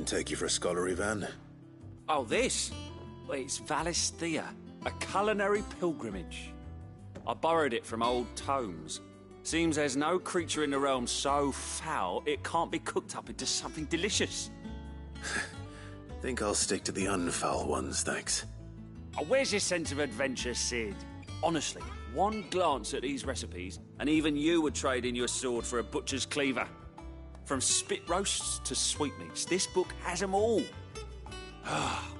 didn't take you for a scholarly van. Oh, this? Well, it's Valisthea, a culinary pilgrimage. I borrowed it from old tomes. Seems there's no creature in the realm so foul it can't be cooked up into something delicious. Think I'll stick to the unfoul ones, thanks. Oh, where's your sense of adventure, Sid? Honestly, one glance at these recipes, and even you would trade in your sword for a butcher's cleaver. From spit roasts to sweetmeats, this book has them all.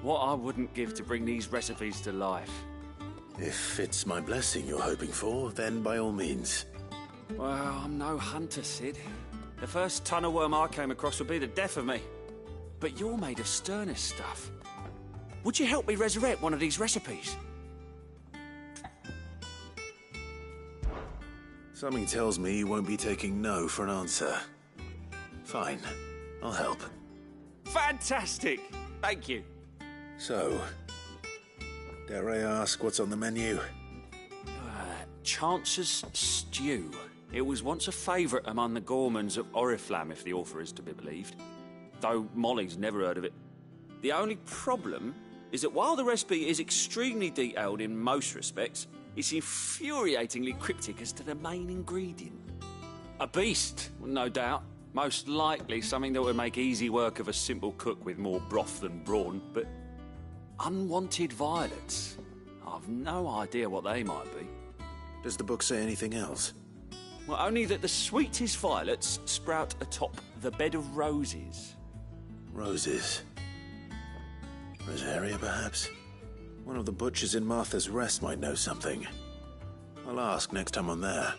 What I wouldn't give to bring these recipes to life. If it's my blessing you're hoping for, then by all means. Well, I'm no hunter, Sid. The first ton of worm I came across would be the death of me. But you're made of sterner stuff. Would you help me resurrect one of these recipes? Something tells me you won't be taking no for an answer. Fine, I'll help. Fantastic! Thank you. So, dare I ask what's on the menu? Chance's Stew. It was once a favourite among the gourmands of Oriflamme, if the author is to be believed. Though Molly's never heard of it. The only problem is that while the recipe is extremely detailed in most respects, it's infuriatingly cryptic as to the main ingredient. A beast, no doubt. Most likely something that would make easy work of a simple cook with more broth than brawn, but unwanted violets. I've no idea what they might be. Does the book say anything else? Well, only that the sweetest violets sprout atop the bed of roses. Roses. Rosaria, perhaps? One of the butchers in Martha's Rest might know something. I'll ask next time I'm there.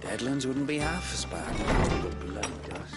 Deadlands wouldn't be half as bad. All the bloody dust.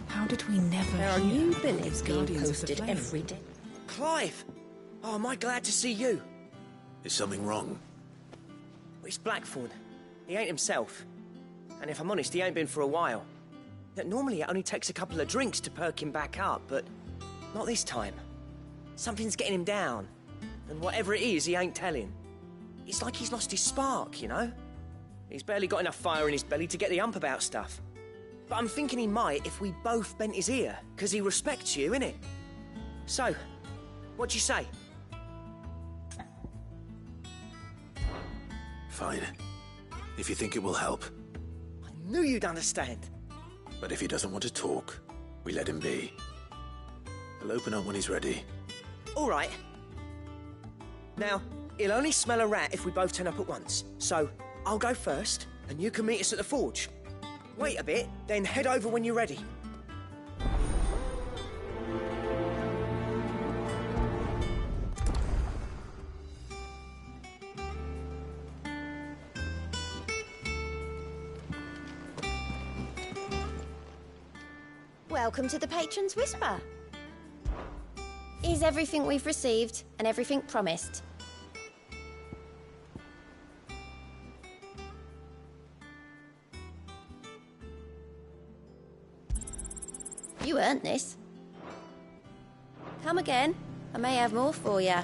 How did we never There are hear new about billets these being Guardians of the posted Flame? every day. Clive! Oh, am I glad to see you? Is something wrong? It's Blackthorn. He ain't himself. And if I'm honest, he ain't been for a while. Normally it only takes a couple of drinks to perk him back up, but not this time. Something's getting him down. And whatever it is, he ain't telling. It's like he's lost his spark, you know? He's barely got enough fire in his belly to get the ump about stuff. But I'm thinking he might if we both bent his ear, because he respects you, innit? So, what do you say? Fine. If you think it will help. I knew you'd understand. But if he doesn't want to talk, we let him be. He'll open up when he's ready. All right. Now, He'll only smell a rat if we both turn up at once. So, I'll go first, and you can meet us at the forge. Wait a bit, then head over when you're ready. Welcome to the Patron's Whisper. Is everything we've received and everything promised? You earned this. Come again. I may have more for you.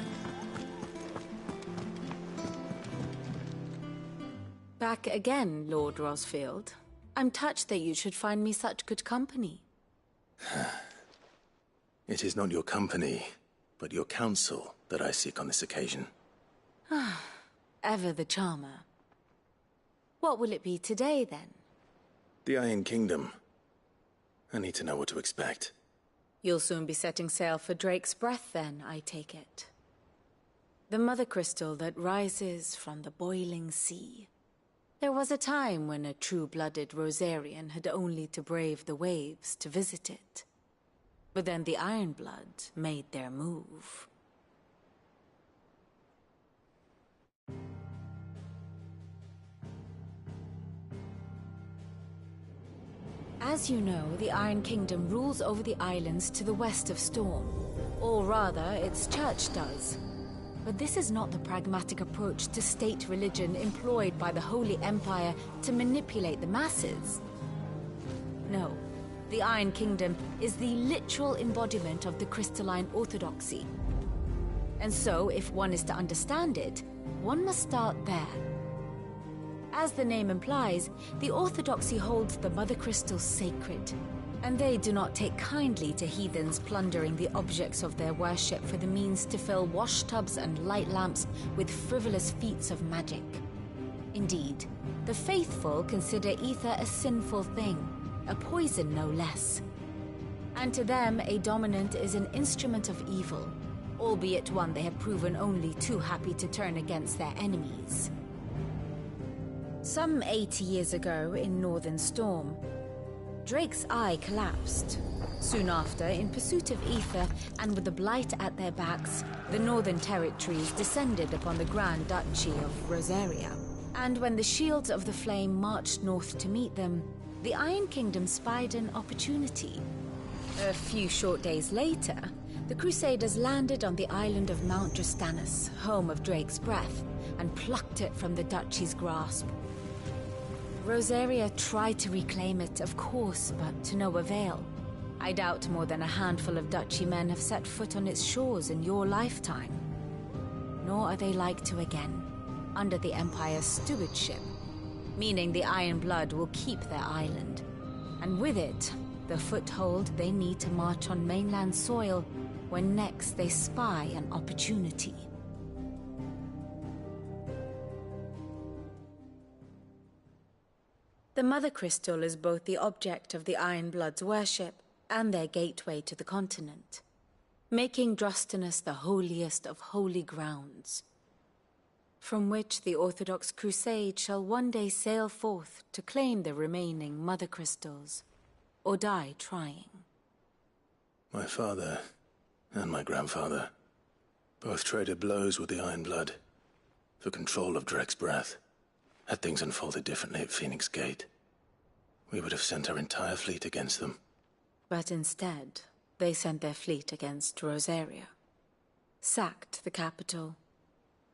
Back again, Lord Rosfield. I'm touched that you should find me such good company. It is not your company, but your counsel that I seek on this occasion. Ever the charmer. What will it be today, then? The Iron Kingdom. I need to know what to expect. You'll soon be setting sail for Drake's Breath, then, I take it. The mother crystal that rises from the boiling sea. There was a time when a true-blooded Rosarian had only to brave the waves to visit it. But then the Ironblood made their move. As you know, the Iron Kingdom rules over the islands to the west of Storm. Or rather, its church does. But this is not the pragmatic approach to state religion employed by the Holy Empire to manipulate the masses. No, the Iron Kingdom is the literal embodiment of the crystalline orthodoxy. And so, if one is to understand it, one must start there. As the name implies, the orthodoxy holds the mother crystals sacred, and they do not take kindly to heathens plundering the objects of their worship for the means to fill washtubs and light lamps with frivolous feats of magic. Indeed, the faithful consider ether a sinful thing, a poison no less. And to them, a dominant is an instrument of evil, albeit one they have proven only too happy to turn against their enemies. Some 80 years ago, in Northern Storm, Drake's eye collapsed. Soon after, in pursuit of ether and with the blight at their backs, the Northern Territories descended upon the Grand Duchy of Rosaria. And when the Shields of the Flame marched north to meet them, the Iron Kingdom spied an opportunity. A few short days later, the Crusaders landed on the island of Mount Drastanus, home of Drake's Breath, and plucked it from the Duchy's grasp. Rosaria tried to reclaim it, of course, but to no avail. I doubt more than a handful of Duchy men have set foot on its shores in your lifetime. Nor are they like to again, under the Empire's stewardship, meaning the Iron Blood will keep their island, and with it, the foothold they need to march on mainland soil when next they spy an opportunity. The Mother Crystal is both the object of the Iron Blood's worship and their gateway to the continent, making Drastanus the holiest of holy grounds, from which the Orthodox Crusade shall one day sail forth to claim the remaining Mother Crystals, or die trying. My father and my grandfather both traded blows with the Iron Blood for control of Drake's Breath. Had things unfolded differently at Phoenix Gate, we would have sent our entire fleet against them. But instead, they sent their fleet against Rosaria, sacked the capital,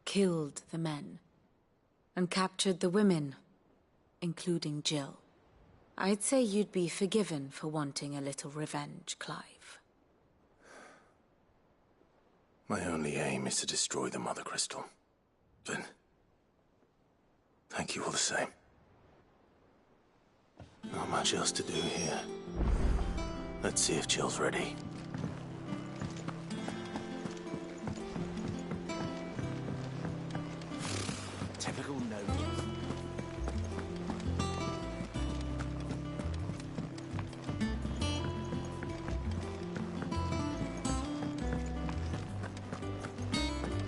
killed the men, and captured the women, including Jill. I'd say you'd be forgiven for wanting a little revenge, Clive. My only aim is to destroy the Mother Crystal. But thank you all the same. Not much else to do here. Let's see if Jill's ready. Typical no.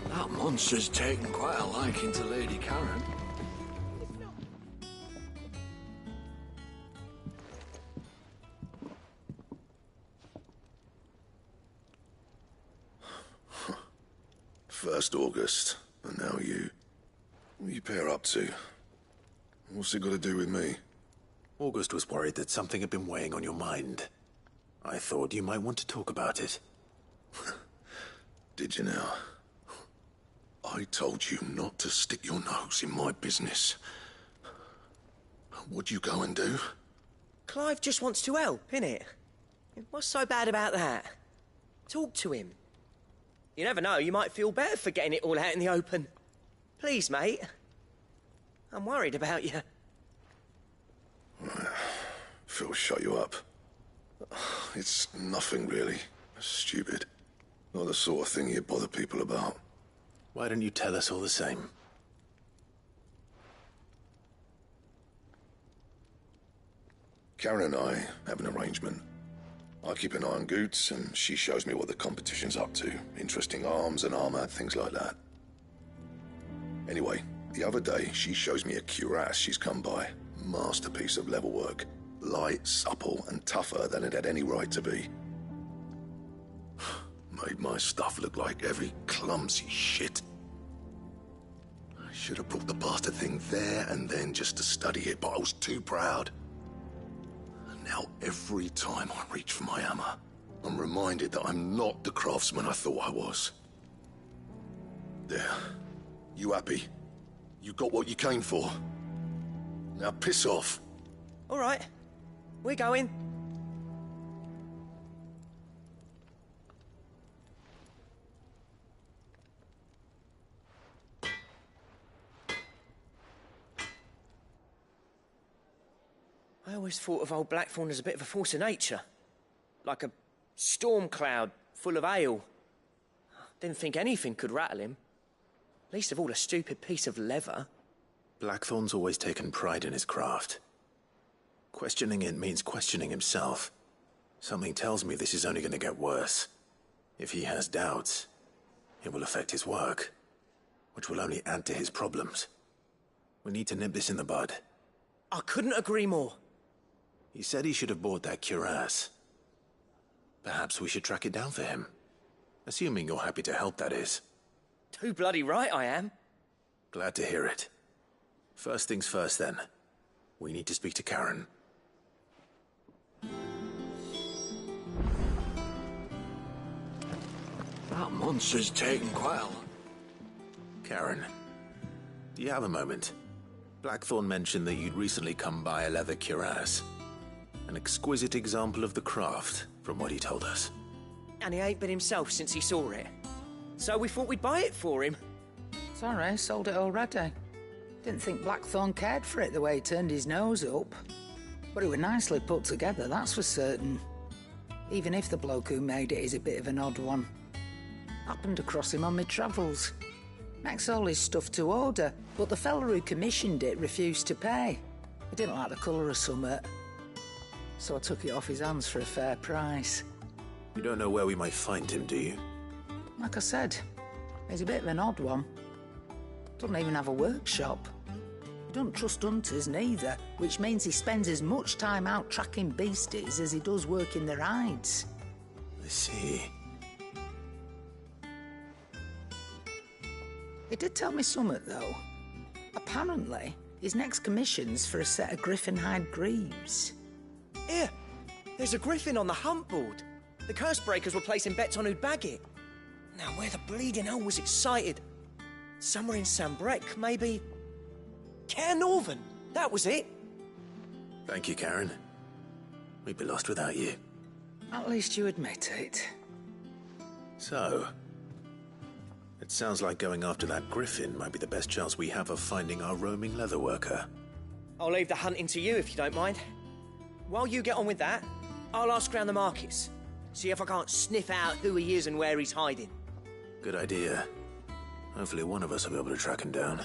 About monster's taken quite a liking to Lady Karen. First August, and now you. What are you pair up to? What's it got to do with me? August was worried that something had been weighing on your mind. I thought you might want to talk about it. Did you now? I told you not to stick your nose in my business. What'd you go and do? Clive just wants to help, innit? What's so bad about that? Talk to him. You never know, you might feel better for getting it all out in the open. Please, mate. I'm worried about you. Phil shut you up. It's nothing really. Stupid. Not the sort of thing you bother people about. Why don't you tell us all the same? Karen and I have an arrangement. I keep an eye on Goots, and she shows me what the competition's up to. Interesting arms and armor, things like that. Anyway, the other day, she shows me a cuirass she's come by. Masterpiece of level work. Light, supple, and tougher than it had any right to be. Made my stuff look like heavy, clumsy shit. I should have brought the bastard thing there and then just to study it, but I was too proud. And now every time I reach for my hammer, I'm reminded that I'm not the craftsman I thought I was. There. You happy? You got what you came for. Now piss off. All right. We're going. I always thought of old Blackthorn as a bit of a force of nature. Like a storm cloud full of ale. Didn't think anything could rattle him. Least of all a stupid piece of leather. Blackthorn's always taken pride in his craft. Questioning it means questioning himself. Something tells me this is only going to get worse. If he has doubts, it will affect his work, which will only add to his problems. We need to nip this in the bud. I couldn't agree more. He said he should have bought that cuirass. Perhaps we should track it down for him. Assuming you're happy to help, that is. Too bloody right I am. Glad to hear it. First things first, then. We need to speak to Karen. That monster's taken quite a... Karen, do you have a moment? Blackthorn mentioned that you'd recently come by a leather cuirass. An exquisite example of the craft, from what he told us. And he ain't been himself since he saw it. So we thought we'd buy it for him. Sorry, sold it already. Didn't think Blackthorn cared for it the way he turned his nose up. But it was nicely put together, that's for certain. Even if the bloke who made it is a bit of an odd one. Happened across him on my travels. Makes all his stuff to order, but the fella who commissioned it refused to pay. He didn't like the colour of summit. So I took it off his hands for a fair price. You don't know where we might find him, do you? Like I said, he's a bit of an odd one. Doesn't even have a workshop. He doesn't trust hunters neither, which means he spends as much time out tracking beasties as he does working their hides. I see. He did tell me something, though. Apparently, his next commission's for a set of griffin hide greaves. Here, there's a griffin on the hunt board. The curse breakers were placing bets on who'd bag it. Now, where the bleeding hell was it sighted? Somewhere in Sambrec, maybe... Care Northern, that was it. Thank you, Karen. We'd be lost without you. At least you admit it. So, it sounds like going after that griffin might be the best chance we have of finding our roaming leatherworker. I'll leave the hunting to you if you don't mind. While you get on with that, I'll ask around the markets. See if I can't sniff out who he is and where he's hiding. Good idea. Hopefully one of us will be able to track him down.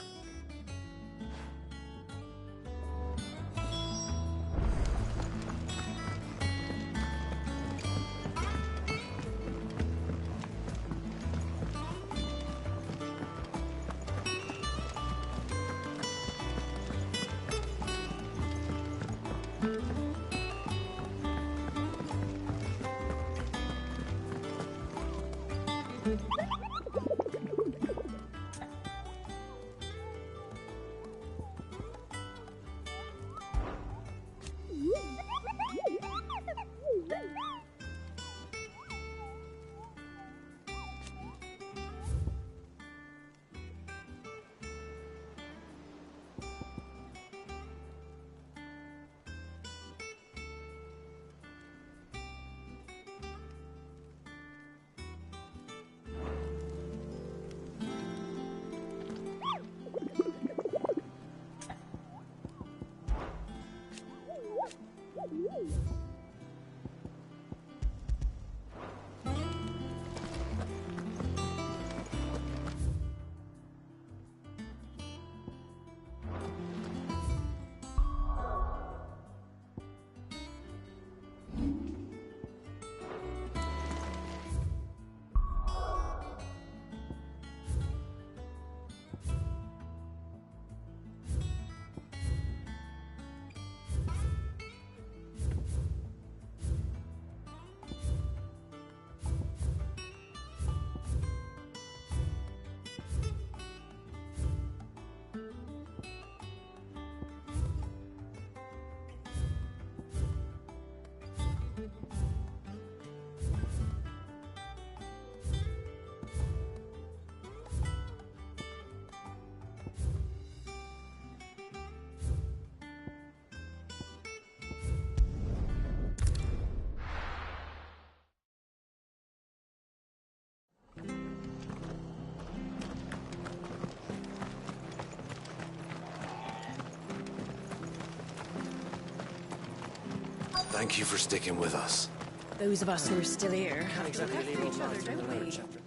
Thank you for sticking with us. Those of us who are still here Can't exactly leave old man to the marriage after.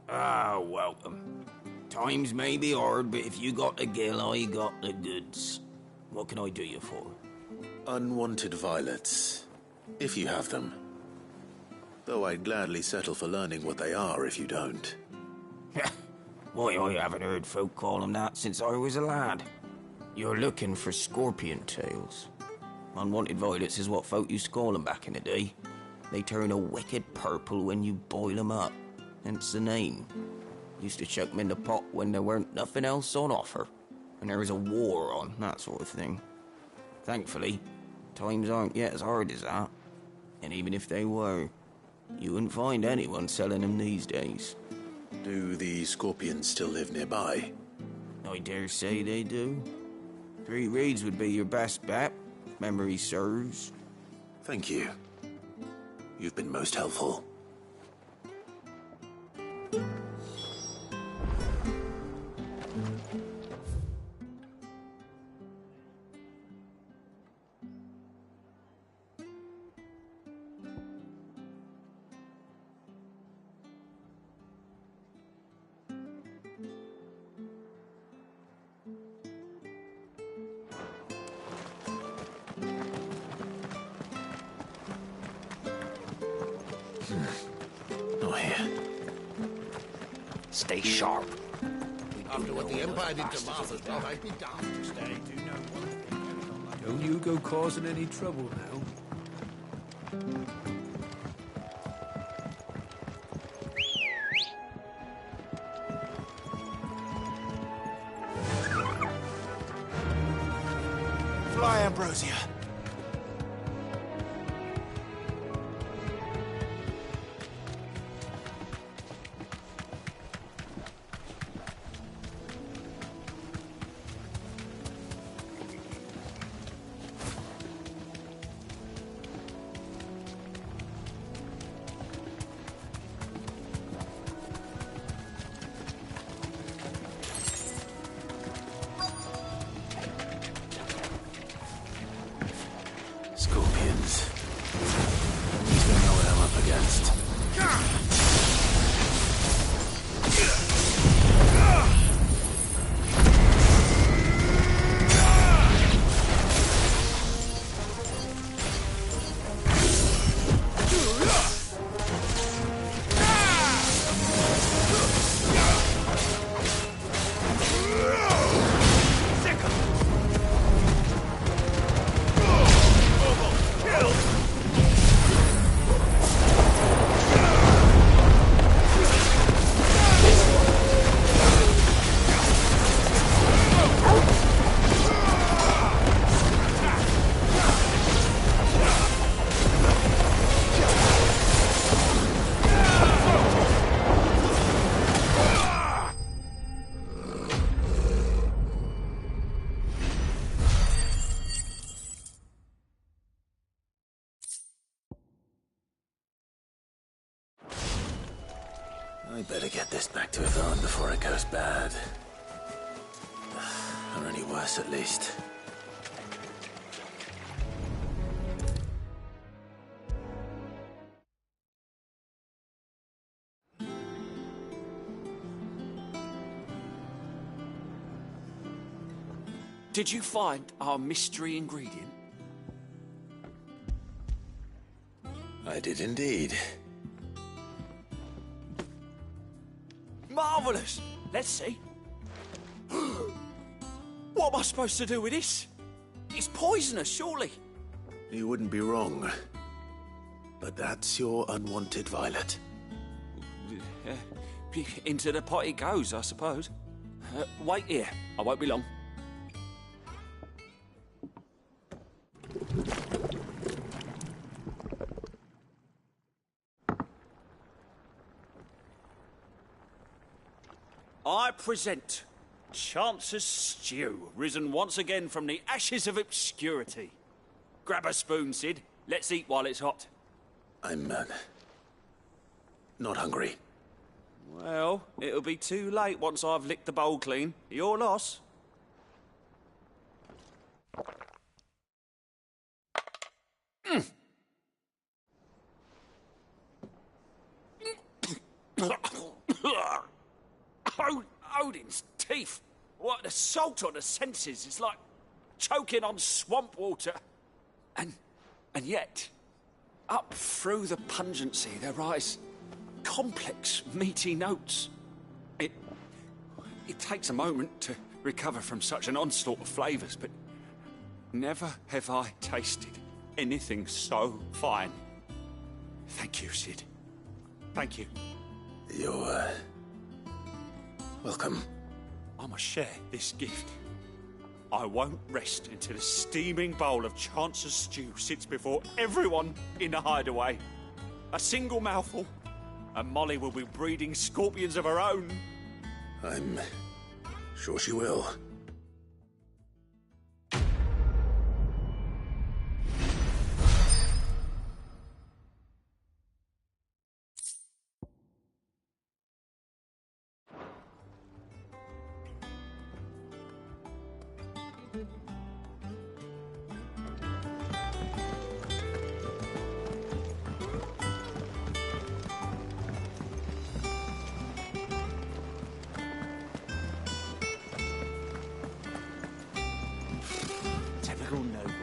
Ah, welcome. Times may be hard, but if you got the gill, I got the goods. What can I do you for? Unwanted violets, if you have them. Though I'd gladly settle for learning what they are if you don't. Why, I haven't heard folk call them that since I was a lad. You're looking for scorpion tails. Unwanted violets is what folk used to call them back in the day. They turn a wicked purple when you boil them up. Hence the name. Used to chuck them in the pot when there weren't nothing else on offer. And there was a war on, that sort of thing. Thankfully, times aren't yet as hard as that. And even if they were, you wouldn't find anyone selling them these days. Do the scorpions still live nearby? I dare say they do. 3 Reeds would be your best bet, if memory serves. Thank you. You've been most helpful. Not here. Stay sharp. After what the Empire did to Martha's Dog, I'd be damned to stay. Don't you go causing any trouble now. Fly, Ambrosia. Scorpions. At least I know what I'm up against. I better get this back to Yvonne before it goes bad. Or any worse, at least. Did you find our mystery ingredient? I did indeed. Marvellous! Let's see. What am I supposed to do with this? It's poisonous, surely. You wouldn't be wrong. But that's your unwanted violet. Into the pot it goes, I suppose. Wait here. I won't be long. I present Chance's Stew, risen once again from the ashes of obscurity. Grab a spoon, Sid. Let's eat while it's hot. I'm, not hungry. Well, it'll be too late once I've licked the bowl clean. Your loss. Odin's teeth. What, the salt on the senses is like choking on swamp water. And yet, up through the pungency there rise complex, meaty notes. It takes a moment to recover from such an onslaught of flavours, but never have I tasted anything so fine. Thank you, Sid. Thank you. You're, welcome. I must share this gift. I won't rest until a steaming bowl of Chance's stew sits before everyone in the hideaway. A single mouthful, and Molly will be breeding scorpions of her own. I'm sure she will. Typical nobles.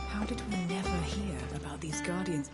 How did we never hear about these guardians?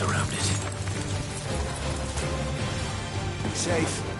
surrounded. Be safe.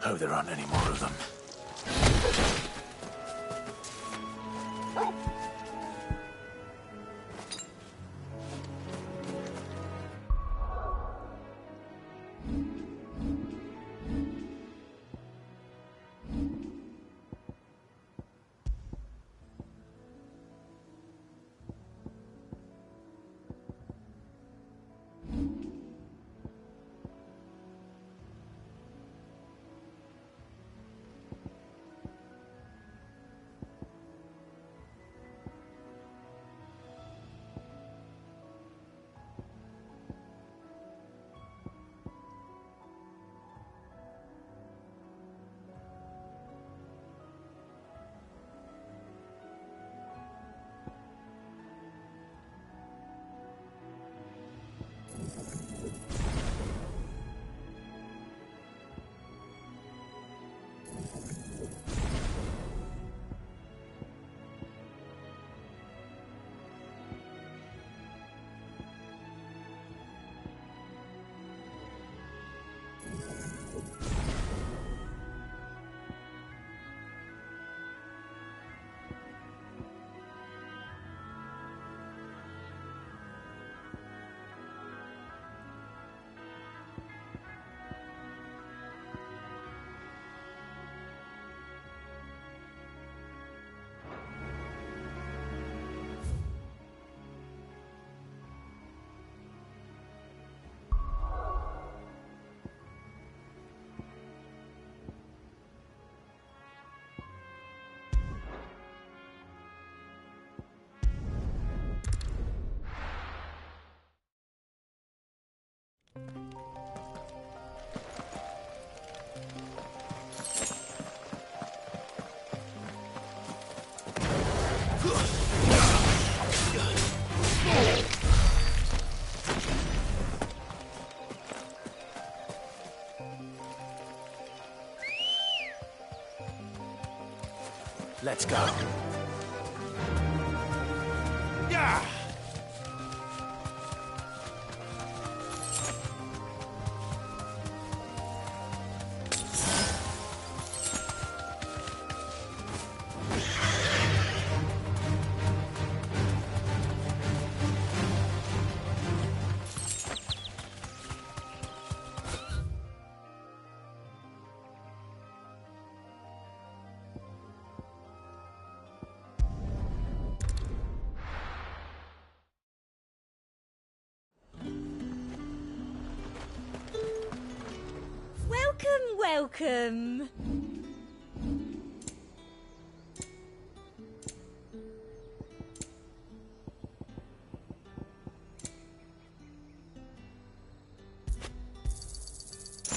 Hope there aren't any more of them. Let's go. Yeah! Welcome.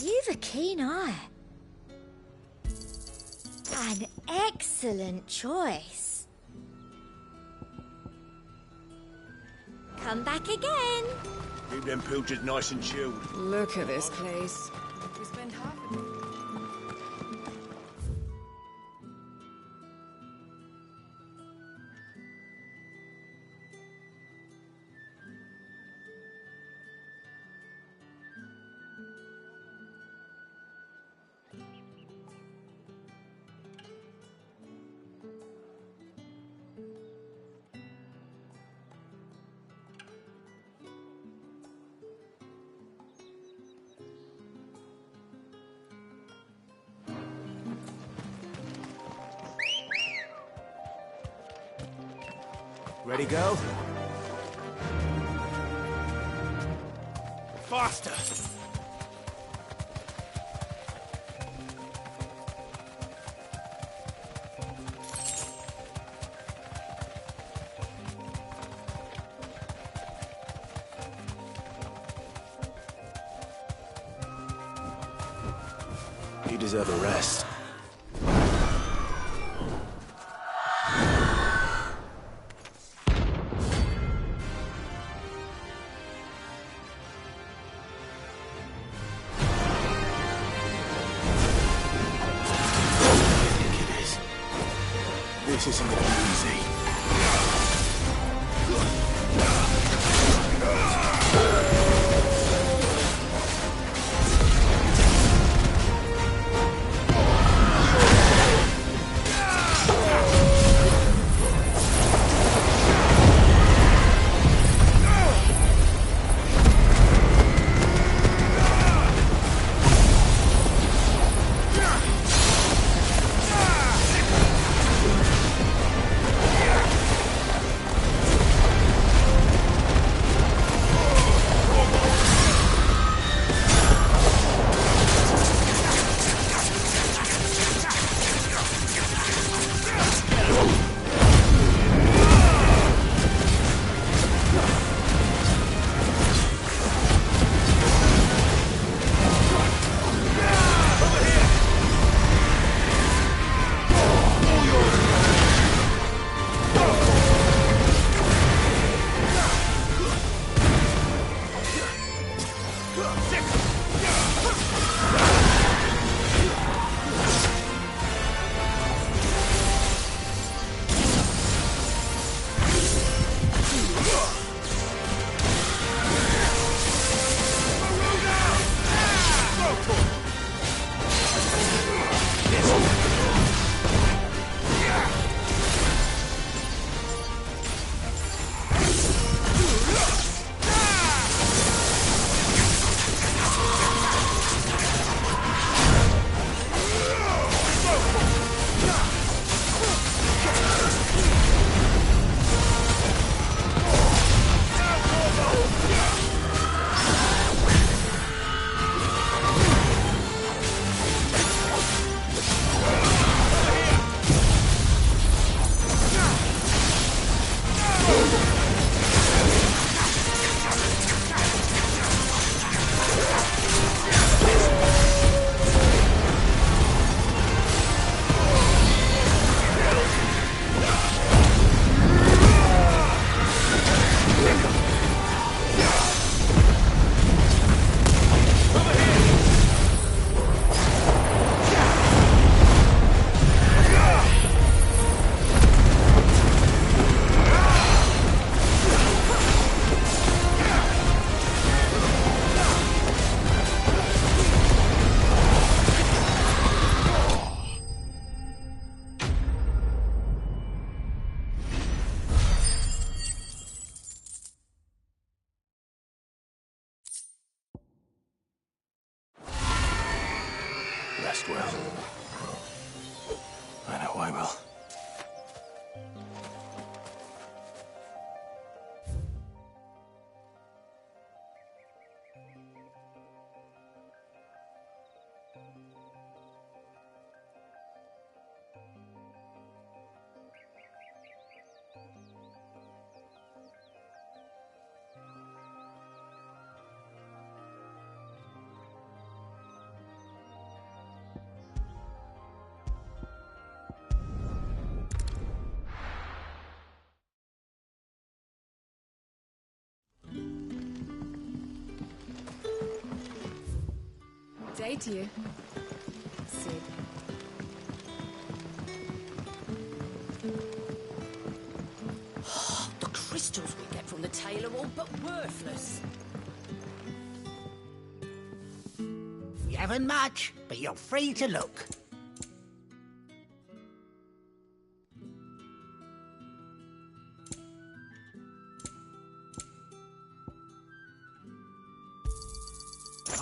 You've a keen eye. An excellent choice. Come back again. Keep them pilchards nice and chilled. Look at this place. We spent half a day. Ready, go? Faster! You deserve a rest. This isn't gonna be easy. Yeah! rest well. I know I will. Day to you, Sid. The crystals we get from the tail are all but worthless. You haven't much, but you're free to look.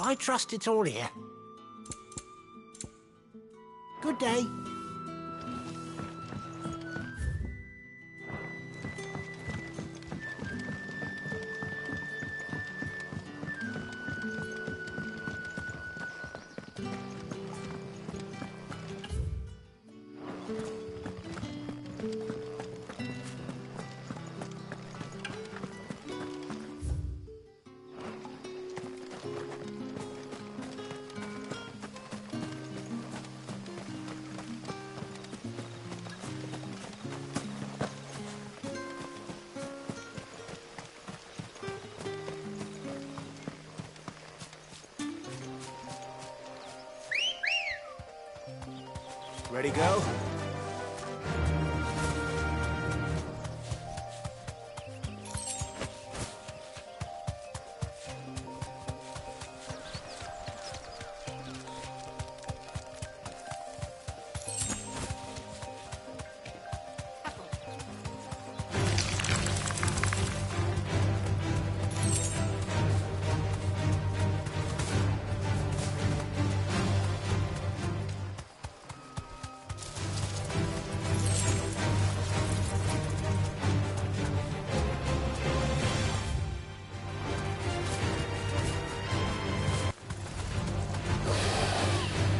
I trust it's all here. Good day. Ready, go?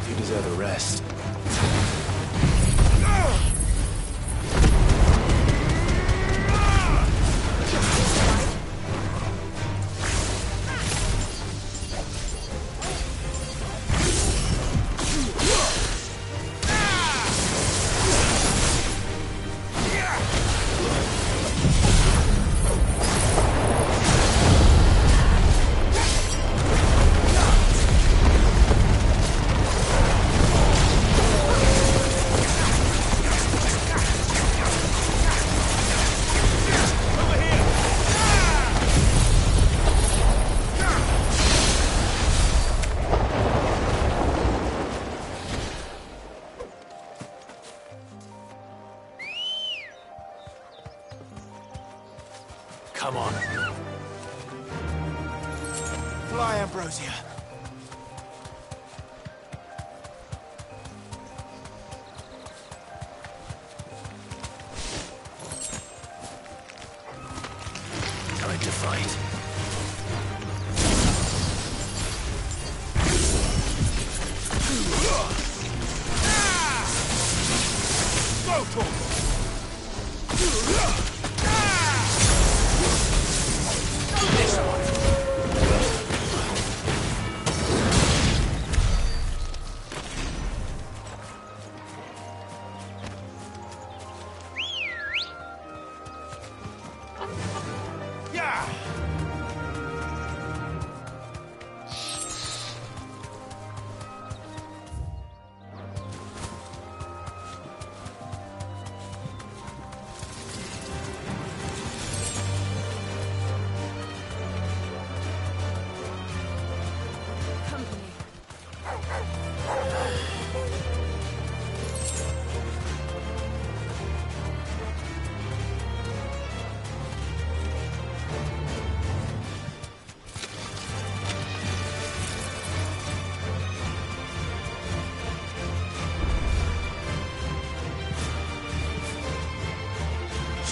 You deserve a rest. Come on. Fly, Ambrosia. Time to fight.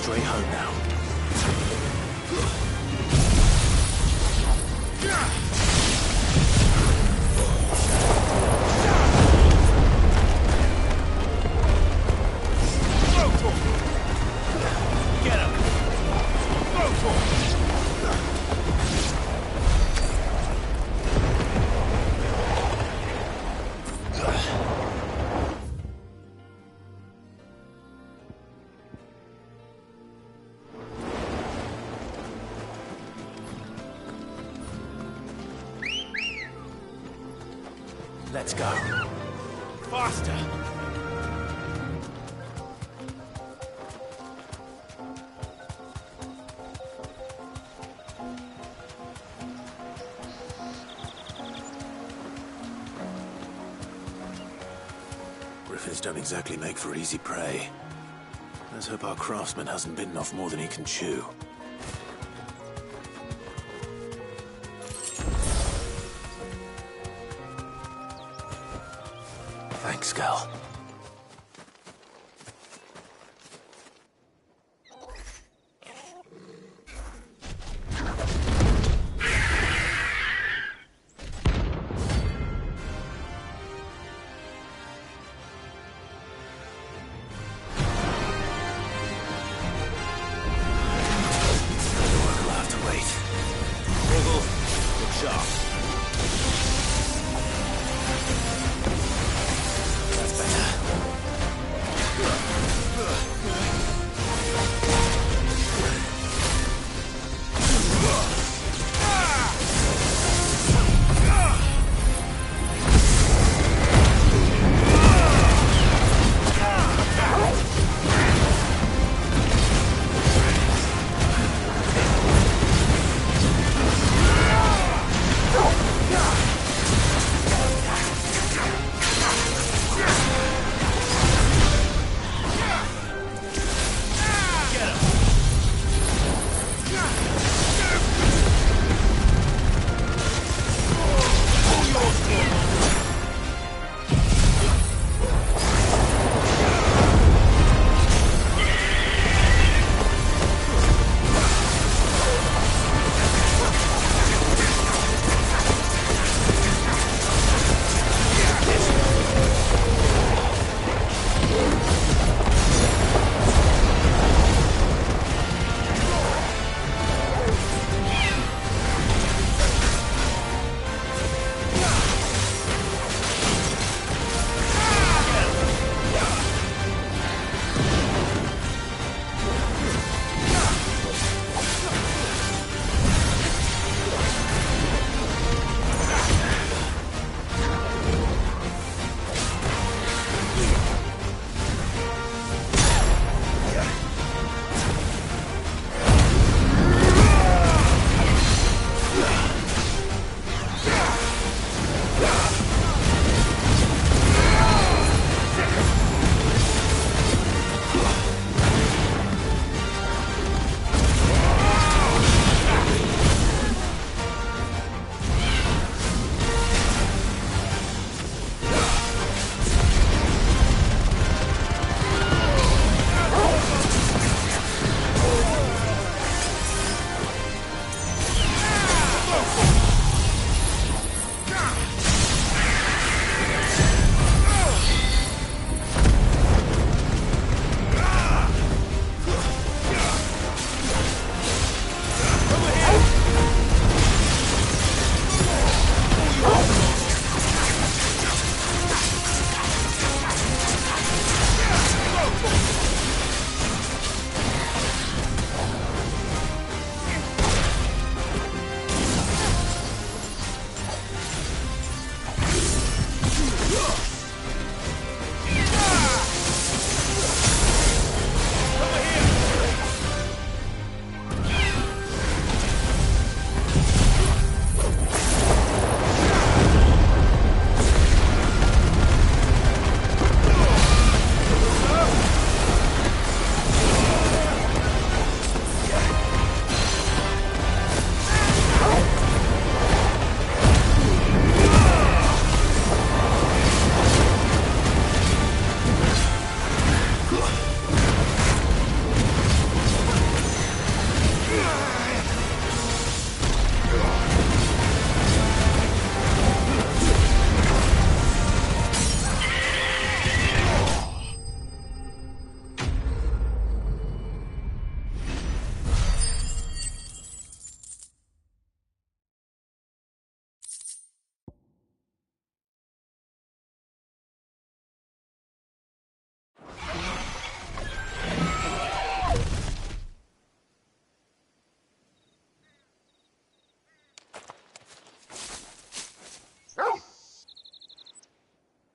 Straight home now. Get him! Go for it! Let's go. Faster! Griffins don't exactly make for easy prey. Let's hope our craftsman hasn't bitten off more than he can chew. Thanks, Gal. That's better.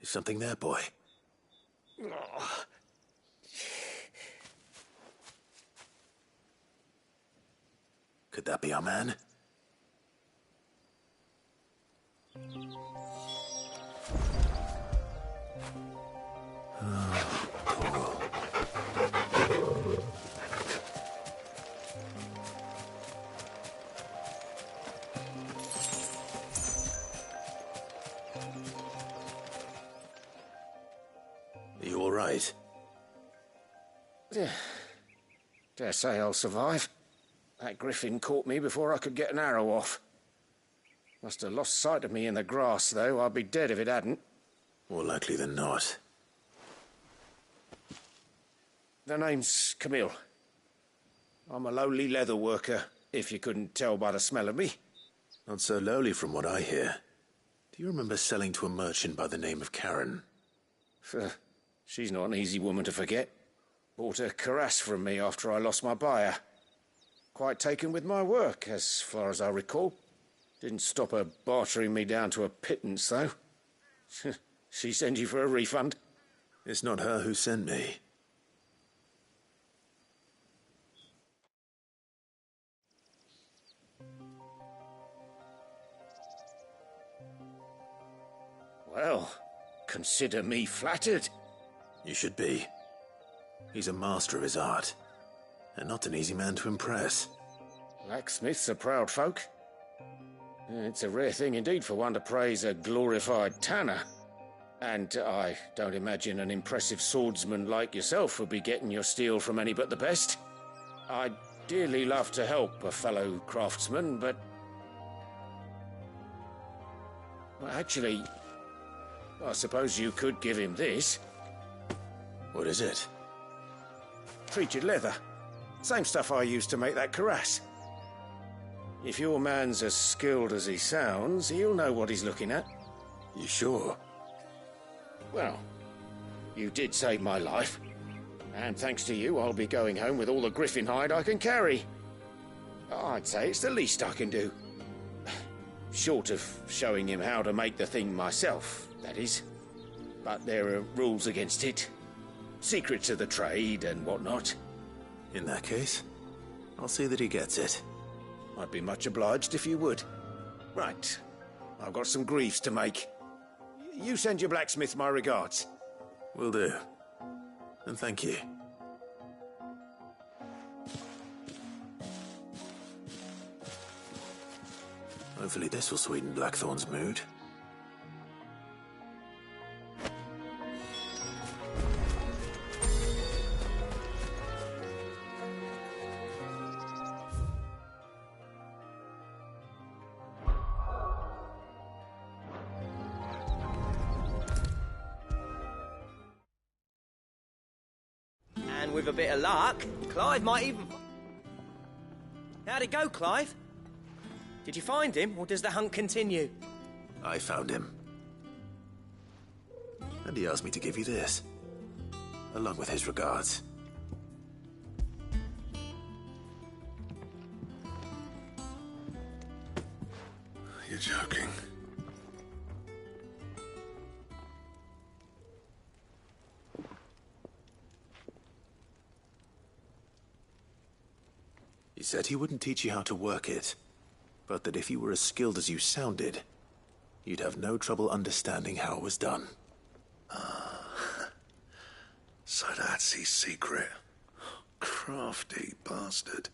Is something there, boy? Could that be our man? Are you all right? Dare say I'll survive. That griffin caught me before I could get an arrow off. Must have lost sight of me in the grass, though. I'd be dead if it hadn't. More likely than not. The name's Camille. I'm a lowly leather worker, if you couldn't tell by the smell of me. Not so lowly from what I hear. Do you remember selling to a merchant by the name of Karen? She's not an easy woman to forget. Bought a cuirass from me after I lost my buyer. Quite taken with my work, as far as I recall. Didn't stop her bartering me down to a pittance, though. She sent you for a refund? It's not her who sent me. Well, consider me flattered. You should be. He's a master of his art, and not an easy man to impress. Blacksmiths are proud folk. It's a rare thing indeed for one to praise a glorified tanner. And I don't imagine an impressive swordsman like yourself would be getting your steel from any but the best. I'd dearly love to help a fellow craftsman, but... well, actually, I suppose you could give him this. What is it? Treated leather. Same stuff I used to make that cuirass. If your man's as skilled as he sounds, he'll know what he's looking at. You sure? Well, you did save my life. And thanks to you, I'll be going home with all the griffin hide I can carry. I'd say it's the least I can do. Short of showing him how to make the thing myself, that is. But there are rules against it. Secrets of the trade and whatnot. In that case, I'll see that he gets it. I'd be much obliged if you would. Right. I've got some greaves to make. You send your blacksmith my regards. Will do. And thank you. Hopefully this will sweeten Blackthorn's mood. And with a bit of luck, Clive might even... How'd it go, Clive? Did you find him, or does the hunt continue? I found him. And he asked me to give you this, along with his regards. You're joking. He said he wouldn't teach you how to work it, but that if you were as skilled as you sounded, you'd have no trouble understanding how it was done. So that's his secret. Crafty bastard.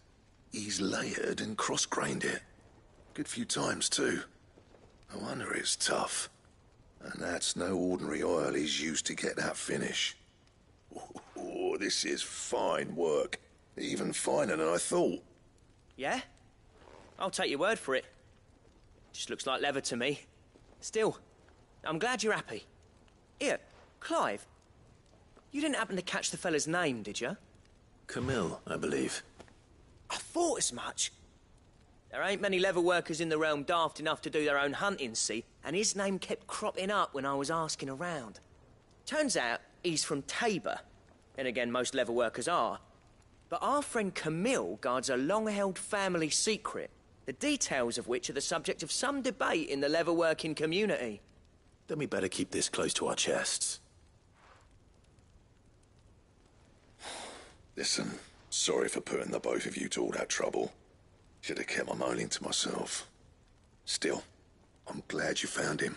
He's layered and cross-grained it. Good few times, too. No wonder it's tough. And that's no ordinary oil he's used to get that finish. Oh, this is fine work. Even finer than I thought. Yeah? I'll take your word for it. Just looks like leather to me. Still, I'm glad you're happy. Here, Clive, you didn't happen to catch the fella's name, did you? Camille, I believe. I thought as much. There ain't many leather workers in the realm daft enough to do their own hunting, see, and his name kept cropping up when I was asking around. Turns out he's from Tabor. Then again, most leather workers are. But our friend Camille guards a long-held family secret, the details of which are the subject of some debate in the leather-working community. then we better keep this close to our chests. Listen, sorry for putting the both of you to all that trouble. Should have kept my moaning to myself. Still, I'm glad you found him.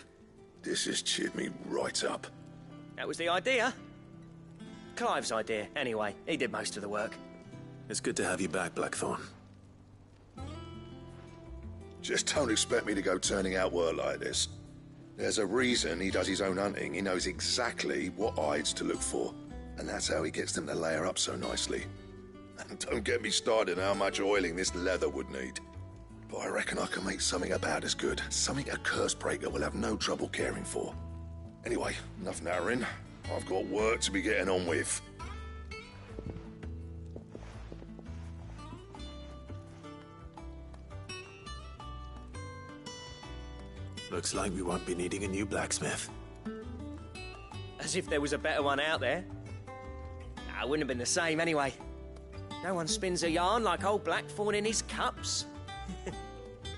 This has cheered me right up. That was the idea. Clive's idea, anyway. He did most of the work. It's good to have you back, Blackthorn. Just don't expect me to go turning out work like this. There's a reason he does his own hunting. He knows exactly what hides to look for. And that's how he gets them to layer up so nicely. And don't get me started on how much oiling this leather would need. But I reckon I can make something about as good. Something a Cursebreaker will have no trouble caring for. Anyway, enough narrowing. I've got work to be getting on with. Looks like we won't be needing a new blacksmith. As if there was a better one out there. Nah, it wouldn't have been the same anyway. No one spins a yarn like old Blackthorn in his cups.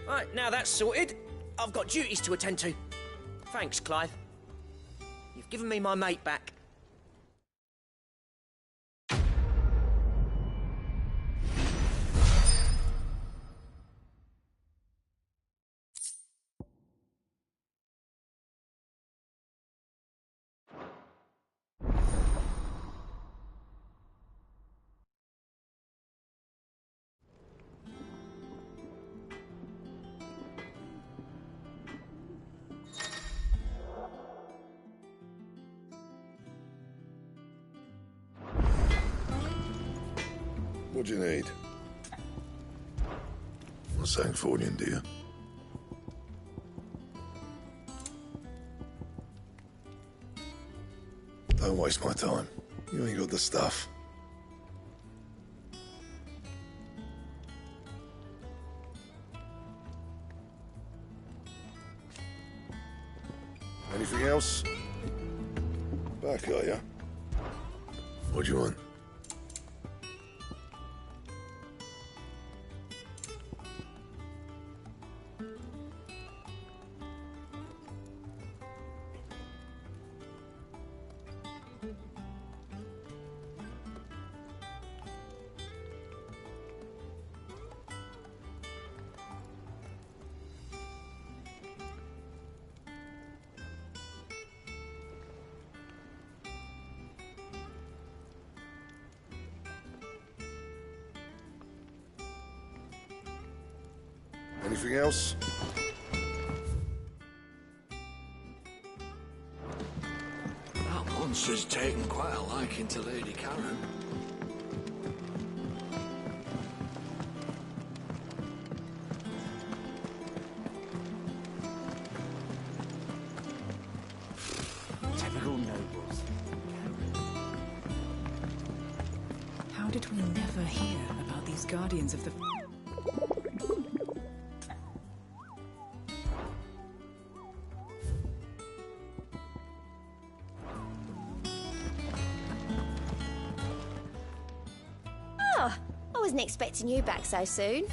Right, now that's sorted, I've got duties to attend to. Thanks, Clive. You've given me my mate back. What do you need? Not saying fortune, do you? Don't waste my time. You ain't got the stuff. Anything else? Back, are ya? What do you want? Anything else? That monster's taken quite a liking to Lady Karen. Typical nobles. How did we never hear about these guardians of the... Oh, I wasn't expecting you back so soon.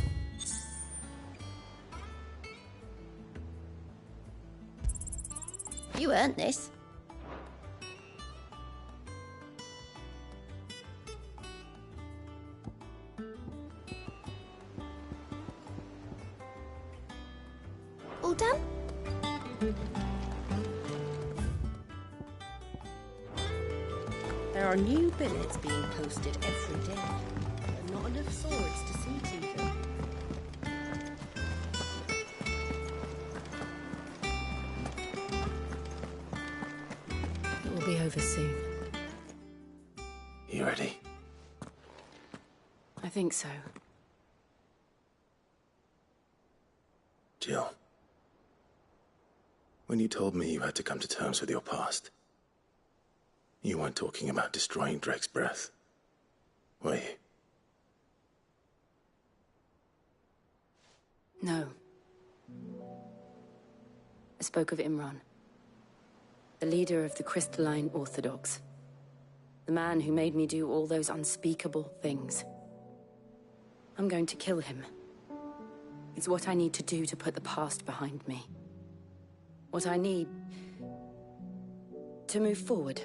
You earned this. All done? There are new billets being posted every day, but not enough swords to suit even. It will be over soon. You ready? I think so. Jill, when you told me you had to come to terms with your past, you weren't talking about destroying Drake's breath, were you? No. I spoke of Imran, the leader of the Crystalline Orthodox. The man who made me do all those unspeakable things. I'm going to kill him. It's what I need to do to put the past behind me. What I need To move forward.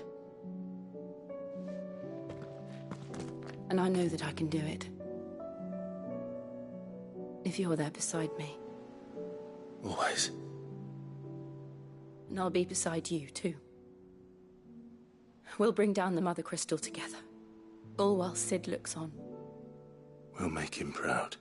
And I know that I can do it. If you're there beside me. Always. And I'll be beside you, too. We'll bring down the Mother Crystal together. All while Sid looks on. We'll make him proud.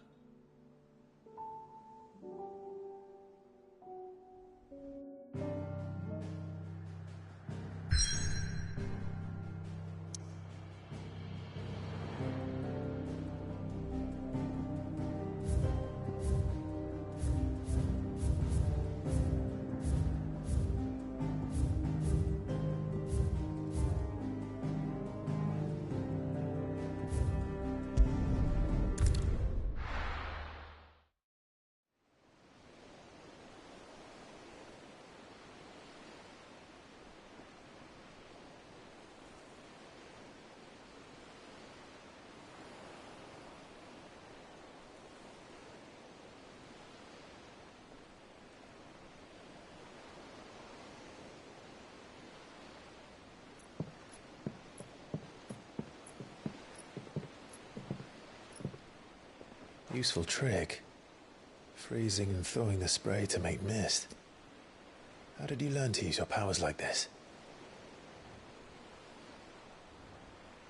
Useful trick. Freezing and thawing the spray to make mist. How did you learn to use your powers like this?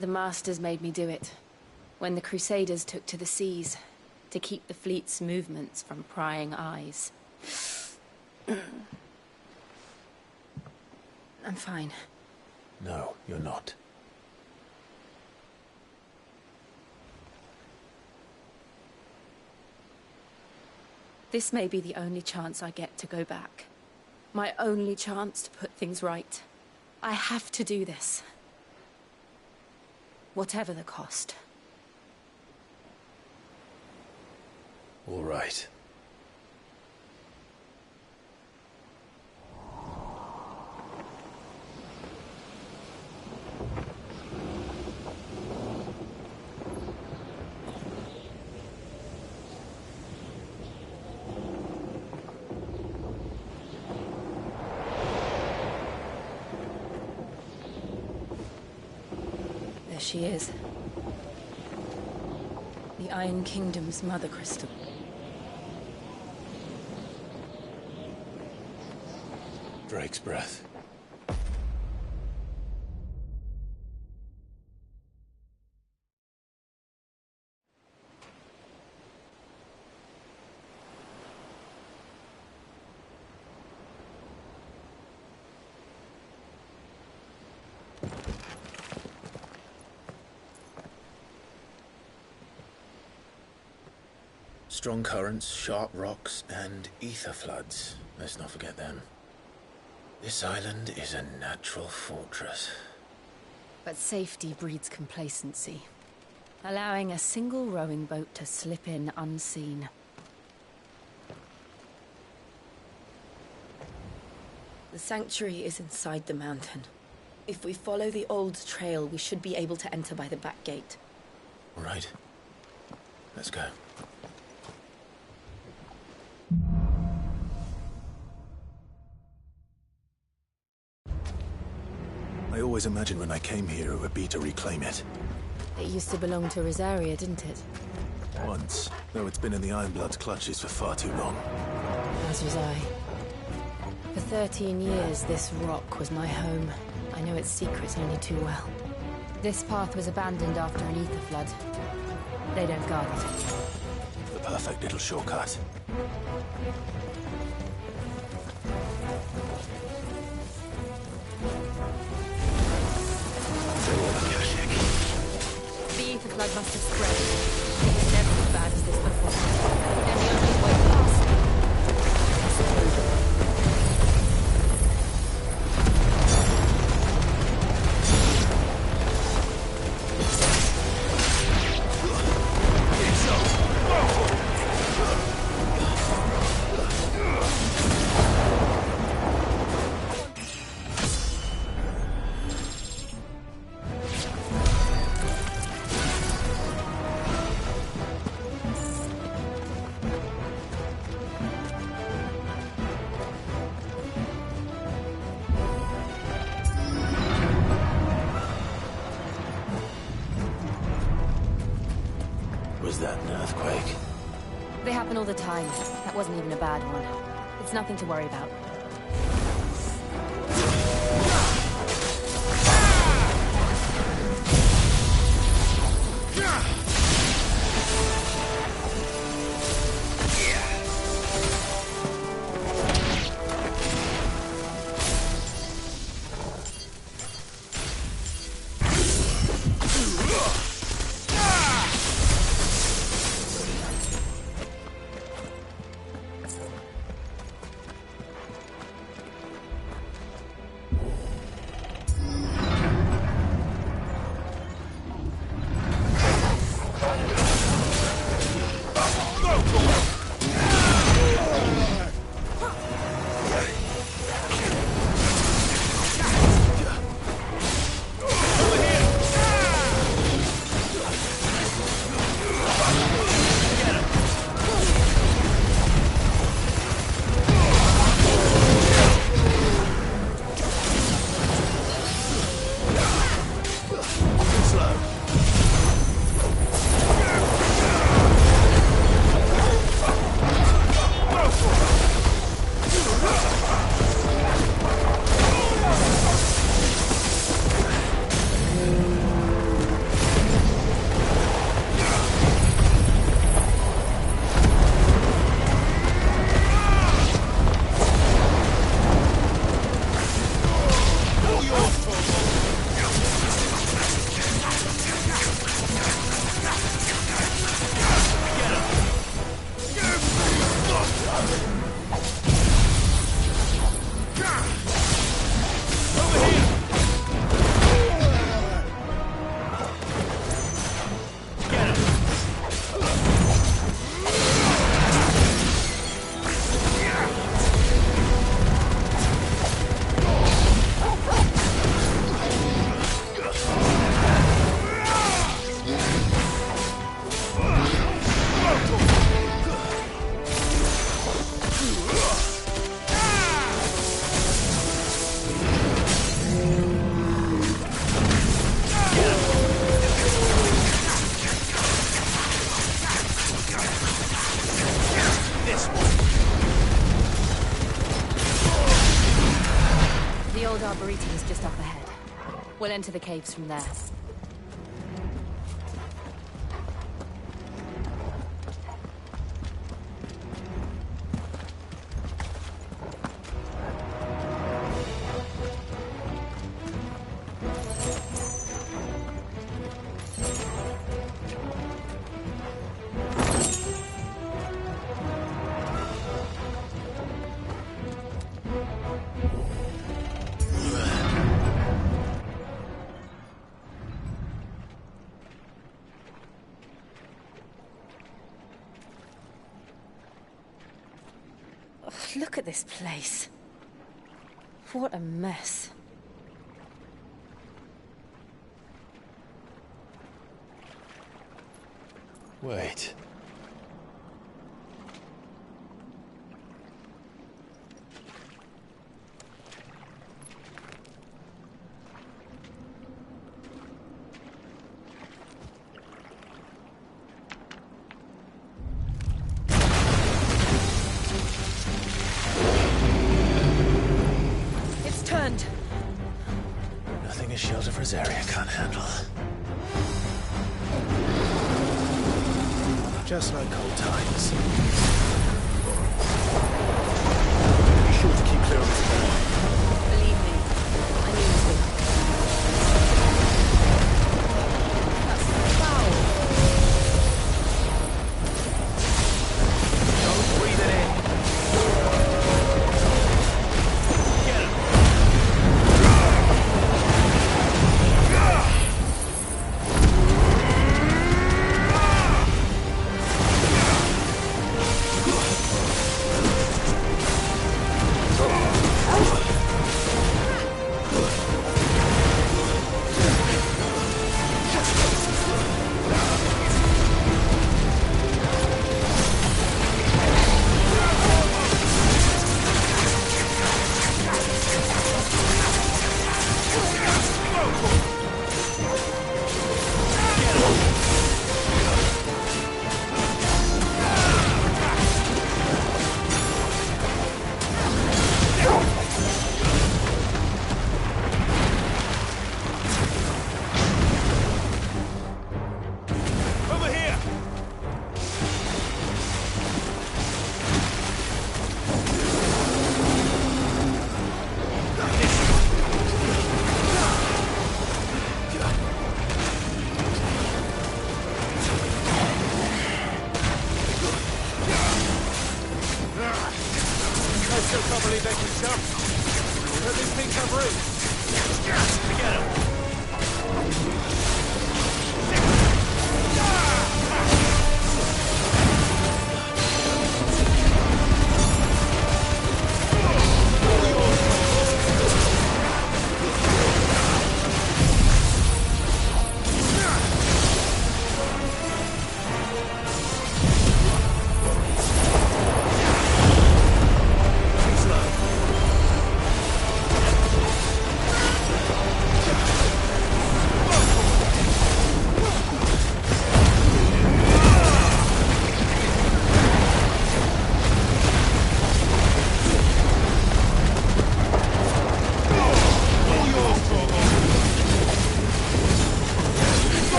The Masters made me do it. When the Crusaders took to the seas, to keep the fleet's movements from prying eyes. I'm fine. No, you're not. This may be the only chance I get to go back. My only chance to put things right. I have to do this. Whatever the cost. All right. There she is. The Iron Kingdom's Mother Crystal. Drake's breath. Strong currents, sharp rocks, and ether floods. Let's not forget them. This island is a natural fortress. But safety breeds complacency. Allowing a single rowing boat to slip in unseen. The sanctuary is inside the mountain. If we follow the old trail, we should be able to enter by the back gate. All right. Let's go. I always imagined when I came here it would be to reclaim it. It used to belong to Rosaria, didn't it? Once, though it's been in the Ironblood's clutches for far too long. As was I. For 13 years, this rock was my home. I know its secrets only too well. This path was abandoned after an ether flood. They don't guard it. The perfect little shortcut. The ether flood must have spread. It was never as bad as this before. Then the only way past. earthquake. They happen all the time. That wasn't even a bad one. It's nothing to worry about. The old arboretum is just up ahead. We'll enter the caves from there. Look at this place. What a mess. Wait. Nothing a shield of Rosaria can't handle. Just like old times. Be sure to keep clear of his back. Believe me, I knew this would happen. That's foul. Don't breathe it in. Get him. of room. Get him.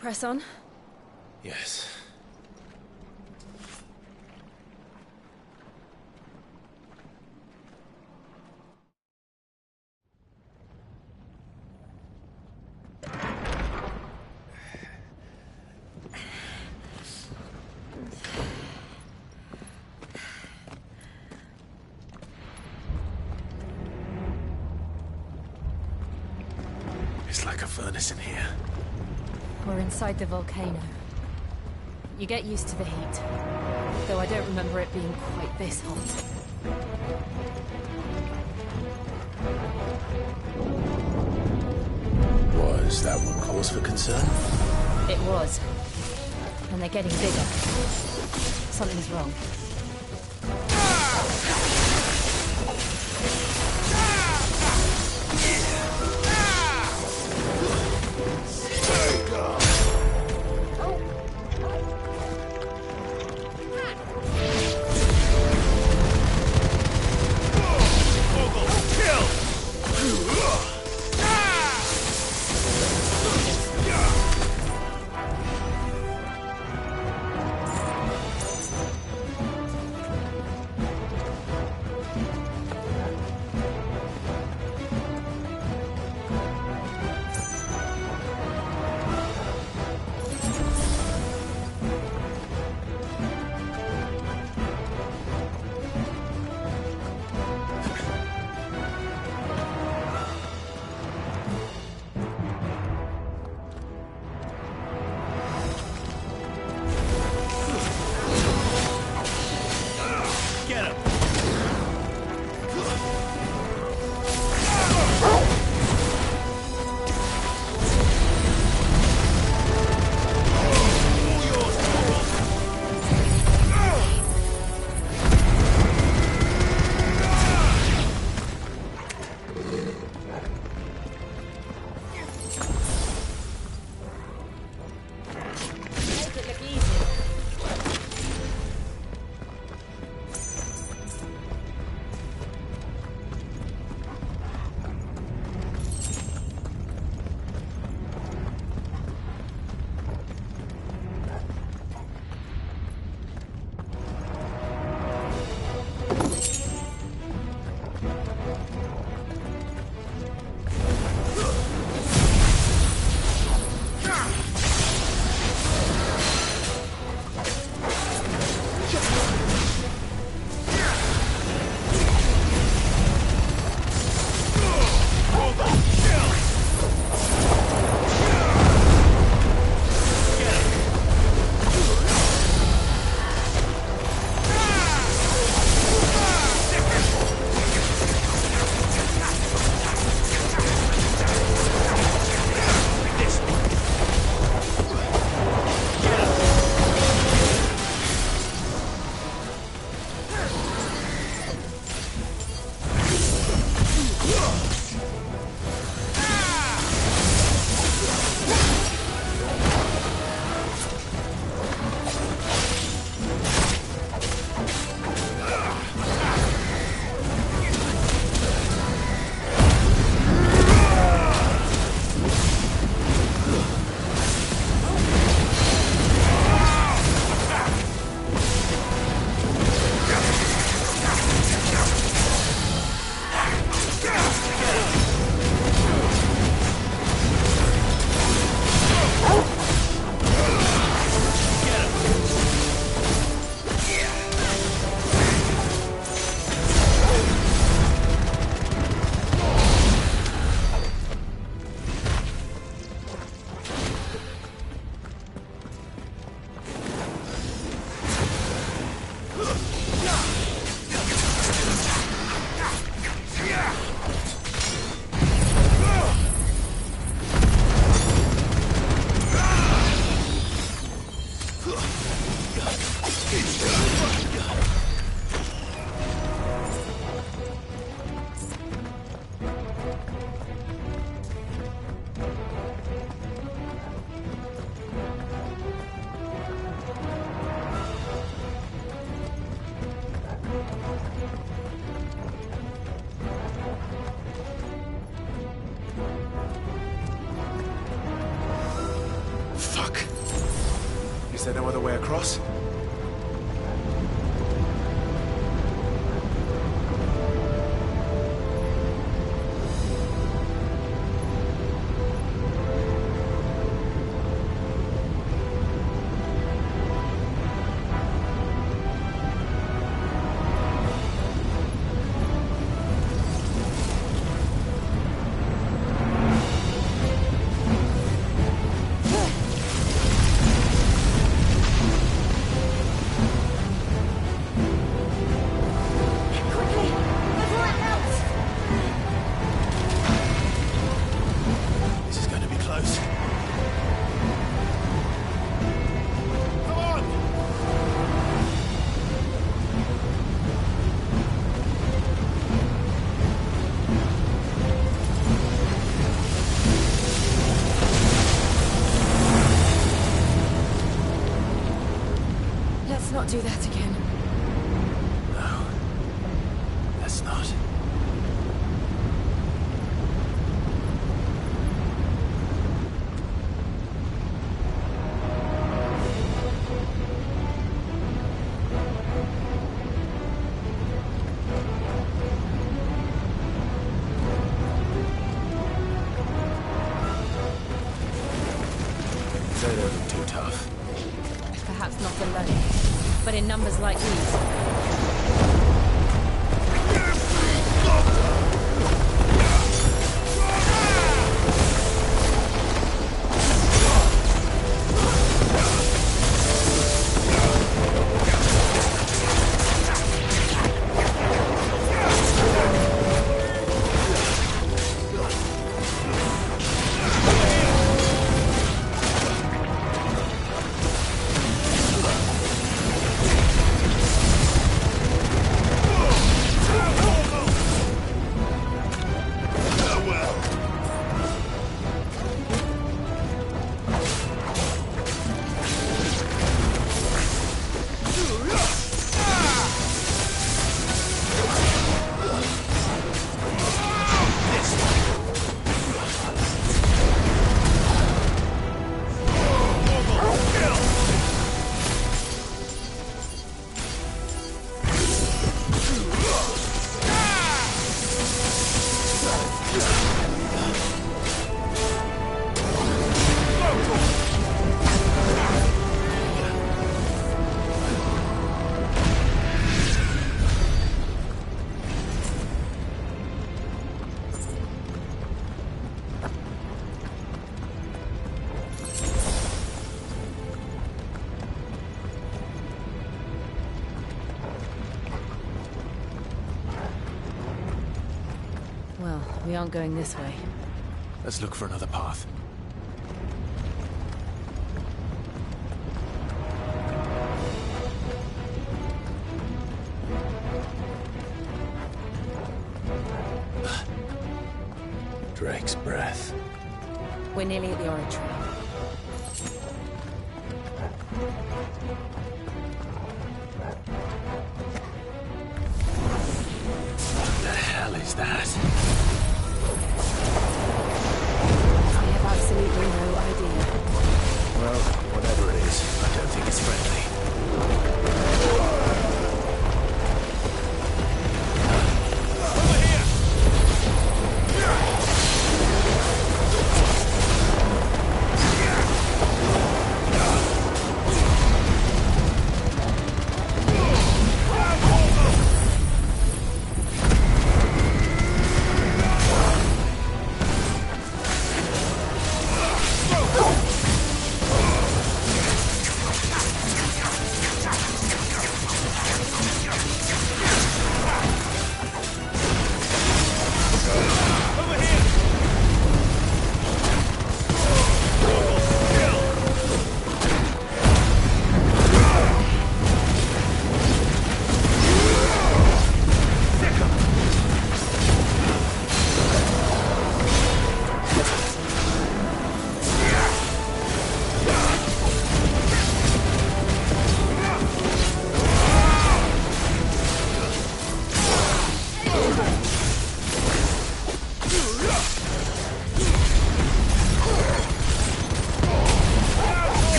Press on. Yes. It's like a furnace in here. We're inside the volcano. You get used to the heat, though I don't remember it being quite this hot. Was that what cause for concern? It was. And they're getting bigger. Something's wrong. there no other way across? Let's not do that again. No. Let's not. They don't look too tough. Perhaps not alone, but in numbers like these. Well, we aren't going this way. Let's look for another path. Drake's breath. We're nearly at the oratory. What the hell is that? I have absolutely no idea. Well, whatever it is, I don't think it's friendly.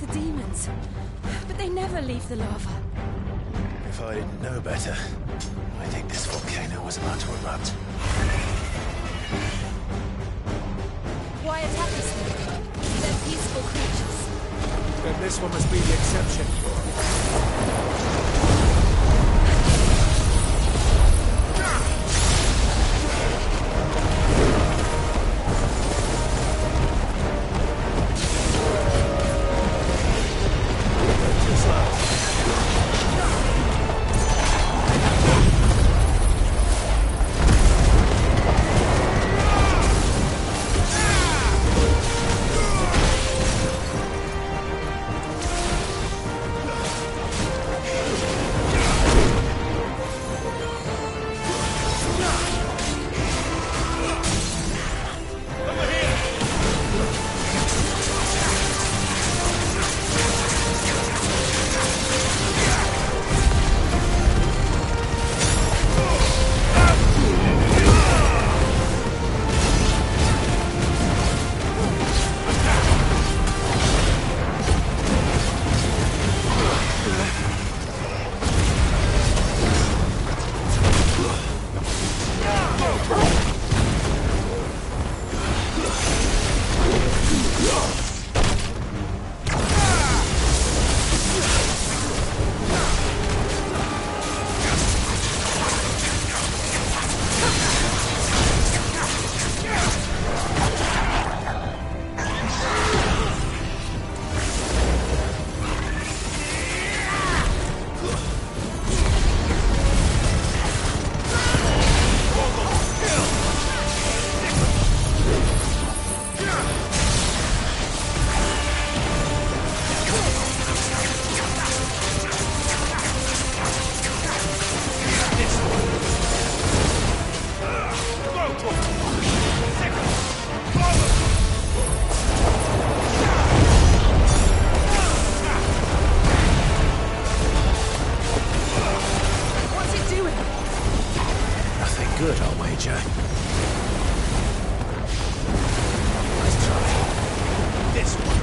of the demons. But they never leave the lava. If I didn't know better, I think this volcano was about to erupt. Why attack us then? They're peaceful creatures. Then this one must be the exception. Good, I'll wager. Let's try this one.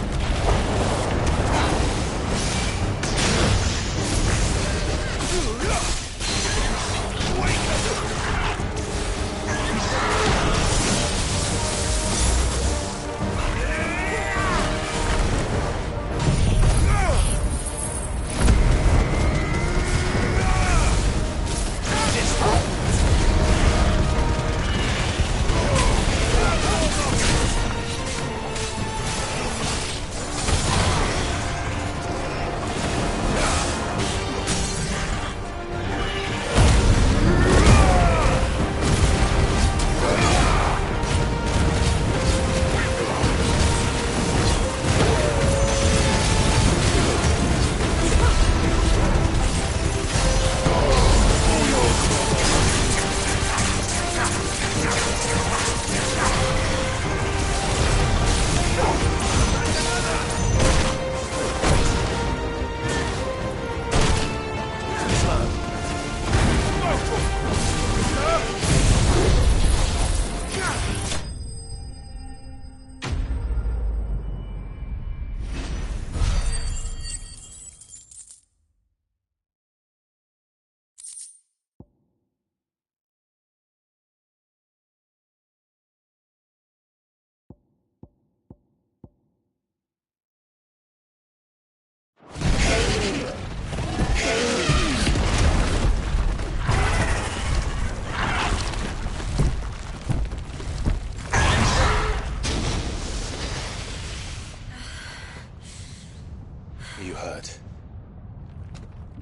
Are you hurt?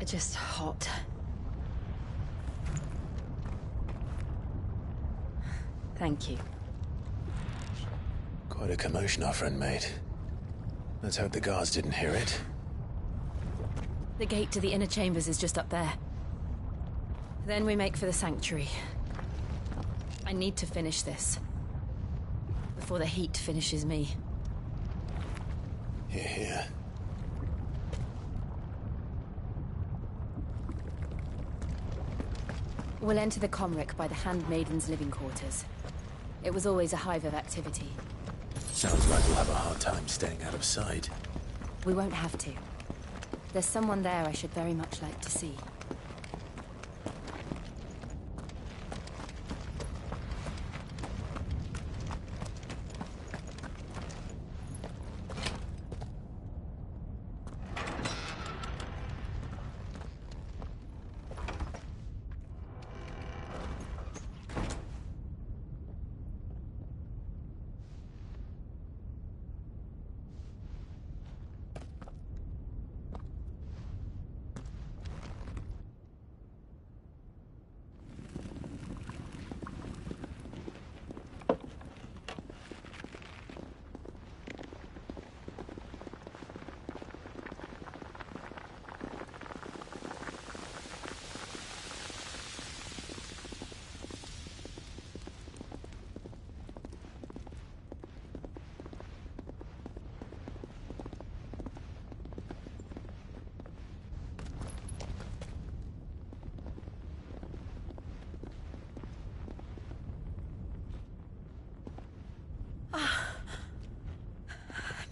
Just hot. Thank you. Quite a commotion our friend made. Let's hope the guards didn't hear it. The gate to the inner chambers is just up there. Then we make for the sanctuary. I need to finish this. Before the heat finishes me. Here, here. We'll enter the Comric by the Handmaiden's living quarters. It was always a hive of activity. Sounds like we'll have a hard time staying out of sight. We won't have to. There's someone there I should very much like to see.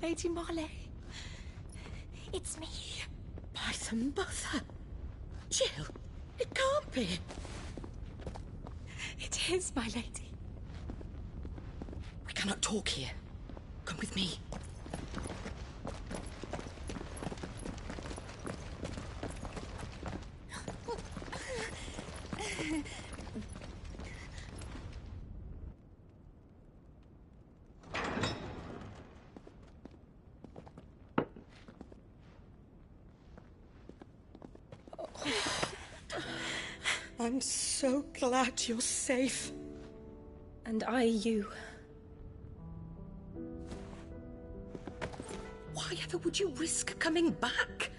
Lady Marley. It's me. By the mother. Jill, it can't be. It is, my lady. We cannot talk here. Come with me. I'm so glad you're safe. And I you. Why ever would you risk coming back?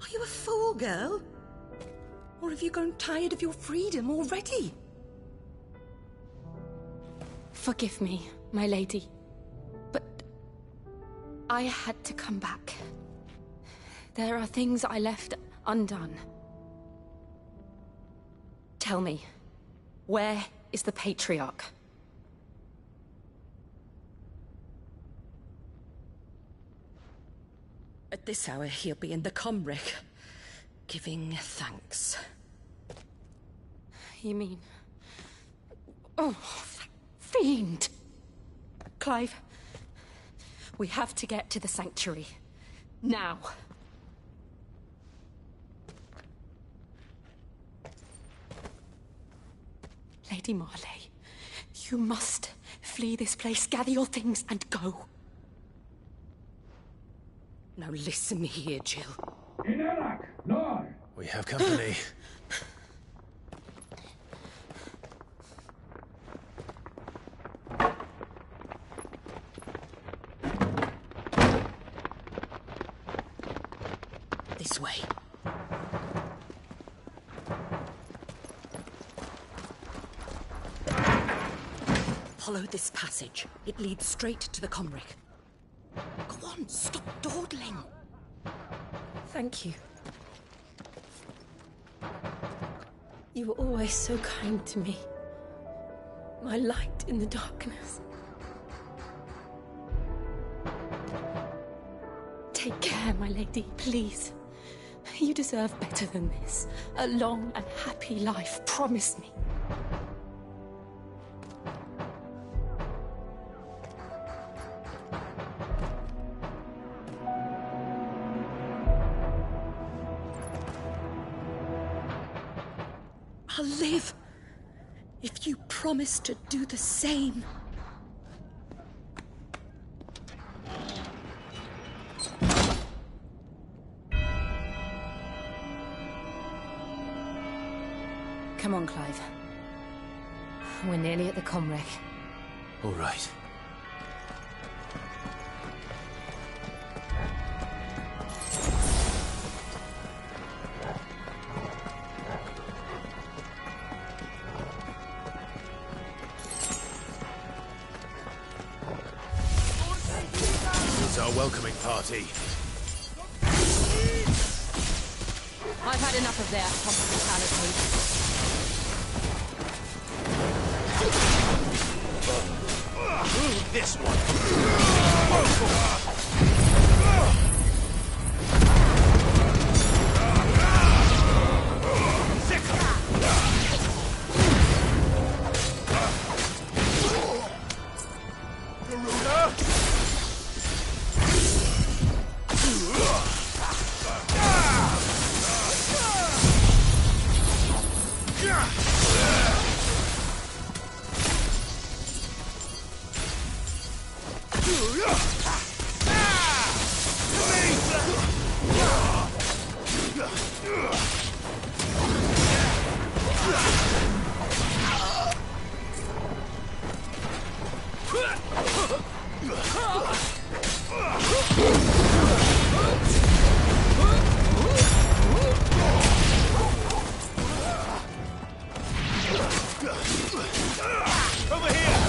Are you a fool, girl? Or have you grown tired of your freedom already? Forgive me, my lady. But I had to come back. There are things I left undone. Tell me, where is the Patriarch? At this hour, he'll be in the Comric, giving thanks. You mean... Oh, that fiend! Clive, we have to get to the sanctuary. Now. Lady Marley, you must flee this place, gather your things, and go. Now listen here, Jill. We have company. This way. Follow this passage. It leads straight to the Comric. Go on, stop dawdling. Thank you. You were always so kind to me. My light in the darkness. Take care, my lady, please. You deserve better than this. A long and happy life, promise me. I'll live if you promise to do the same. Come on, Clive. We're nearly at the Comric. All right. It's our welcoming party. I've had enough of their hospitality. This one. Over here!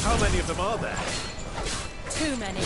How many of them are there? Too many.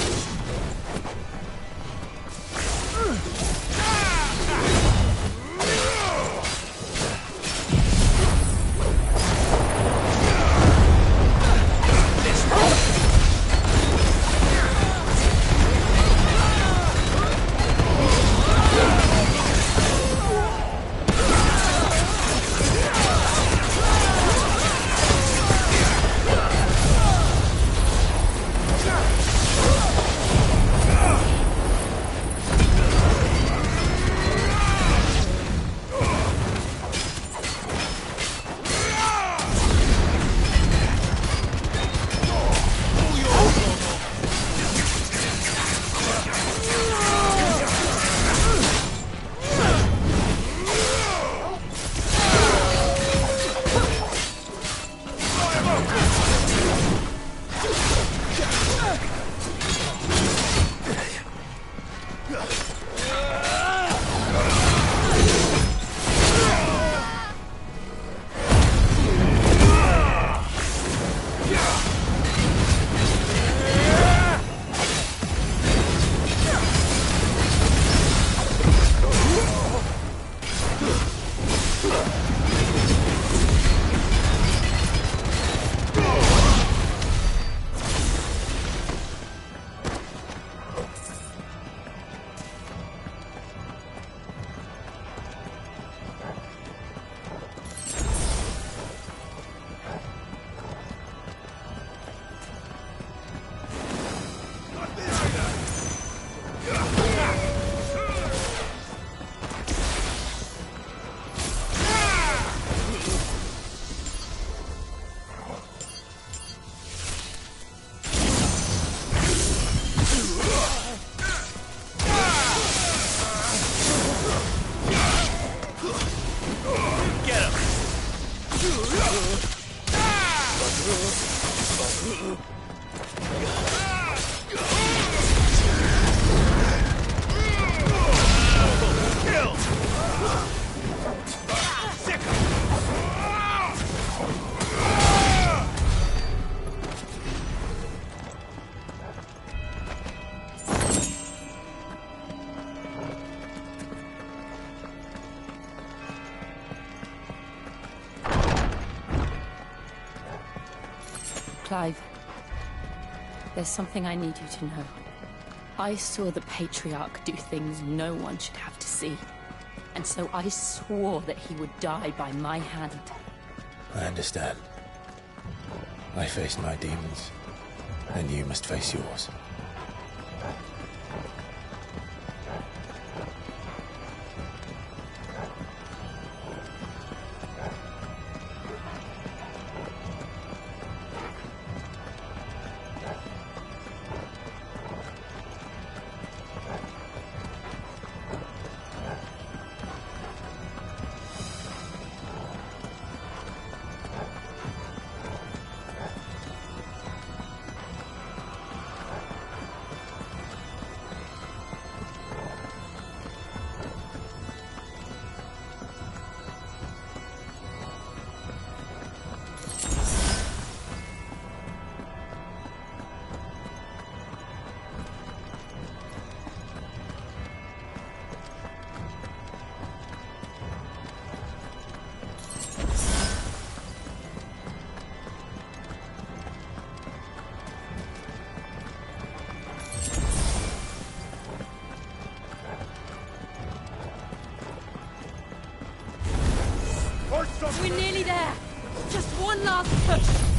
Clive, there's something I need you to know. I saw the Patriarch do things no one should have to see. And so I swore that he would die by my hand. I understand. I faced my demons, and you must face yours. We're nearly there. Just one last push.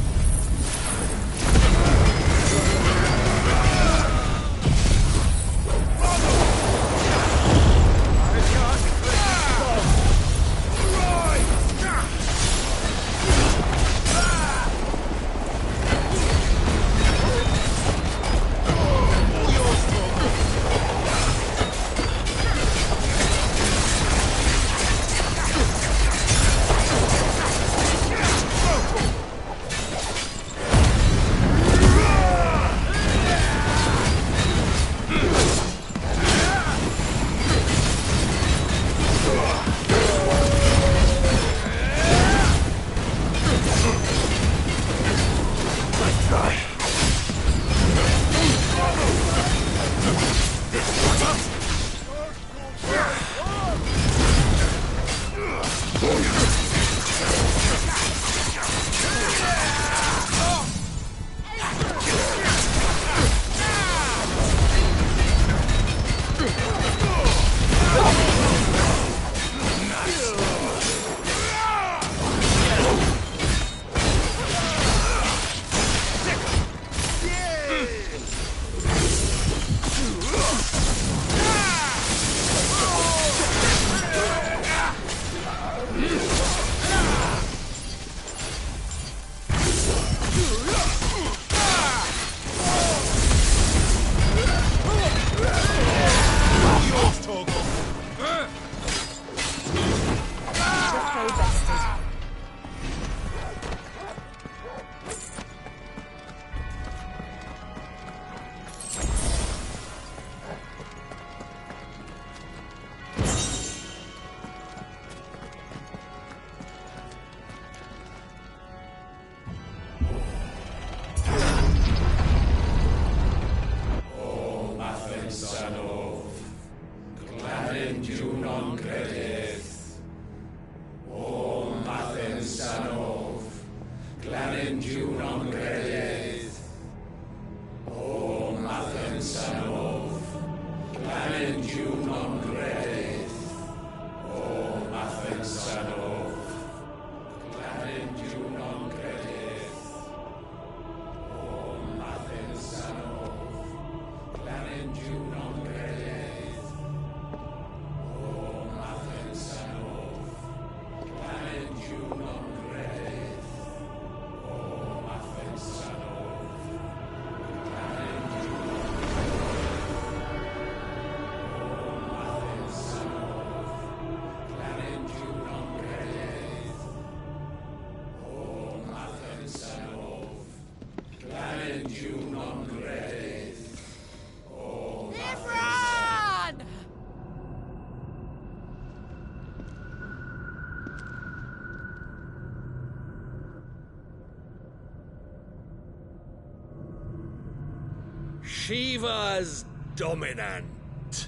Shiva's dominant.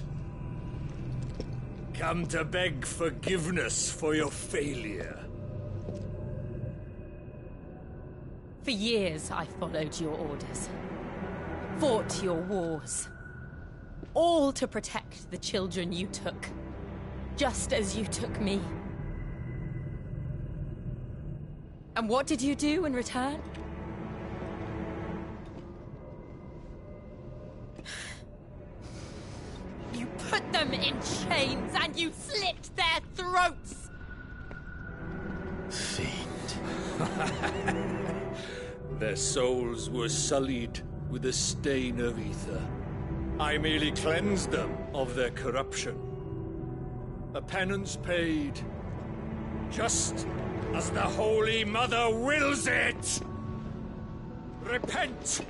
Come to beg forgiveness for your failure. For years, I followed your orders. Fought your wars. All to protect the children you took. Just as you took me. And what did you do in return? You put them in chains and you slit their throats! Fiend. Their souls were sullied with a stain of ether. I merely cleansed them of their corruption. A penance paid, just as the Holy Mother wills it! Repent,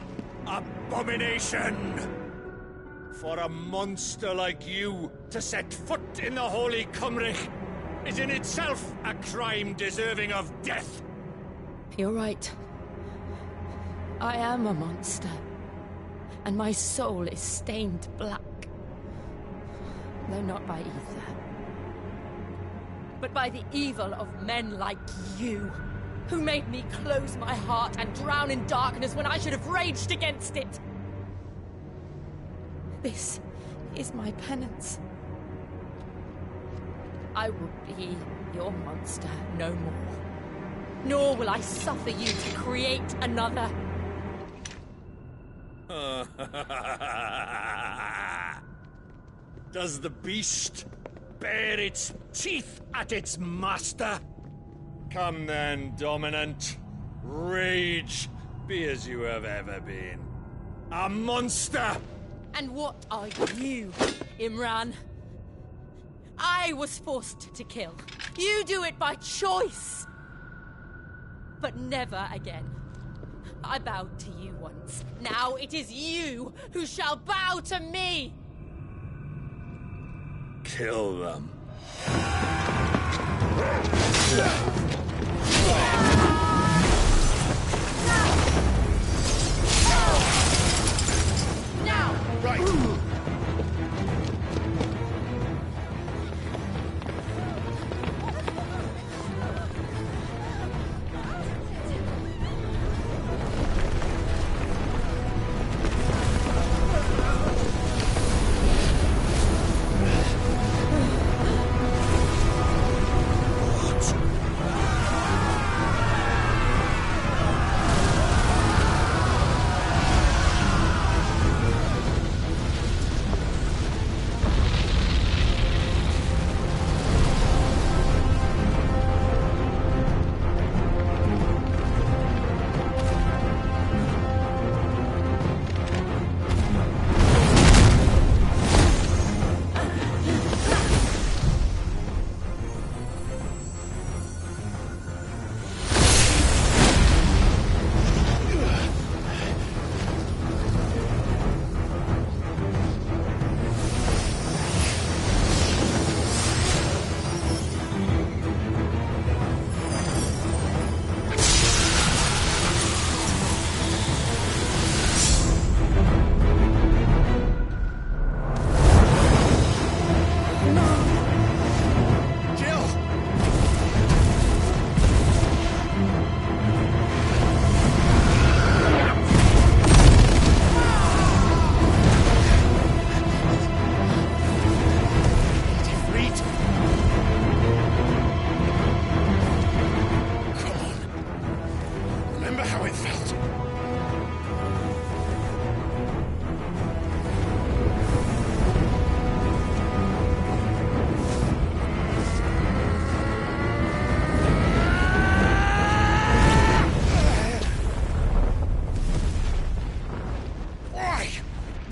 abomination! For a monster like you to set foot in the Holy Cymric is in itself a crime deserving of death. You're right. I am a monster. And my soul is stained black. Though not by ether. But by the evil of men like you, who made me close my heart and drown in darkness when I should have raged against it. This is my penance. I will be your monster no more. nor will I suffer you to create another. Does the beast bare its teeth at its master? Come then, Dominant. Rage, be as you have ever been. A monster! And what are you, Imran? I was forced to kill. You do it by choice. But never again. I bowed to you once. Now it is you who shall bow to me! Kill them. Now! Right.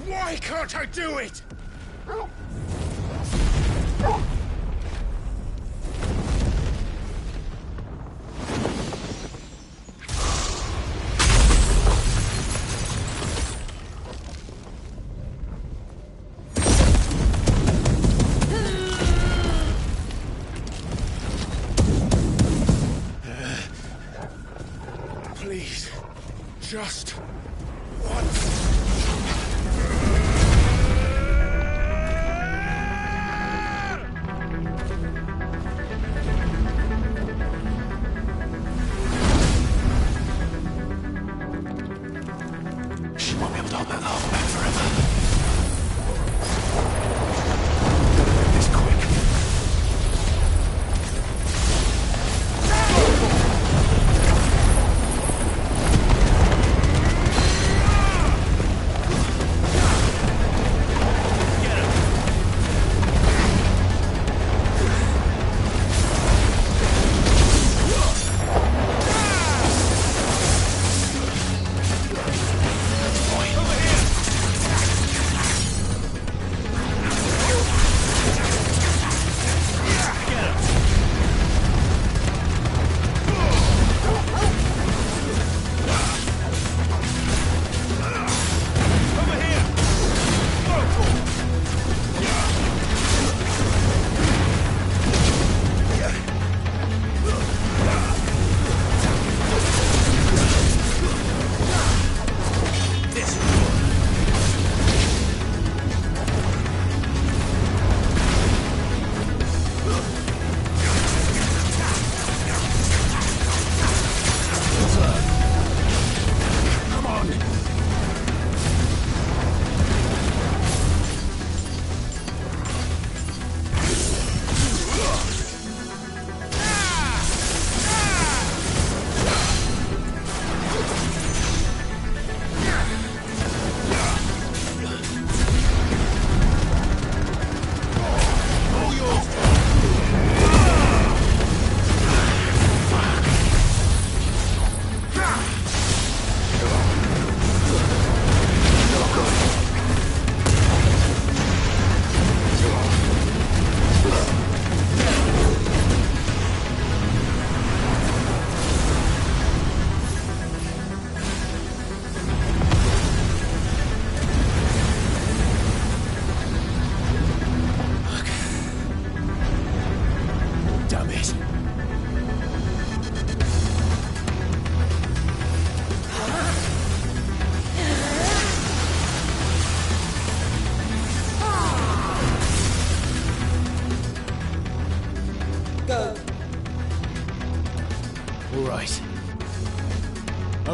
Why can't I do it? Please, just once. She won't be able to hold that lava back forever. This quick.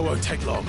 I won't take long.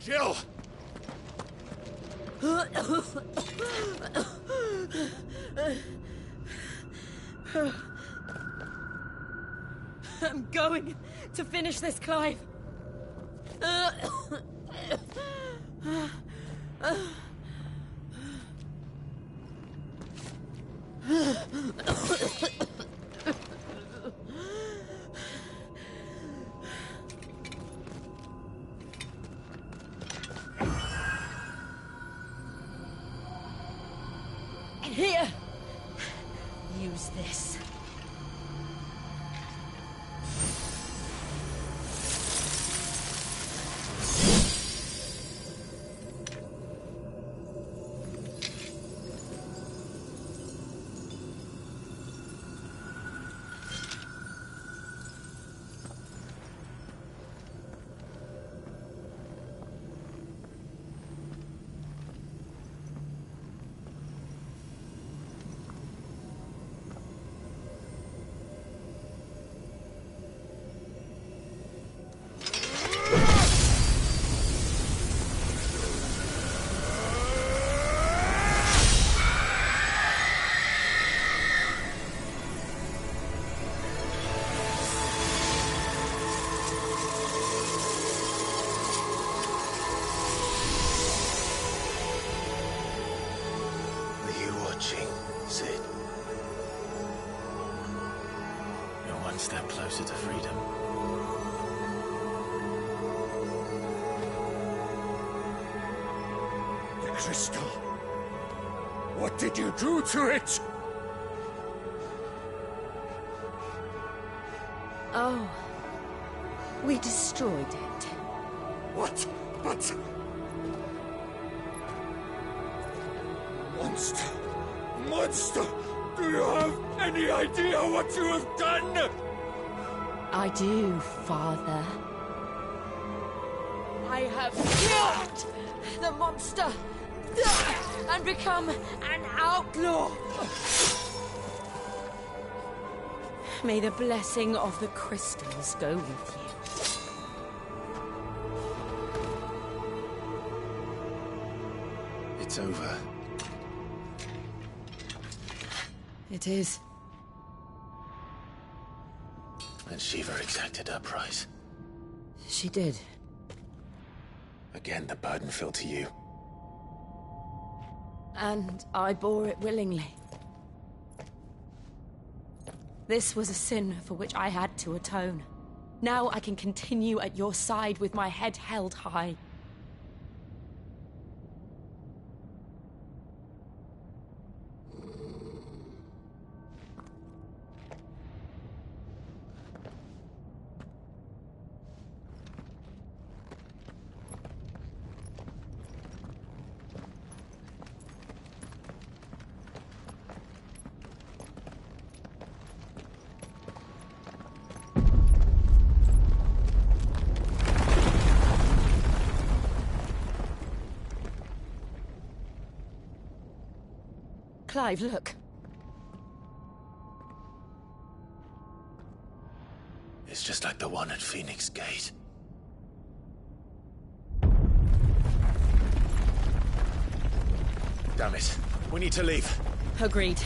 Jill! I'm going to finish this, Clive. Here! Use this. Sid. You're one step closer to freedom. The crystal. What did you do to it? Oh. We destroyed it. What? But... Monster! Monster! Do you have any idea what you have done? I do, Father. I have killed the monster and become an outlaw. May the blessing of the crystals go with you. It's over. It is. And Shiva exacted her price. She did. Again, the burden fell to you. And I bore it willingly. This was a sin for which I had to atone. Now I can continue at your side with my head held high. Clive, look. It's just like the one at Phoenix Gate. Damn it. We need to leave. Agreed.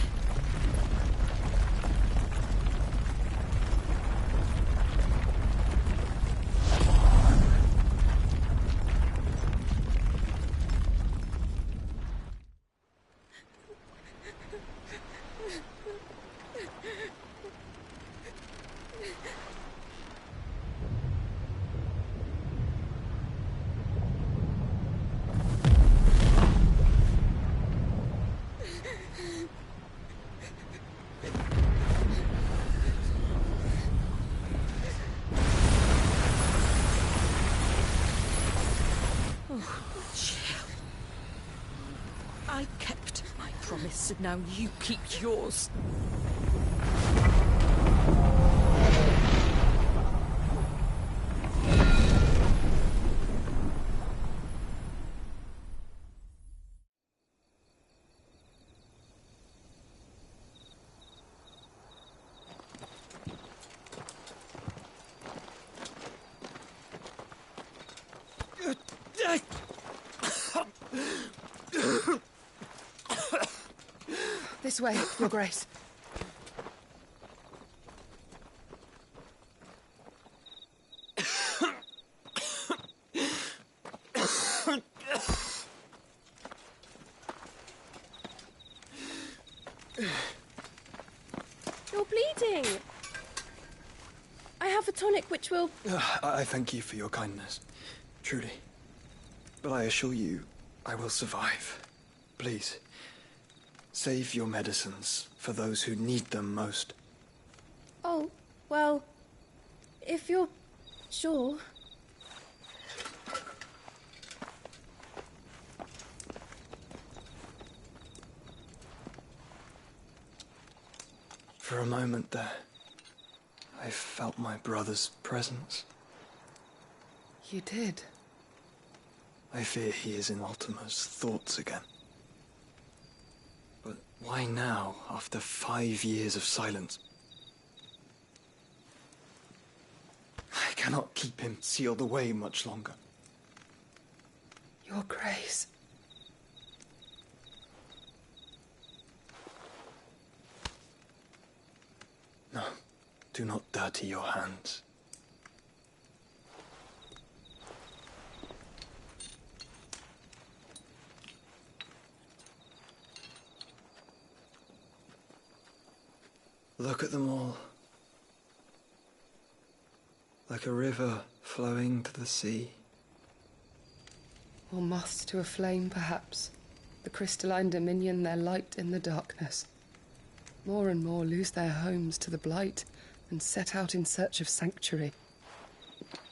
I kept my promise, and now you keep yours. This way, Your Grace. bleeding! I have a tonic which will... I thank you for your kindness, truly. But I assure you, I will survive. Please, save your medicines for those who need them most. Oh, well, if you're sure... For a moment there, I felt my brother's presence. You did? I fear he is in Ultima's thoughts again. But why now, after 5 years of silence? I cannot keep him sealed away much longer. Your Grace. No, do not dirty your hands. Look at them all. Like a river flowing to the sea. Or moths to a flame, perhaps. The crystalline dominion, their light in the darkness. More and more lose their homes to the blight and set out in search of sanctuary,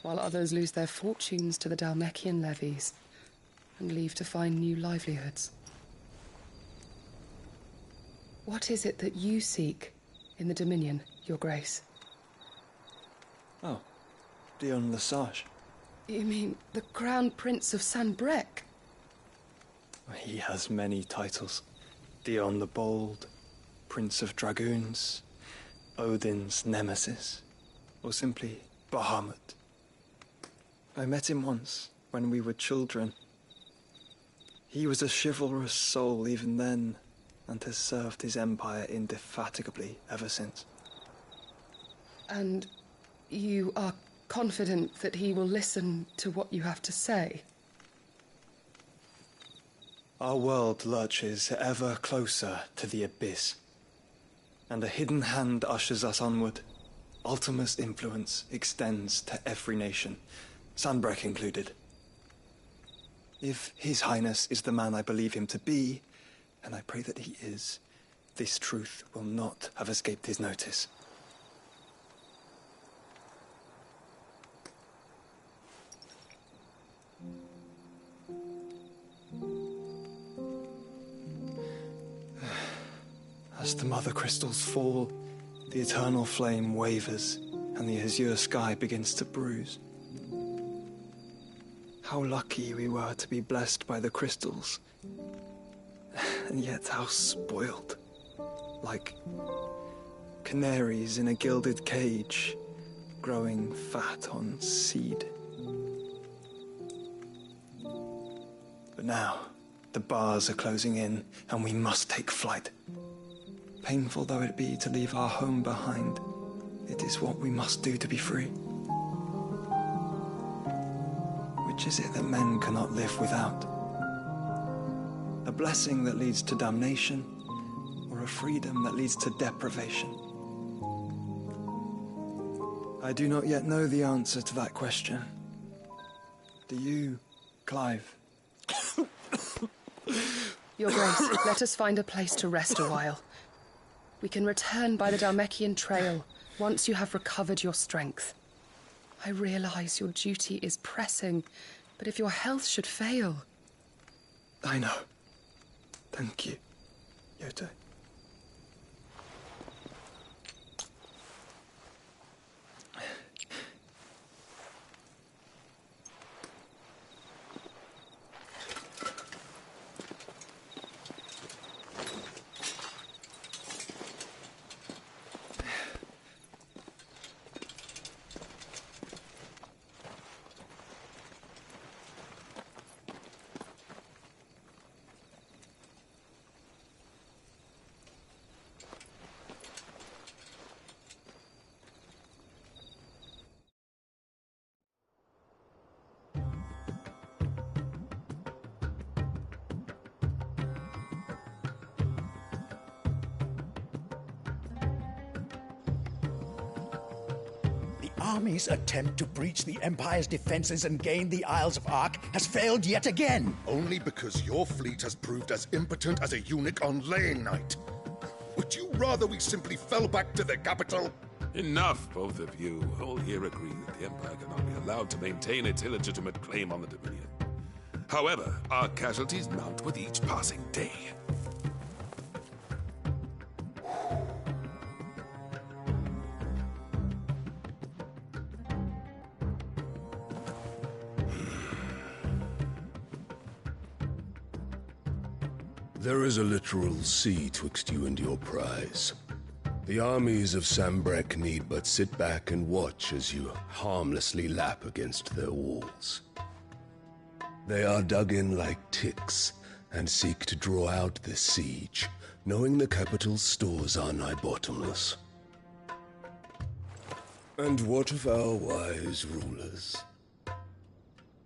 while others lose their fortunes to the Dhalmekian levies and leave to find new livelihoods. What is it that you seek in the Dominion, Your Grace? Oh, Dion Lesage. You mean the Crown Prince of Sanbreque? He has many titles. Dion the Bold, Prince of Dragoons, Odin's Nemesis, or simply Bahamut. I met him once, when we were children. He was a chivalrous soul even then, and has served his empire indefatigably ever since. And you are confident that he will listen to what you have to say? Our world lurches ever closer to the abyss, and a hidden hand ushers us onward. Ultima's influence extends to every nation, Sanbreque included. If His Highness is the man I believe him to be, and I pray that he is, this truth will not have escaped his notice. As the mother crystals fall, the eternal flame wavers, and the azure sky begins to bruise. How lucky we were to be blessed by the crystals, and yet how spoiled. Like canaries in a gilded cage, growing fat on seed. But now, the bars are closing in, and we must take flight. Painful though it be to leave our home behind, it is what we must do to be free. Which is it that men cannot live without? A blessing that leads to damnation, or a freedom that leads to deprivation? I do not yet know the answer to that question. Do you, Clive? Your Grace, let us find a place to rest a while. We can return by the Dhalmekian trail once you have recovered your strength. I realize your duty is pressing, but if your health should fail... I know. Thank you, Yote. army's attempt to breach the Empire's defenses and gain the Isles of Ark has failed yet again. Only because your fleet has proved as impotent as a eunuch on laying night. Would you rather we simply fell back to the capital? Enough, both of you. All here agree that the Empire cannot be allowed to maintain its illegitimate claim on the Dominion. However, our casualties mount with each passing day. There is a literal sea twixt you and your prize. The armies of Sambrek need but sit back and watch as you harmlessly lap against their walls. They are dug in like ticks and seek to draw out this siege, knowing the capital's stores are nigh bottomless. And what of our wise rulers?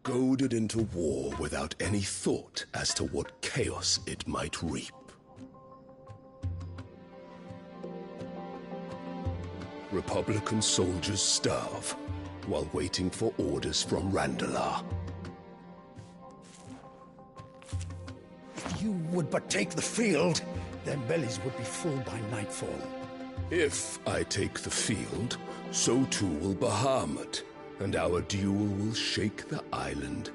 Goaded into war without any thought as to what chaos it might reap. Republican soldiers starve while waiting for orders from Randalar. If you would but take the field, their bellies would be full by nightfall. If I take the field, so too will Bahamut, and our duel will shake the island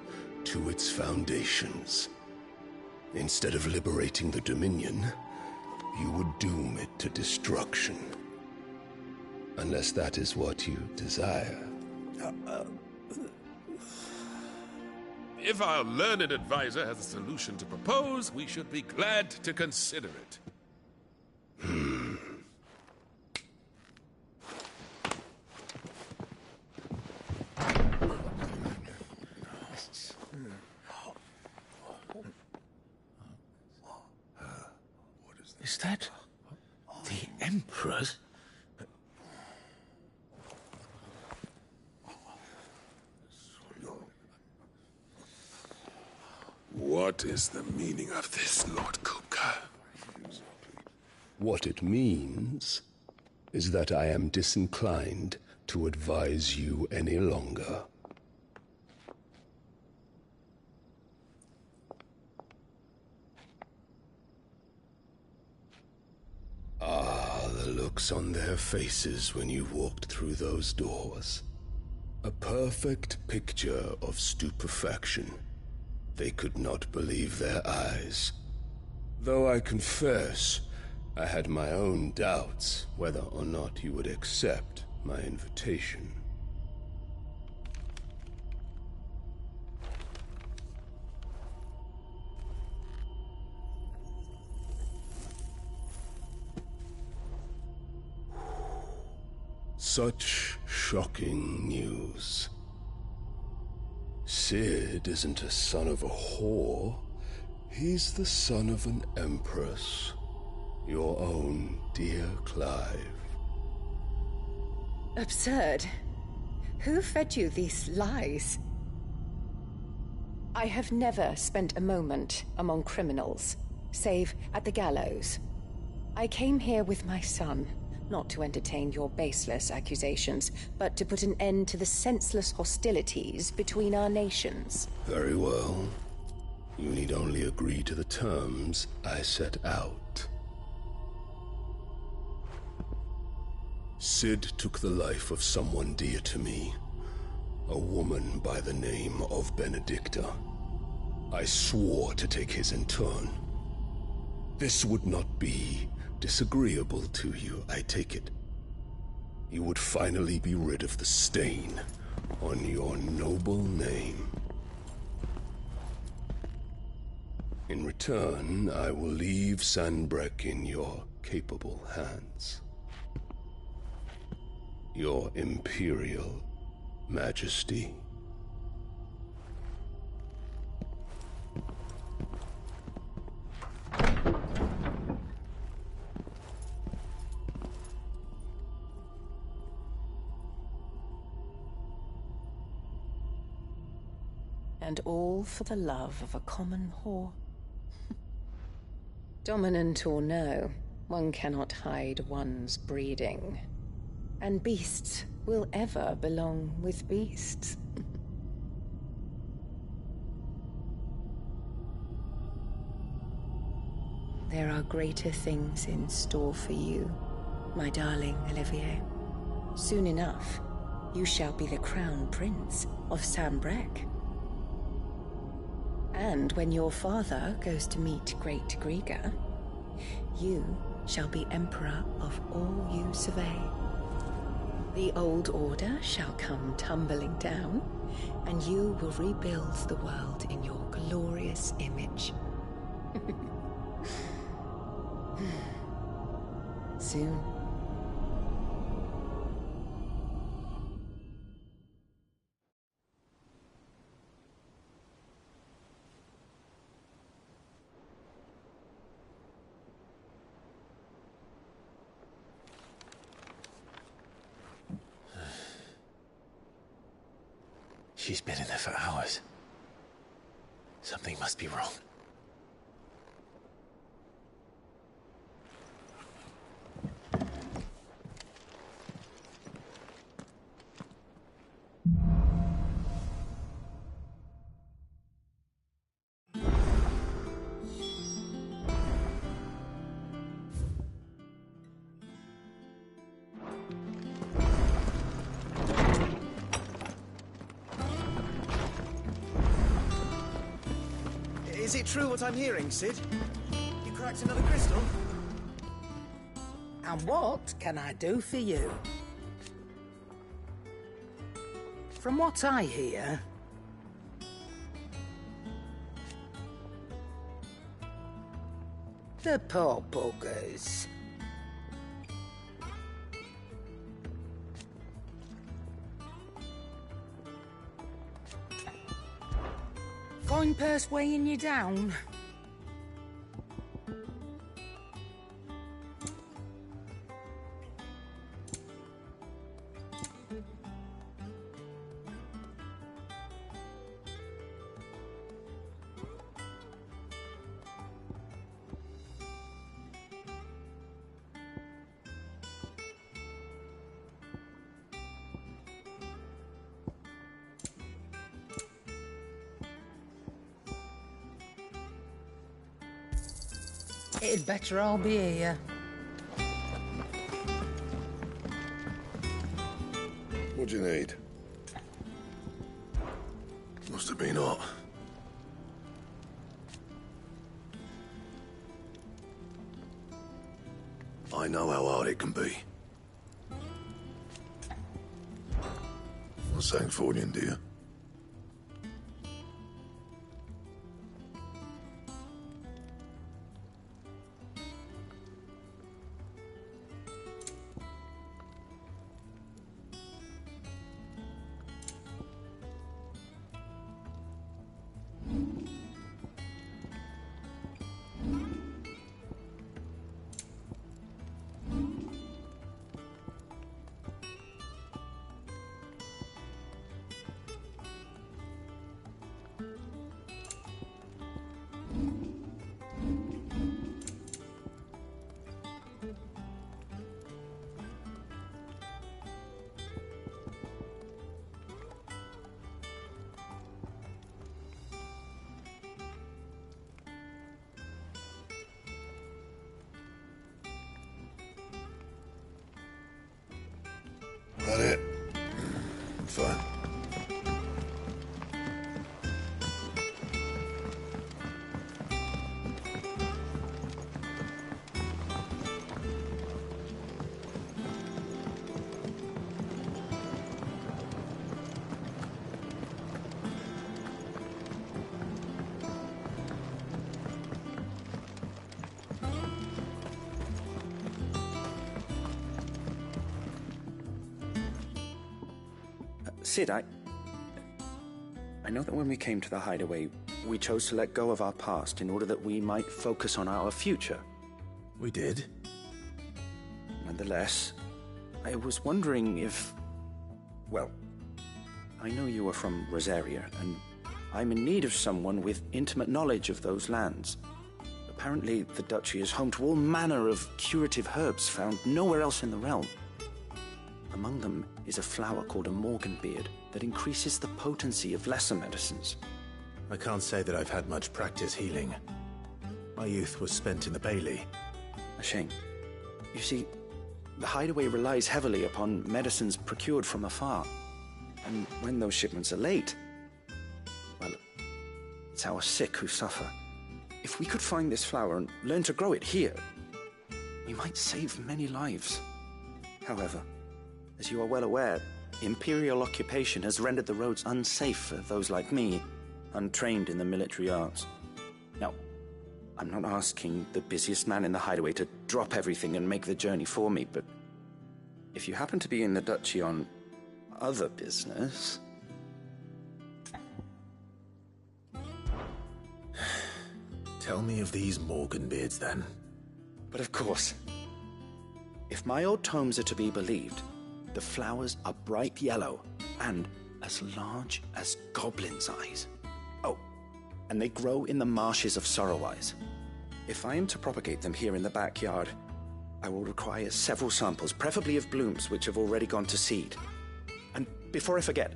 to its foundations. Instead of liberating the Dominion, you would doom it to destruction. Unless that is what you desire. If our learned advisor has a solution to propose, we should be glad to consider it. Is that the Emperor's? What is the meaning of this, Lord Kupka? What it means is that I am disinclined to advise you any longer. Ah, the looks on their faces when you walked through those doors. A perfect picture of stupefaction. They could not believe their eyes. Though I confess, I had my own doubts whether or not you would accept my invitation. Such shocking news. Sid isn't a son of a whore. He's the son of an empress. Your own dear Clive. Absurd. Who fed you these lies? I have never spent a moment among criminals, save at the gallows. I came here with my son, not to entertain your baseless accusations, but to put an end to the senseless hostilities between our nations. Very well. You need only agree to the terms I set out. Sid took the life of someone dear to me, a woman by the name of Benedicta. I swore to take his in turn. This would not be disagreeable to you, I take it. You would finally be rid of the stain on your noble name. In return, I will leave Sanbreque in your capable hands. Your Imperial Majesty. And all for the love of a common whore. Dominant or no, one cannot hide one's breeding. And beasts will ever belong with beasts. There are greater things in store for you, my darling Olivier. Soon enough, you shall be the crown prince of Sambrec. And when your father goes to meet Great Grieger, you shall be emperor of all you survey. The old order shall come tumbling down, and you will rebuild the world in your glorious image. Soon. She's been in there for hours. Something must be wrong. Is it true what I'm hearing, Sid? You cracked another crystal? And what can I do for you? From what I hear, the poor buggers. Coin purse weighing you down. It'd better all be here. What do you need? Must have been hot. I know how hard it can be. What's saying for you, dear? That it? Fine. Sid, I know that when we came to the hideaway, we chose to let go of our past in order that we might focus on our future. We did? Nonetheless, I was wondering if... Well, I know you are from Rosaria, and I'm in need of someone with intimate knowledge of those lands. Apparently, the Duchy is home to all manner of curative herbs found nowhere else in the realm. Among them is a flower called a morganbeard that increases the potency of lesser medicines. I can't say that I've had much practice healing. My youth was spent in the Bailey. A shame. You see, the hideaway relies heavily upon medicines procured from afar. And when those shipments are late, well, it's our sick who suffer. If we could find this flower and learn to grow it here, we might save many lives. However, as you are well aware, Imperial occupation has rendered the roads unsafe for those like me, untrained in the military arts. Now, I'm not asking the busiest man in the hideaway to drop everything and make the journey for me, but if you happen to be in the Duchy on other business... Tell me of these morganbeards, then. But of course. If my old tomes are to be believed, the flowers are bright yellow and as large as goblins' eyes. Oh, and they grow in the marshes of Sorrowwise. If I am to propagate them here in the backyard, I will require several samples, preferably of blooms which have already gone to seed. And before I forget,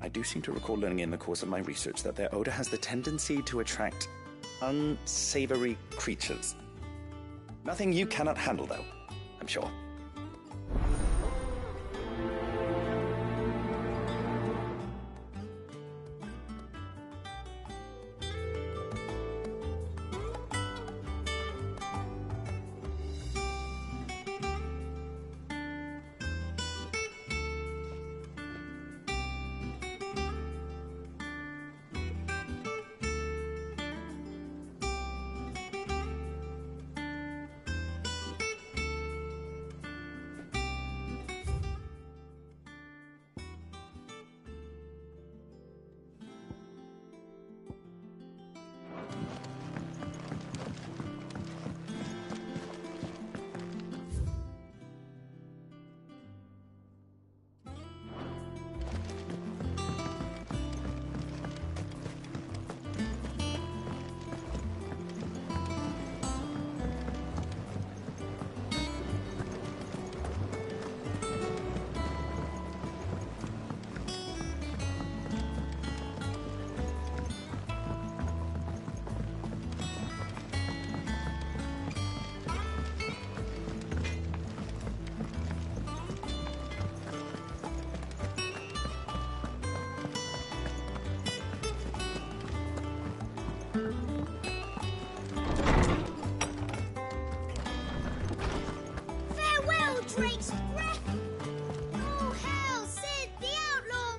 I do seem to recall learning in the course of my research that their odor has the tendency to attract unsavory creatures. Nothing you cannot handle, though, I'm sure.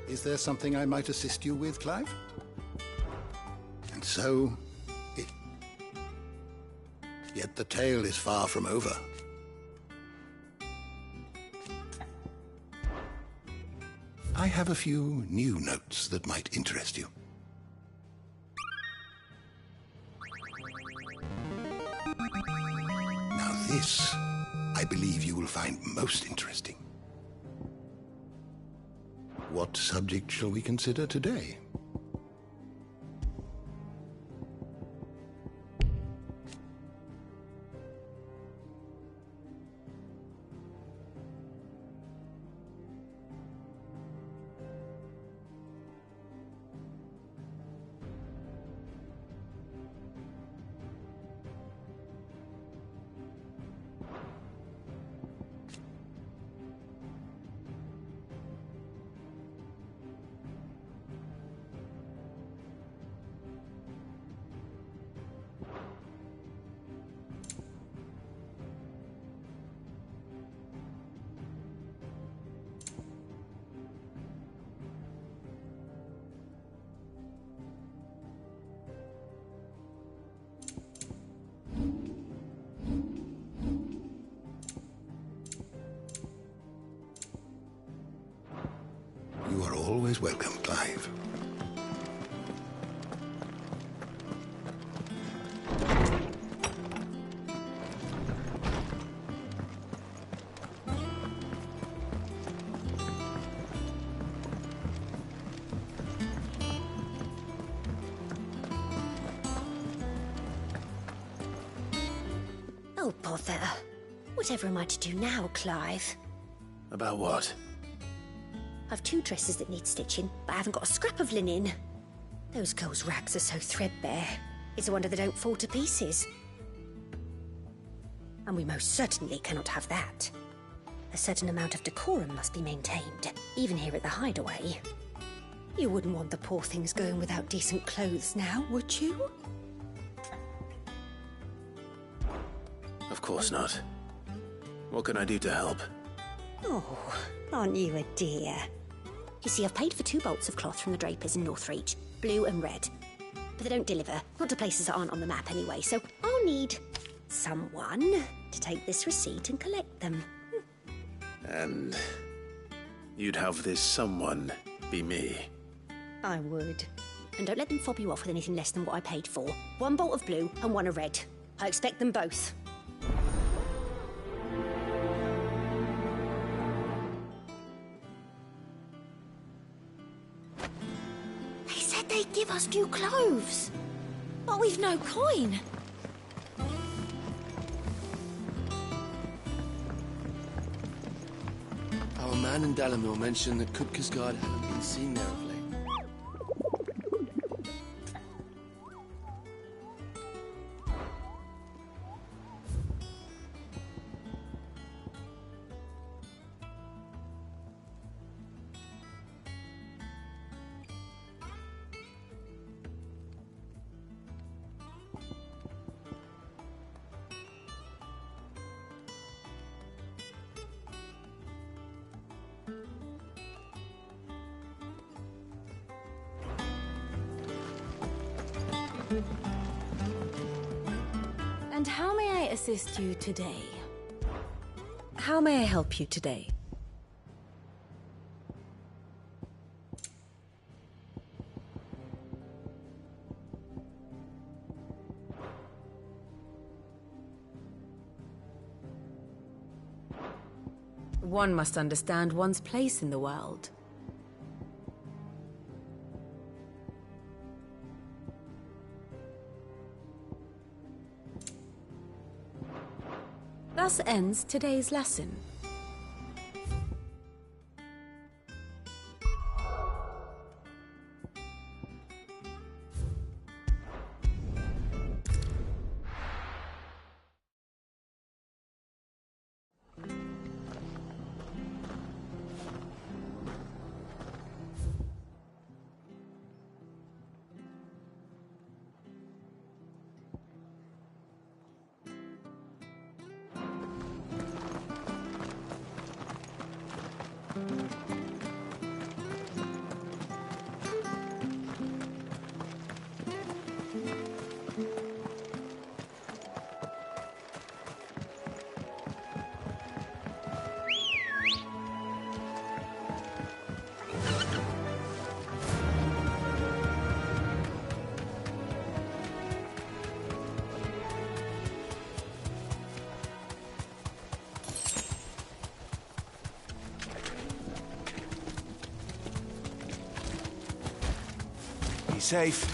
Is there something I might assist you with, Clive? And so, yet the tale is far from over. I have a few new notes that might interest you. Now this, I believe you will find most interesting. What subject shall we consider today? You are always welcome, Clive. Oh, bother. Whatever am I to do now, Clive? About what? I've 2 dresses that need stitching, but I haven't got a scrap of linen. Those girls' rags are so threadbare. It's a wonder they don't fall to pieces. And we most certainly cannot have that. A certain amount of decorum must be maintained, even here at the Hideaway. You wouldn't want the poor things going without decent clothes now, would you? Of course not. What can I do to help? Oh, aren't you a dear? You see, I've paid for 2 bolts of cloth from the drapers in Northreach, blue and red. But they don't deliver, not to places that aren't on the map anyway, so I'll need someone to take this receipt and collect them. And you'd have this someone be me? I would. And don't let them fob you off with anything less than what I paid for. 1 bolt of blue and 1 of red. I expect them both. They said they'd give us new clothes. But we've no coin. Our man in Dalamil mentioned that Kupka's guard hadn't been seen there of late. And how may I assist you today? How may I help you today? One must understand one's place in the world. Thus ends today's lesson. Be safe.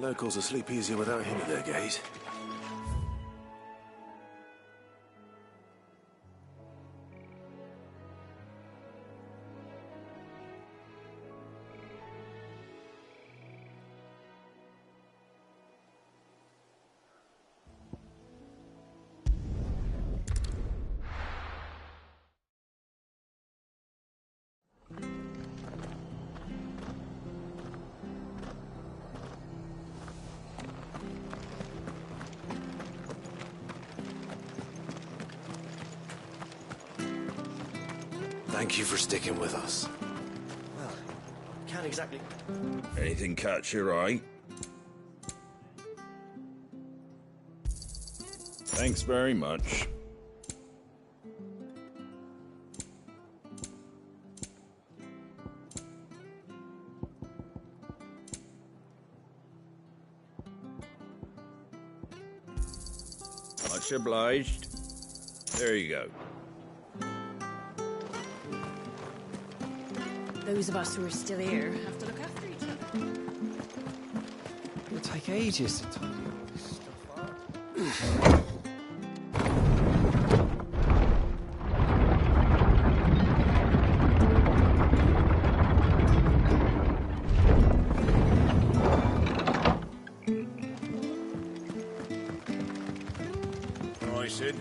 Locals will sleep easier without him at their gate. Thank you for sticking with us. Well, can't exactly... Anything catch your eye? Thanks very much. Much obliged. There you go. Those of us who are still here have to look after each other. It'll take ages to tidy all this stuff up. All right, Sid.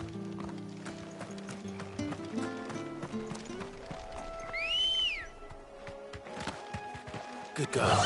Good girl.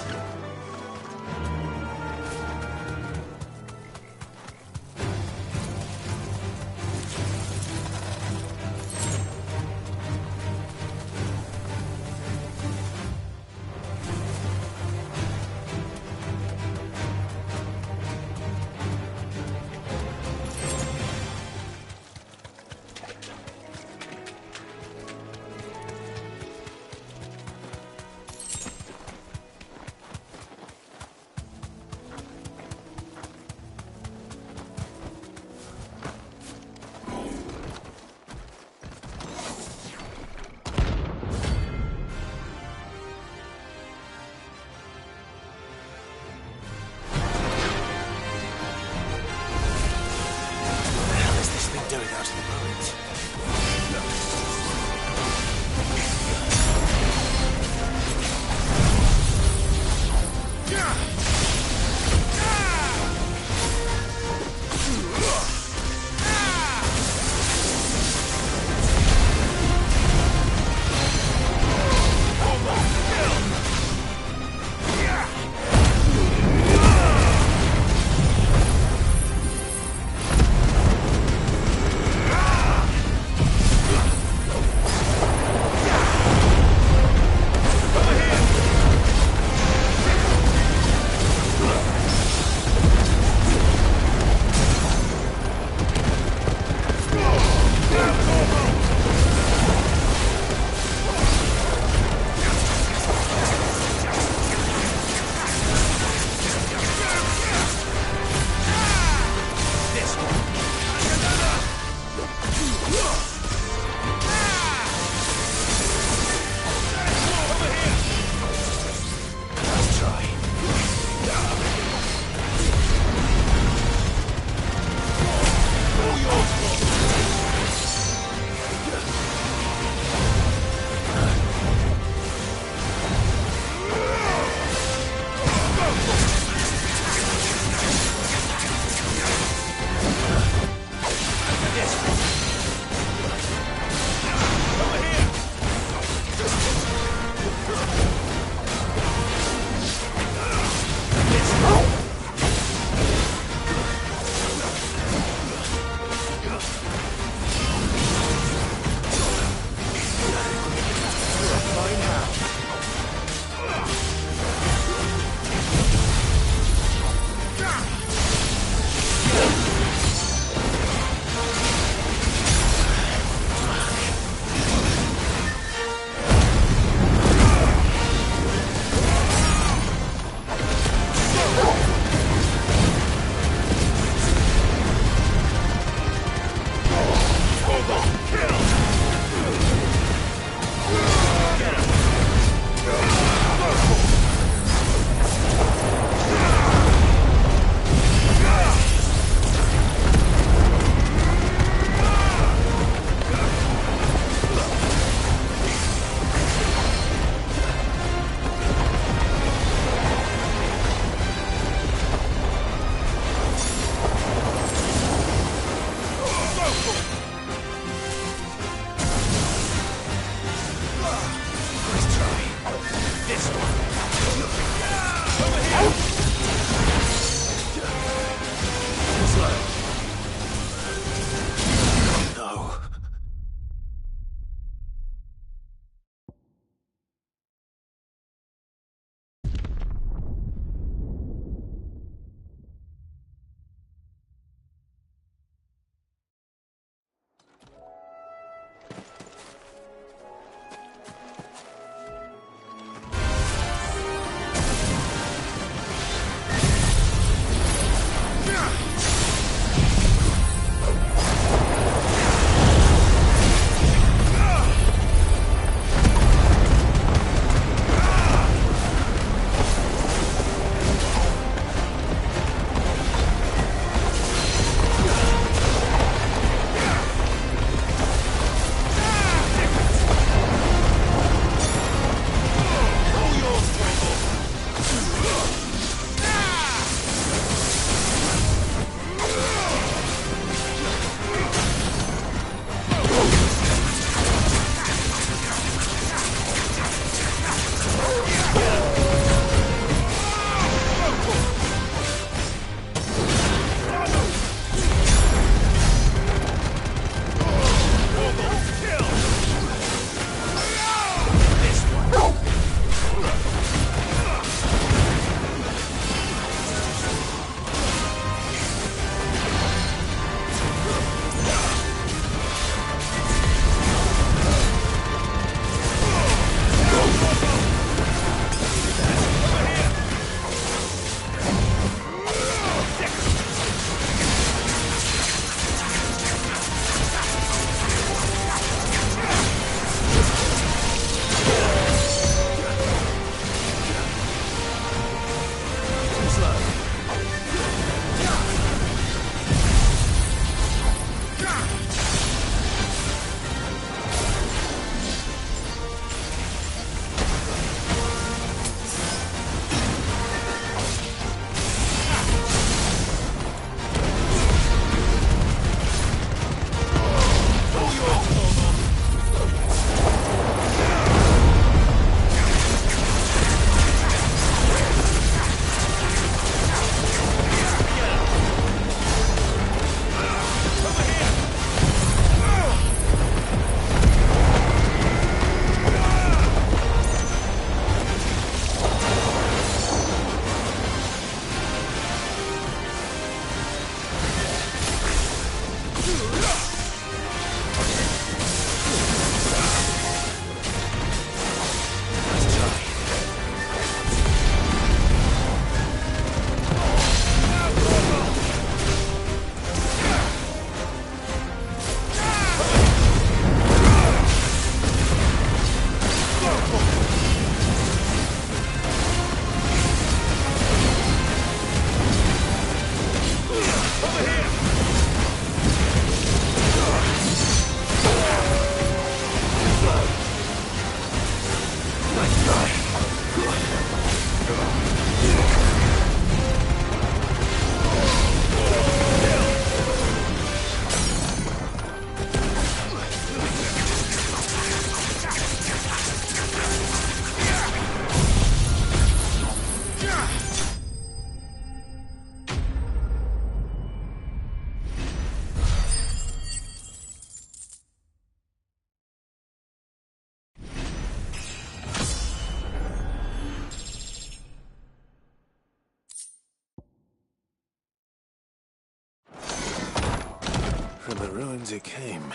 ruins it came,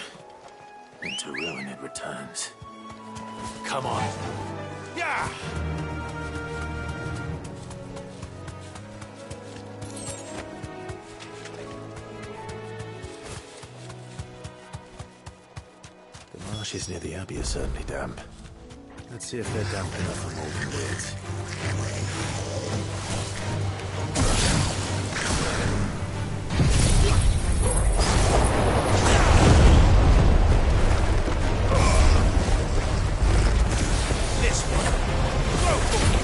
into ruin it returns. Come on. Yeah! The marshes near the Abbey are certainly damp. Let's see if they're damp enough for molten beards. This one. Go for it.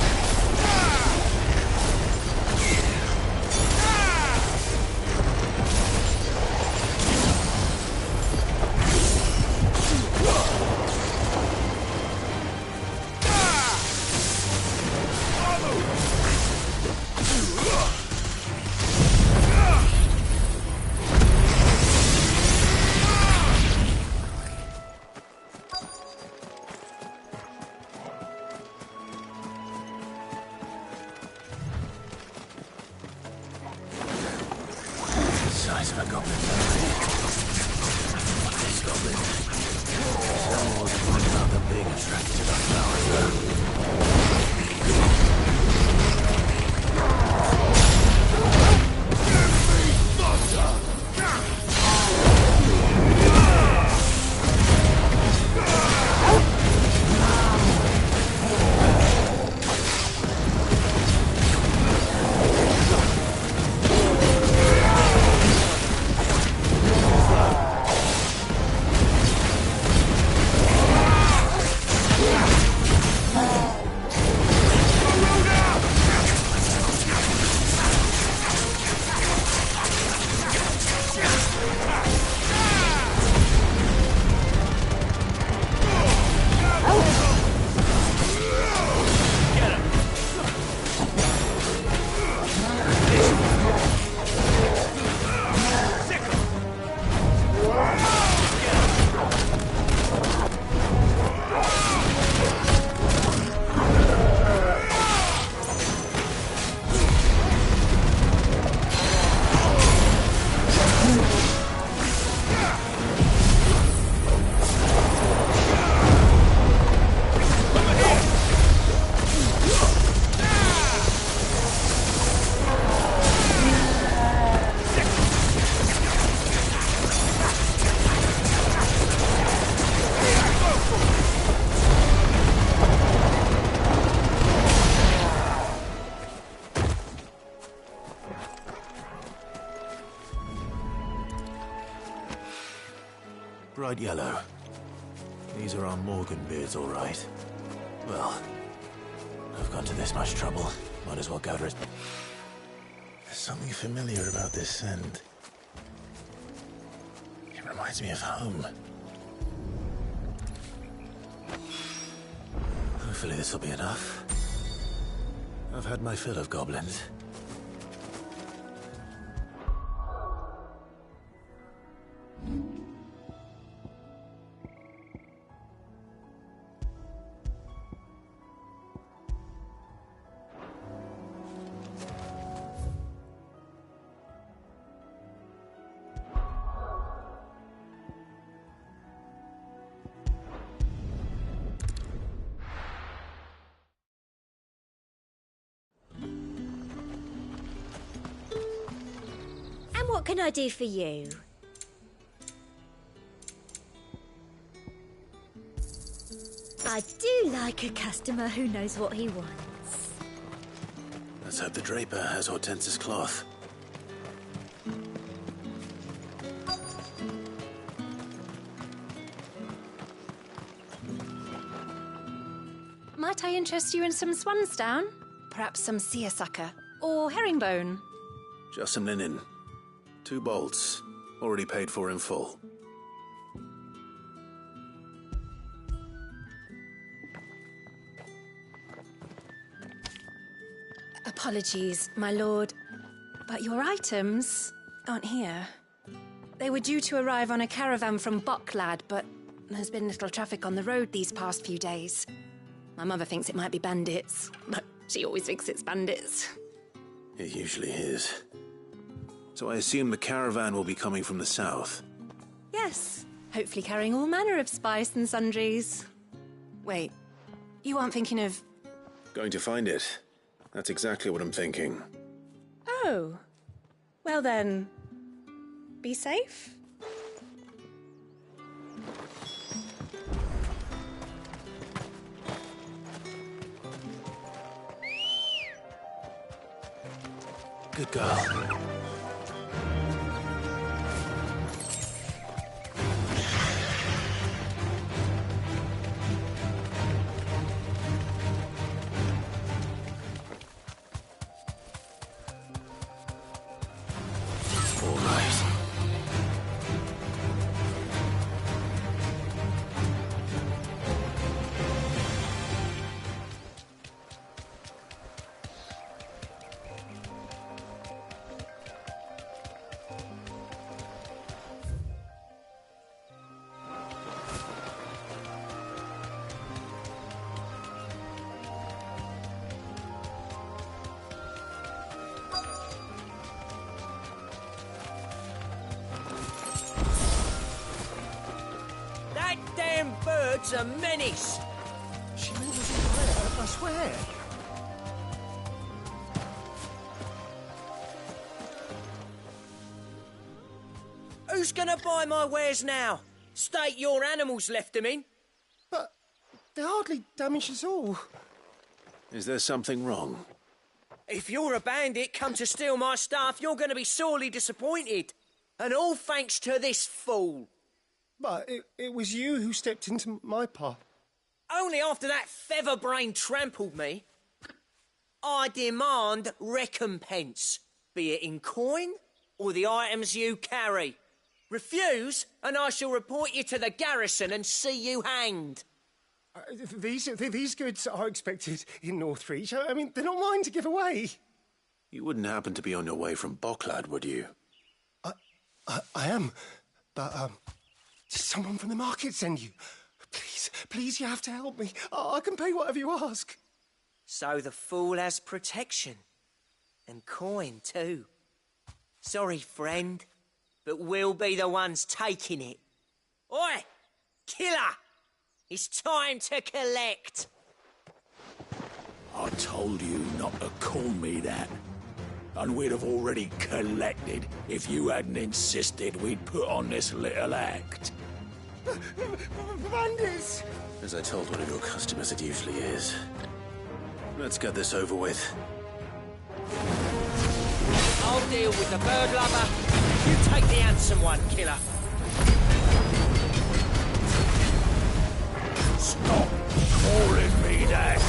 Size of a goblin memory. This goblin. Some was one rather big attracted to the flowers though. Bright yellow. These are our Morgan beards, all right. Well, I've gone to this much trouble. Might as well gather it. There's something familiar about this scent. It reminds me of home. Hopefully this will be enough. I've had my fill of goblins. What can I do for you? I do like a customer who knows what he wants. Let's hope the draper has Hortense's cloth. Might I interest you in some swansdown? Perhaps some seersucker or herringbone? Just some linen. 2 bolts, already paid for in full. Apologies, my lord, but your items aren't here. They were due to arrive on a caravan from Bocklad, but there's been little traffic on the road these past few days. My mother thinks it might be bandits, but she always thinks it's bandits. It usually is. So I assume the caravan will be coming from the south. Yes, hopefully carrying all manner of spice and sundries. Wait, you aren't thinking of... Going to find it. That's exactly what I'm thinking. Oh. Well then, be safe. Good girl. All right. That damn bird's a menace! She really wasn't there, I swear. Who's gonna buy my wares now? State your animals left them in. But they hardly damaged us all. Is there something wrong? If you're a bandit come to steal my stuff, you're gonna be sorely disappointed. And all thanks to this fool. But it was you who stepped into my path. Only after that feather-brain trampled me. I demand recompense, be it in coin or the items you carry. Refuse, and I shall report you to the garrison and see you hanged. These goods are expected in Northreach. I mean, they're not mine to give away. You wouldn't happen to be on your way from Bocklad, would you? I am, but did someone from the market send you? Please, you have to help me. I can pay whatever you ask. So the fool has protection. And coin, too. Sorry, friend, but we'll be the ones taking it. Oi! Killer! It's time to collect. I told you not to call me that. And we'd have already collected if you hadn't insisted we'd put on this little act. Bandits! As I told one of your customers, it usually is. Let's get this over with. I'll deal with the bird lover. You take the handsome one, killer. Stop calling me that!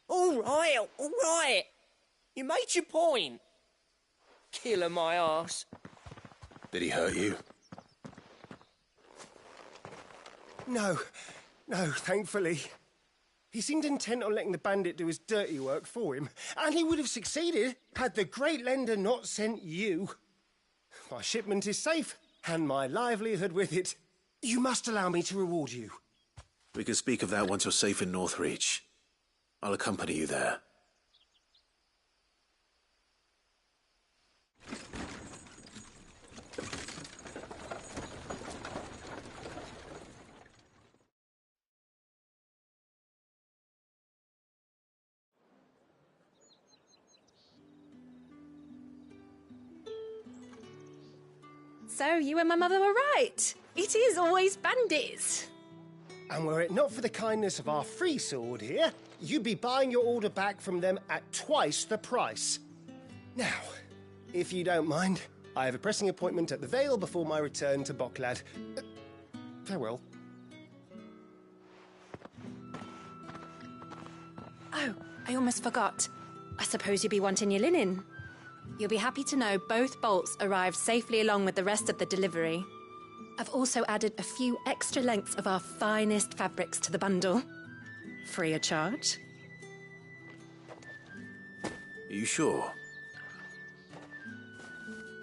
All right. You made your point. Killer my arse. Did he hurt you? No, thankfully. He seemed intent on letting the bandit do his dirty work for him, and he would have succeeded had the great lender not sent you. My shipment is safe, and my livelihood with it. You must allow me to reward you. We can speak of that once you're safe in Northreach. I'll accompany you there. So, you and my mother were right. It is always bandits. And were it not for the kindness of our free sword here, you'd be buying your order back from them at twice the price. Now, if you don't mind, I have a pressing appointment at the Vale before my return to Bocklad. Farewell. Oh, I almost forgot. I suppose you'll be wanting your linen. You'll be happy to know both bolts arrived safely along with the rest of the delivery. I've also added a few extra lengths of our finest fabrics to the bundle. Free of charge. Are you sure?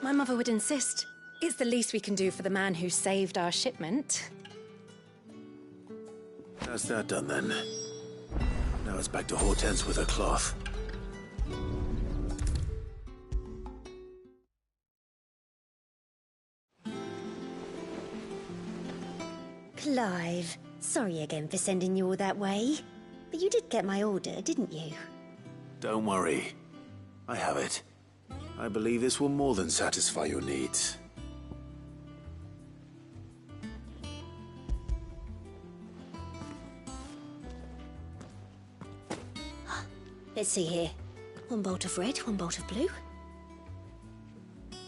My mother would insist. It's the least we can do for the man who saved our shipment. That's that done then. Now it's back to Hortense with her cloth. Clive, sorry again for sending you all that way. But you did get my order, didn't you? Don't worry. I have it. I believe this will more than satisfy your needs. Let's see here. One bolt of red, one bolt of blue.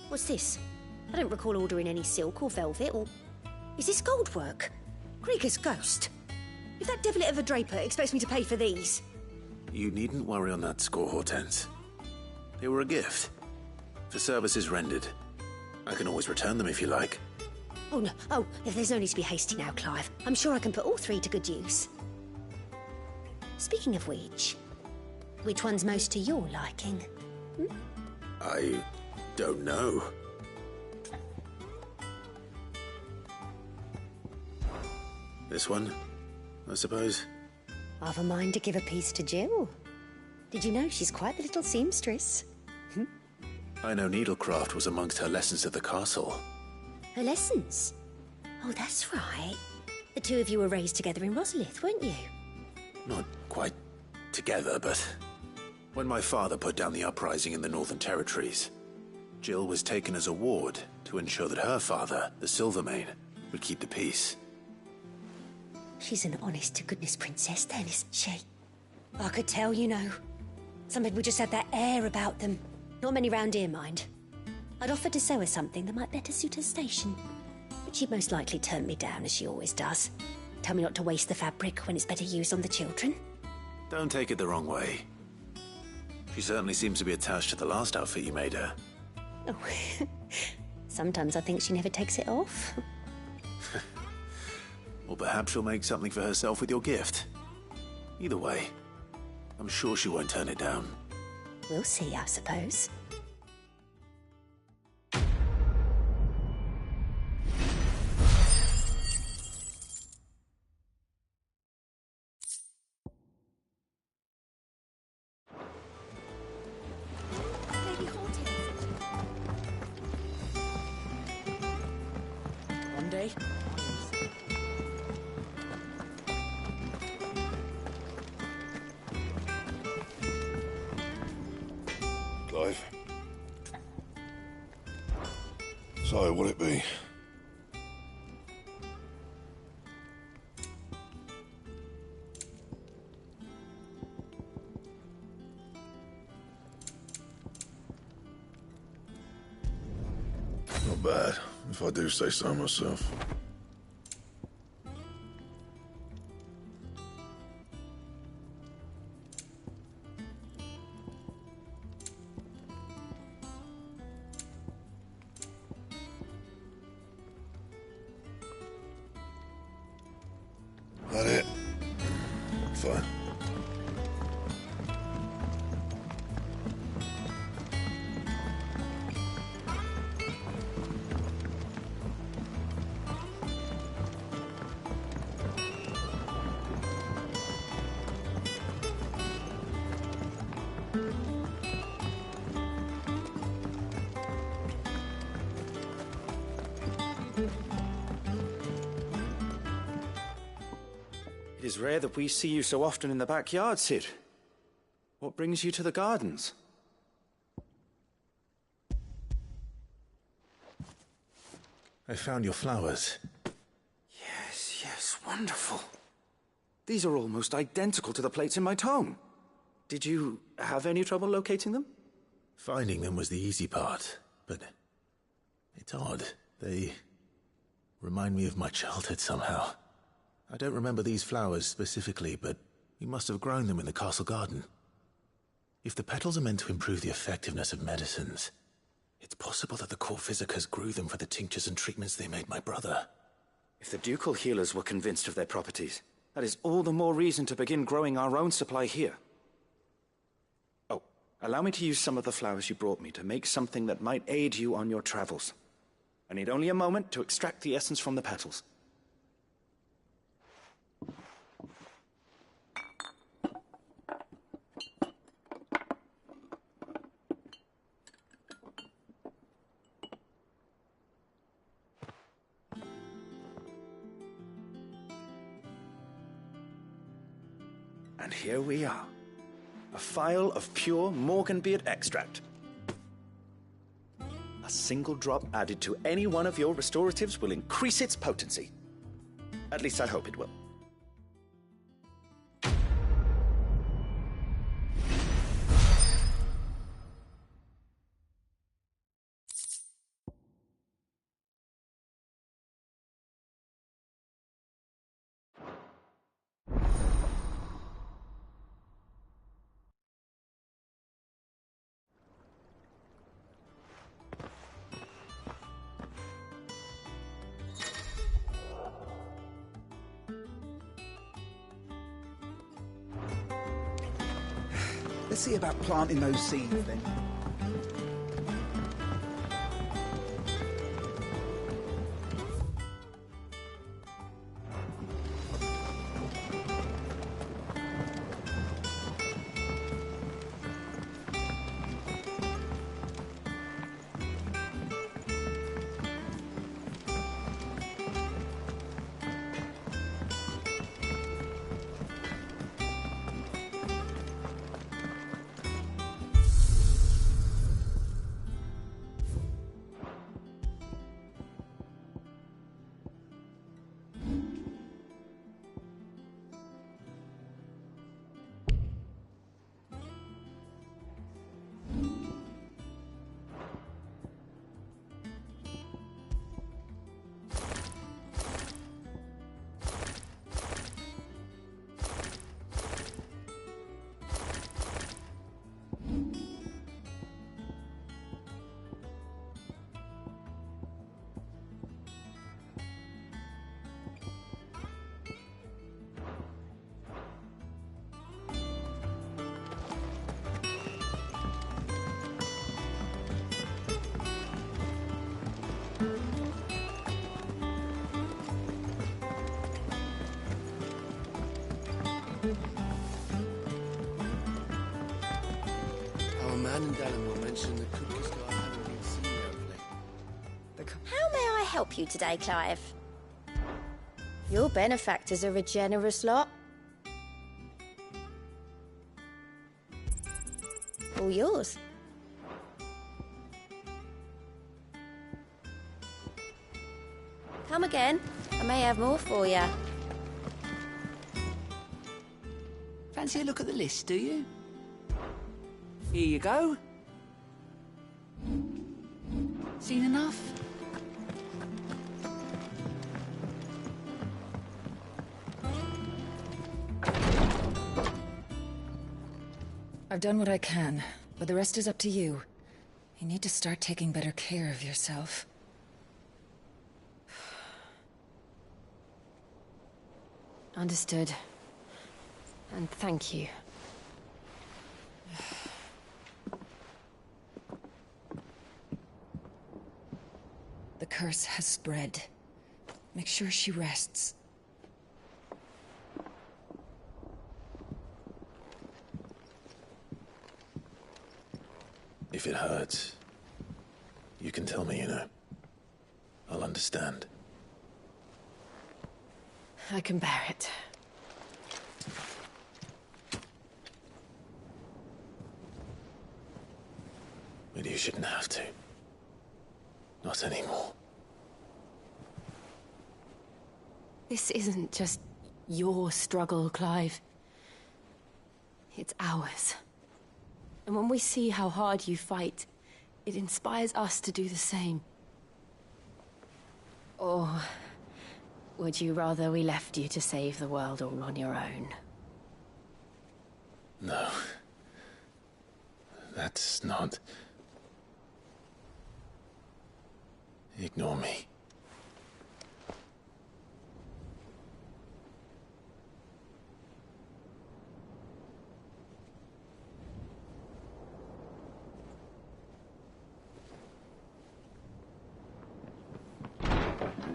What's this? I don't recall ordering any silk or velvet or... Is this gold work? Krieger's ghost. If that devilet of a draper expects me to pay for these... You needn't worry on that score, Hortense. They were a gift. For services rendered. I can always return them if you like. Oh, no. Oh, there's no need to be hasty now, Clive. I'm sure I can put all three to good use. Speaking of which one's most to your liking? I don't know. This one, I suppose. I've a mind to give a piece to Jill. Did you know she's quite the little seamstress? I know needlecraft was amongst her lessons at the castle. Her lessons? Oh, that's right. The two of you were raised together in Rosalith, weren't you? Not quite together, but when my father put down the uprising in the Northern Territories, Jill was taken as a ward to ensure that her father, the Silvermane, would keep the peace. She's an honest-to-goodness princess then, isn't she? I could tell, you know. Some people just have that air about them. Not many round here, mind. I'd offered to sew her something that might better suit her station. But she'd most likely turn me down, as she always does. Tell me not to waste the fabric when it's better used on the children. Don't take it the wrong way. She certainly seems to be attached to the last outfit you made her. Oh, sometimes I think she never takes it off. Or perhaps she'll make something for herself with your gift. Either way, I'm sure she won't turn it down. We'll see, I suppose. One day. Clive. So, what'll it be? Not bad, if I do say so myself. That it? Fine. It is rare that we see you so often in the backyard, Cid. What brings you to the gardens? I found your flowers. Yes, wonderful. These are almost identical to the plates in my tome. Did you have any trouble locating them? Finding them was the easy part, but it's odd. They remind me of my childhood somehow. I don't remember these flowers specifically, but we must have grown them in the castle garden. If the petals are meant to improve the effectiveness of medicines, it's possible that the court physicers grew them for the tinctures and treatments they made my brother. If the ducal healers were convinced of their properties, that is all the more reason to begin growing our own supply here. Oh, allow me to use some of the flowers you brought me to make something that might aid you on your travels. I need only a moment to extract the essence from the petals. And here we are. A phial of pure Morganbeard extract. A single drop added to any one of your restoratives will increase its potency. At least I hope it will. Let's see about planting those seeds then. Our man in Dalamore mentioned that Cooper's guy hadn't been seen lately. How may I help you today, Clive? Your benefactors are a generous lot. All yours. Come again. I may have more for you. Fancy a look at the list, do you? Here you go. Seen enough? I've done what I can, but the rest is up to you. You need to start taking better care of yourself. Understood. And thank you. The curse has spread. Make sure she rests. If it hurts, you can tell me, you know. I'll understand. I can bear it. But you shouldn't have to. Not anymore. This isn't just your struggle, Clive. It's ours. And when we see how hard you fight, it inspires us to do the same. Or would you rather we left you to save the world all on your own? No. That's not... Ignore me.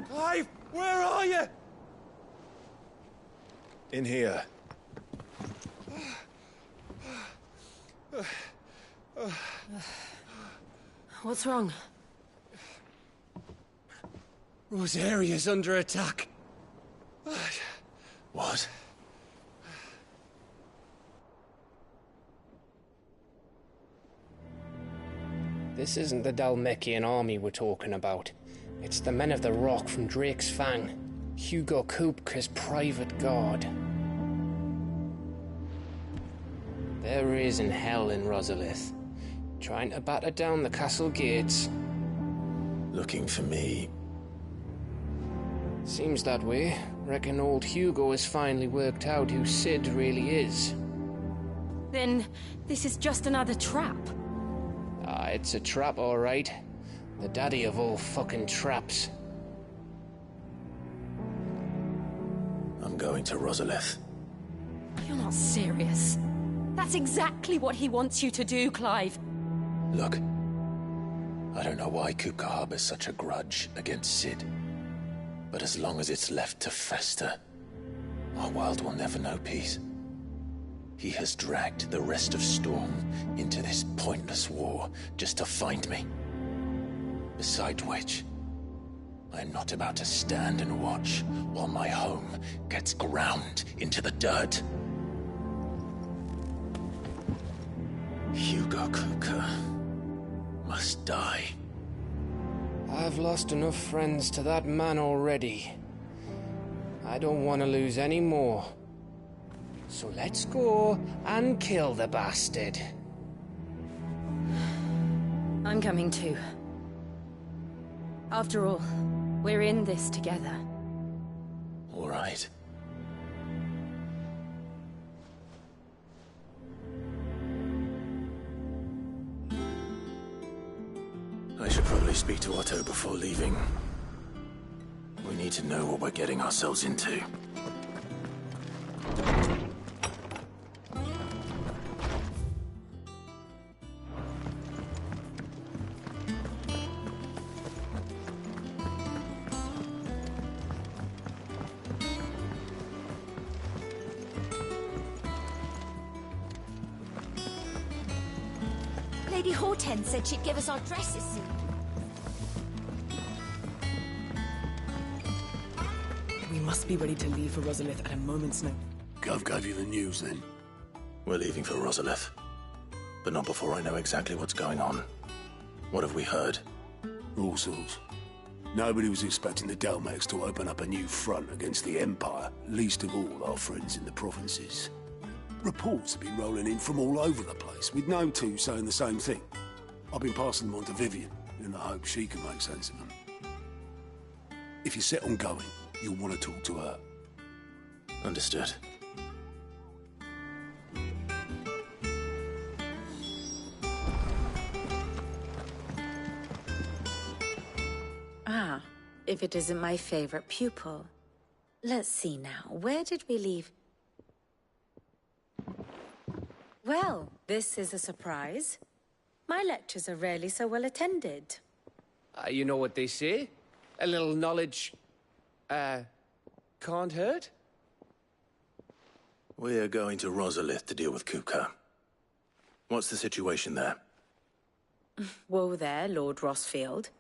Clive, where are you? In here. What's wrong? Rosaria's under attack. What? This isn't the Dalmekian army we're talking about. It's the men of the Rock from Drake's Fang. Hugo Kupka's private guard. There is in hell in Rosalith, trying to batter down the castle gates. Looking for me. Seems that way. Reckon old Hugo has finally worked out who Sid really is. Then this is just another trap. Ah, it's a trap, all right. The daddy of all fucking traps. I'm going to Rosalith. You're not serious. That's exactly what he wants you to do, Clive. Look, I don't know why Kupka harbors such a grudge against Sid. But as long as it's left to fester, our world will never know peace. He has dragged the rest of Storm into this pointless war just to find me. Besides which, I am not about to stand and watch while my home gets ground into the dirt. Hugo Kupka must die. I've lost enough friends to that man already. I don't want to lose any more. So let's go and kill the bastard. I'm coming too. After all, we're in this together. All right. I should probably speak to Otto before leaving. We need to know what we're getting ourselves into. Lady Hortense said she'd give us our dresses soon. We must be ready to leave for Rosalith at a moment's notice. Gov gave you the news, then? We're leaving for Rosalith. But not before I know exactly what's going on. What have we heard? All sorts. Nobody was expecting the Dalmeks to open up a new front against the Empire, least of all our friends in the provinces. Reports have been rolling in from all over the place, with no two saying the same thing. I've been passing them on to Vivian, in the hope she can make sense of them. If you're set on going, you'll want to talk to her. Understood. Ah, if it isn't my favorite pupil. Let's see now, where did we leave? Well, this is a surprise. My lectures are rarely so well attended. You know what they say? A little knowledge, can't hurt? We're going to Rosalith to deal with Kupka. What's the situation there? Whoa there, Lord Rossfield.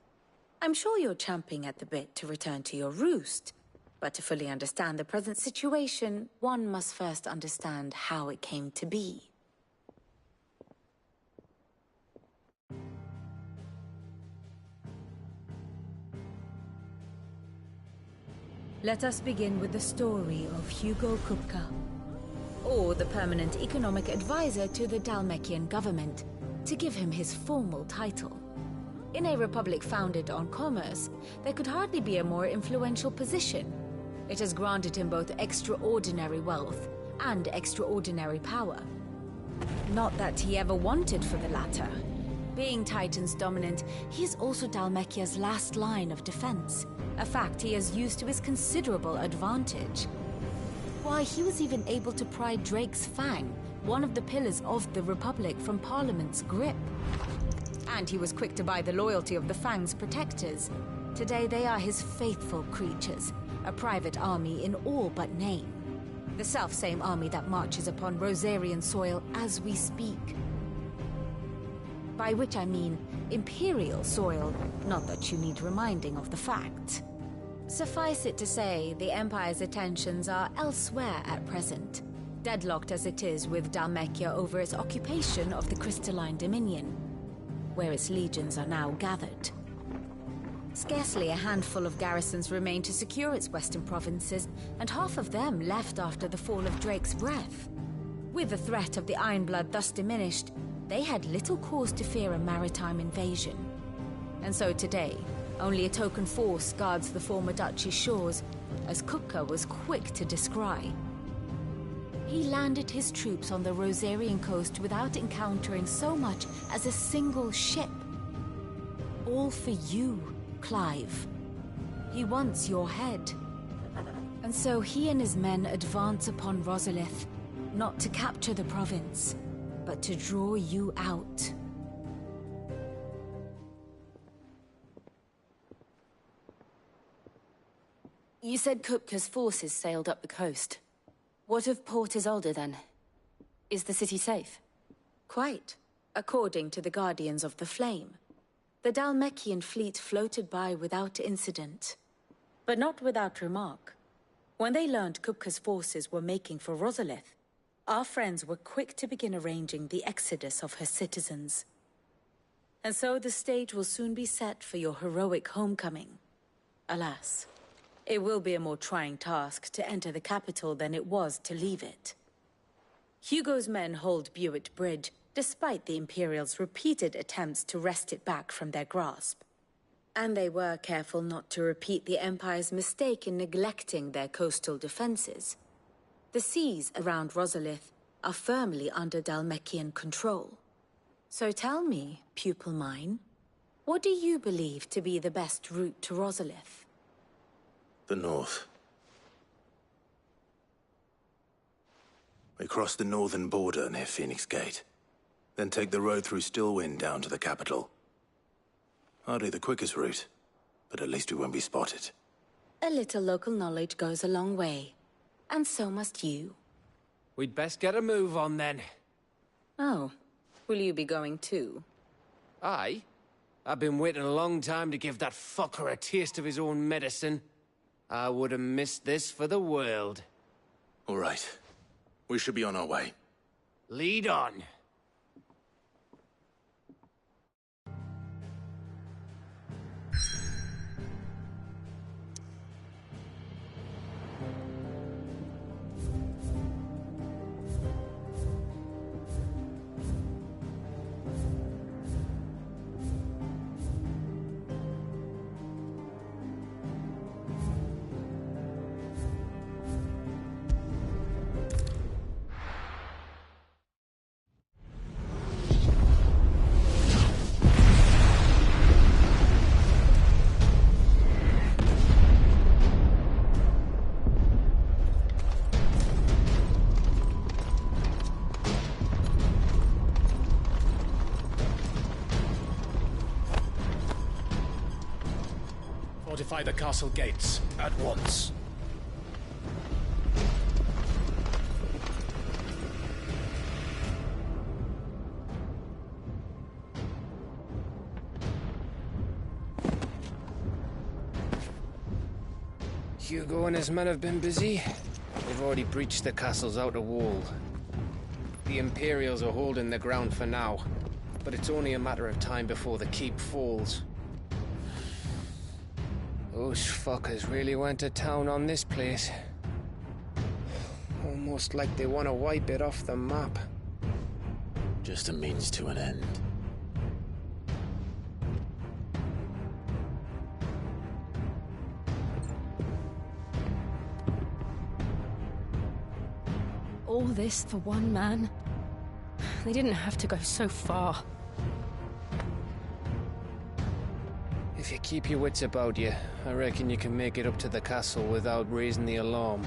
I'm sure you're champing at the bit to return to your roost. But to fully understand the present situation, one must first understand how it came to be. Let us begin with the story of Hugo Kupka, or the permanent economic advisor to the Dalmekian government, to give him his formal title. In a republic founded on commerce, there could hardly be a more influential position. It has granted him both extraordinary wealth and extraordinary power. Not that he ever wanted for the latter. Being Titan's dominant, he is also Dalmekia's last line of defense, a fact he has used to his considerable advantage. Why, he was even able to pry Drake's Fang, one of the pillars of the Republic, from Parliament's grip. And he was quick to buy the loyalty of the Fang's protectors. Today they are his faithful creatures, a private army in all but name. The self-same army that marches upon Rosarian soil as we speak. By which I mean Imperial soil, not that you need reminding of the fact. Suffice it to say, the Empire's attentions are elsewhere at present, deadlocked as it is with Dalmekia over its occupation of the Crystalline Dominion, where its legions are now gathered. Scarcely a handful of garrisons remain to secure its western provinces, and half of them left after the fall of Drake's Breath. With the threat of the Ironblood thus diminished, they had little cause to fear a maritime invasion. And so today, only a token force guards the former duchy's shores, as Kupka was quick to descry. He landed his troops on the Rosarian coast without encountering so much as a single ship. All for you, Clive. He wants your head. And so he and his men advance upon Rosalith, not to capture the province, but to draw you out. You said Kupka's forces sailed up the coast. What of Port Isolde, then? Is the city safe? Quite, according to the Guardians of the Flame. The Dalmekian fleet floated by without incident. But not without remark. When they learned Kupka's forces were making for Rosalith, our friends were quick to begin arranging the exodus of her citizens. And so the stage will soon be set for your heroic homecoming. Alas, it will be a more trying task to enter the capital than it was to leave it. Hugo's men hold Buett Bridge, despite the Imperials' repeated attempts to wrest it back from their grasp. And they were careful not to repeat the Empire's mistake in neglecting their coastal defenses. The seas around Rosalith are firmly under Dalmekian control. So tell me, pupil mine, what do you believe to be the best route to Rosalith? The north. We cross the northern border near Phoenix Gate. Then take the road through Stillwind down to the capital. Hardly the quickest route, but at least we won't be spotted. A little local knowledge goes a long way. And so must you. We'd best get a move on then. Oh, will you be going too? Aye. I've been waiting a long time to give that fucker a taste of his own medicine. I would have missed this for the world. All right. We should be on our way. Lead on. Fortify the castle gates at once. Hugo and his men have been busy. They've already breached the castle's outer wall. The Imperials are holding the ground for now, but it's only a matter of time before the keep falls. Those fuckers really went to town on this place. Almost like they want to wipe it off the map. Just a means to an end. All this for one man? They didn't have to go so far. If you keep your wits about you, I reckon you can make it up to the castle without raising the alarm.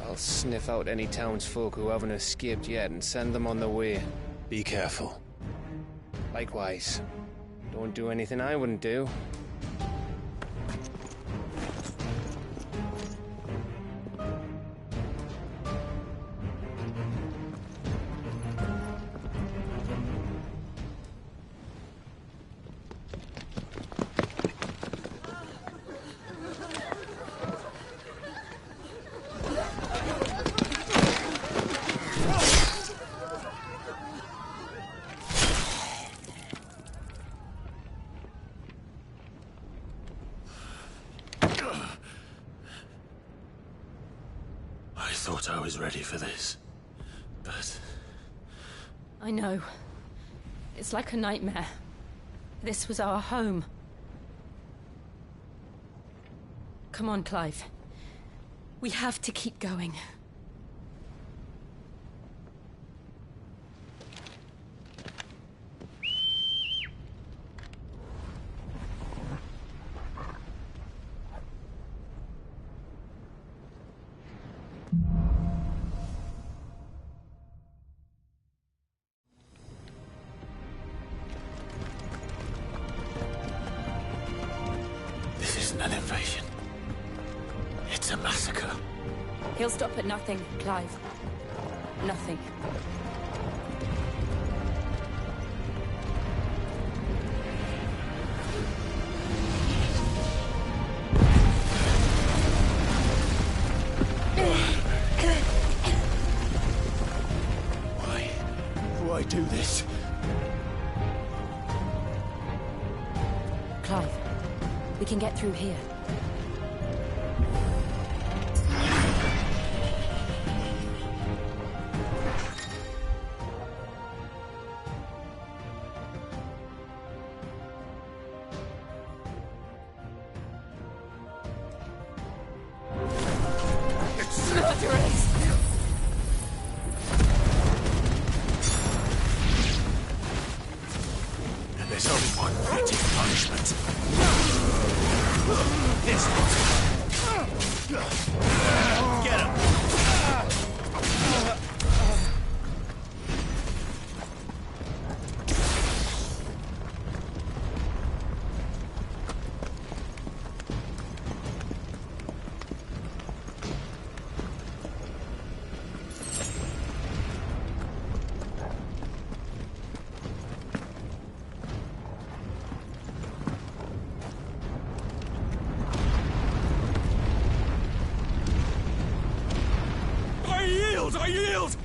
I'll sniff out any townsfolk who haven't escaped yet and send them on their way. Be careful. Likewise. Don't do anything I wouldn't do. I thought I was ready for this, but... I know. It's like a nightmare. This was our home. Come on, Clive. We have to keep going. This isn't an invasion. It's a massacre. He'll stop at nothing, Clive. Nothing. Why do this? Clive, we can get through here. And there's only one fitting punishment. This one. Get him! I yield!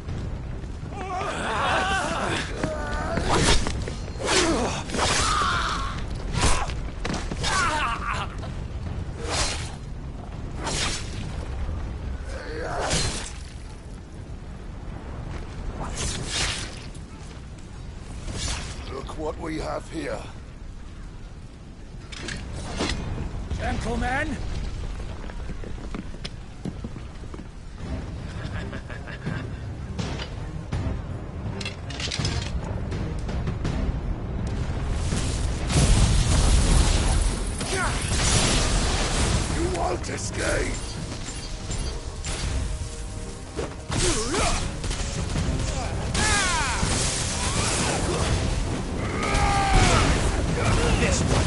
Look what we have here. Gentlemen! You won't escape! This one.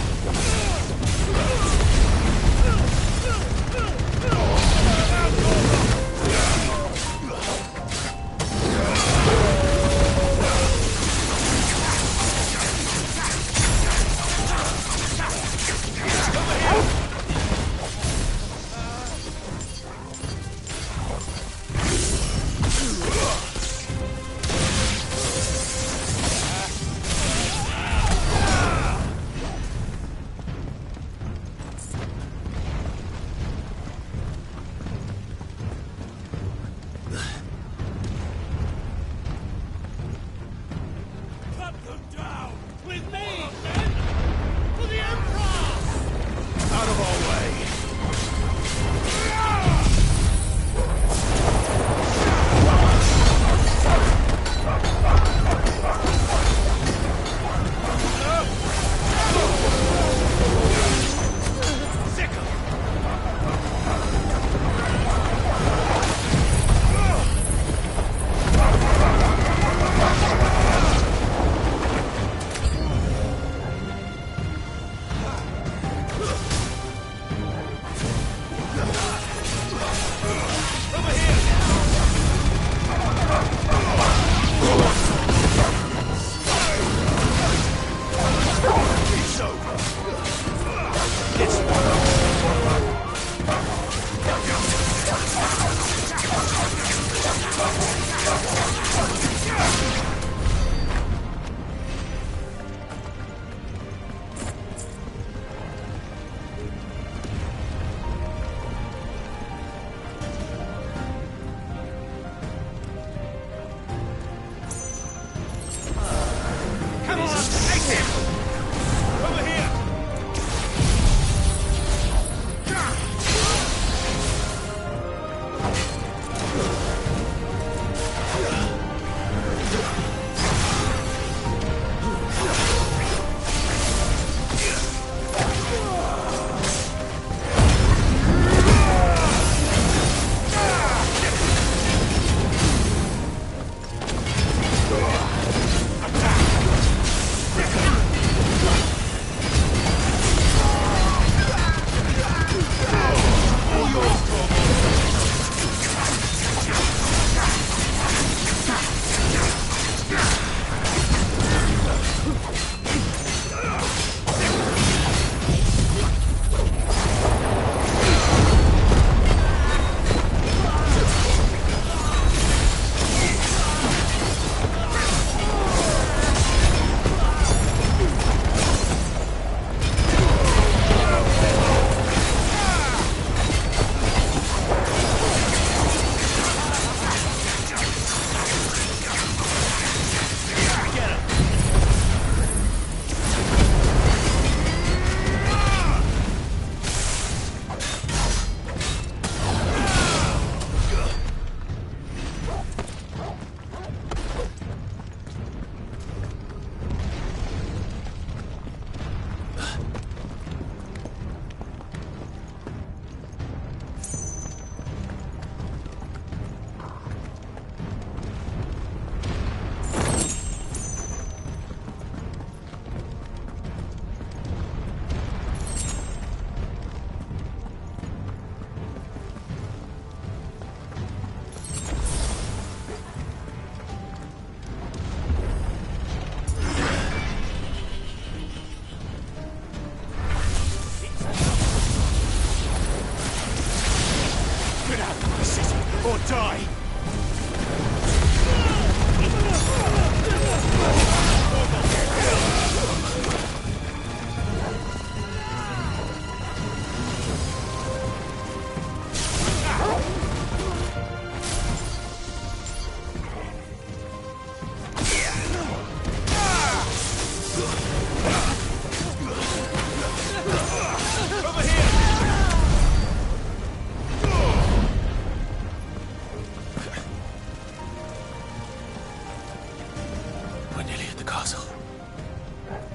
The castle.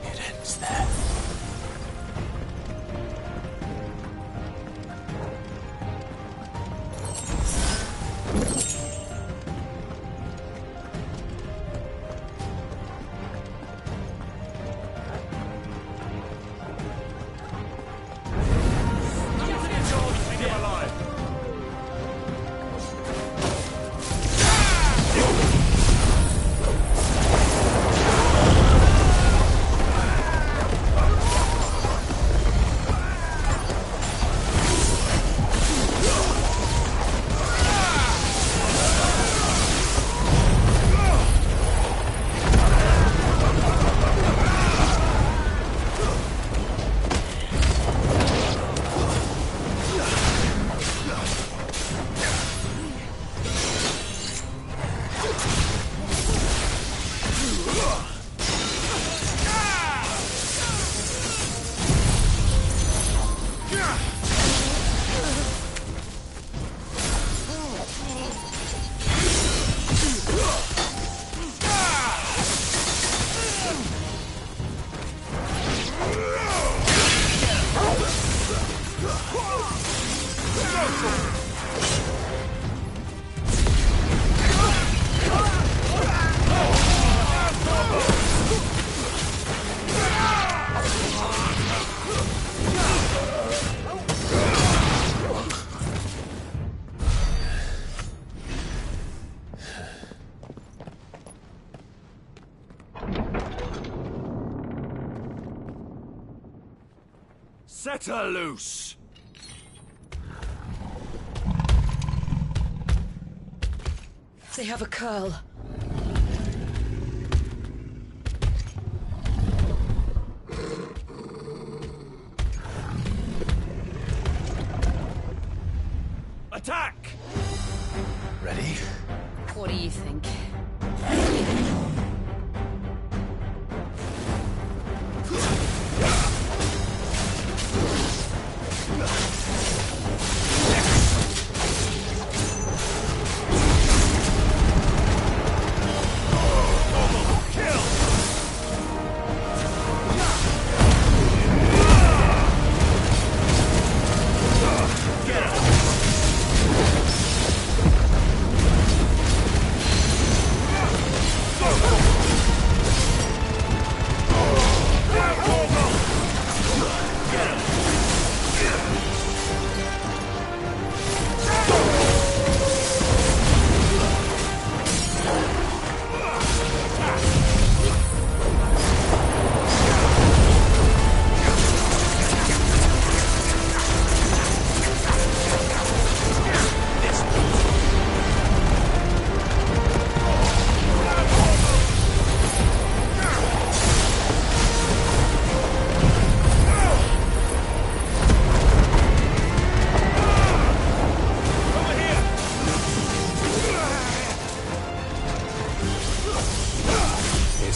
It ends there. Set her loose! They have a curl. Attack! Ready? What do you think?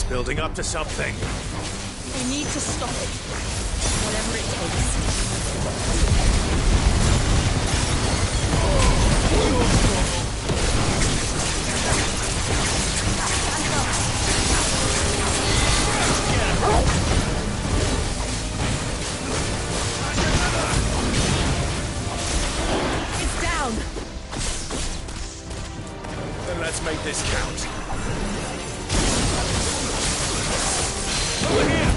Building up to something. We need to stop it. Whatever it takes. It's down. Then let's make this count. Over here!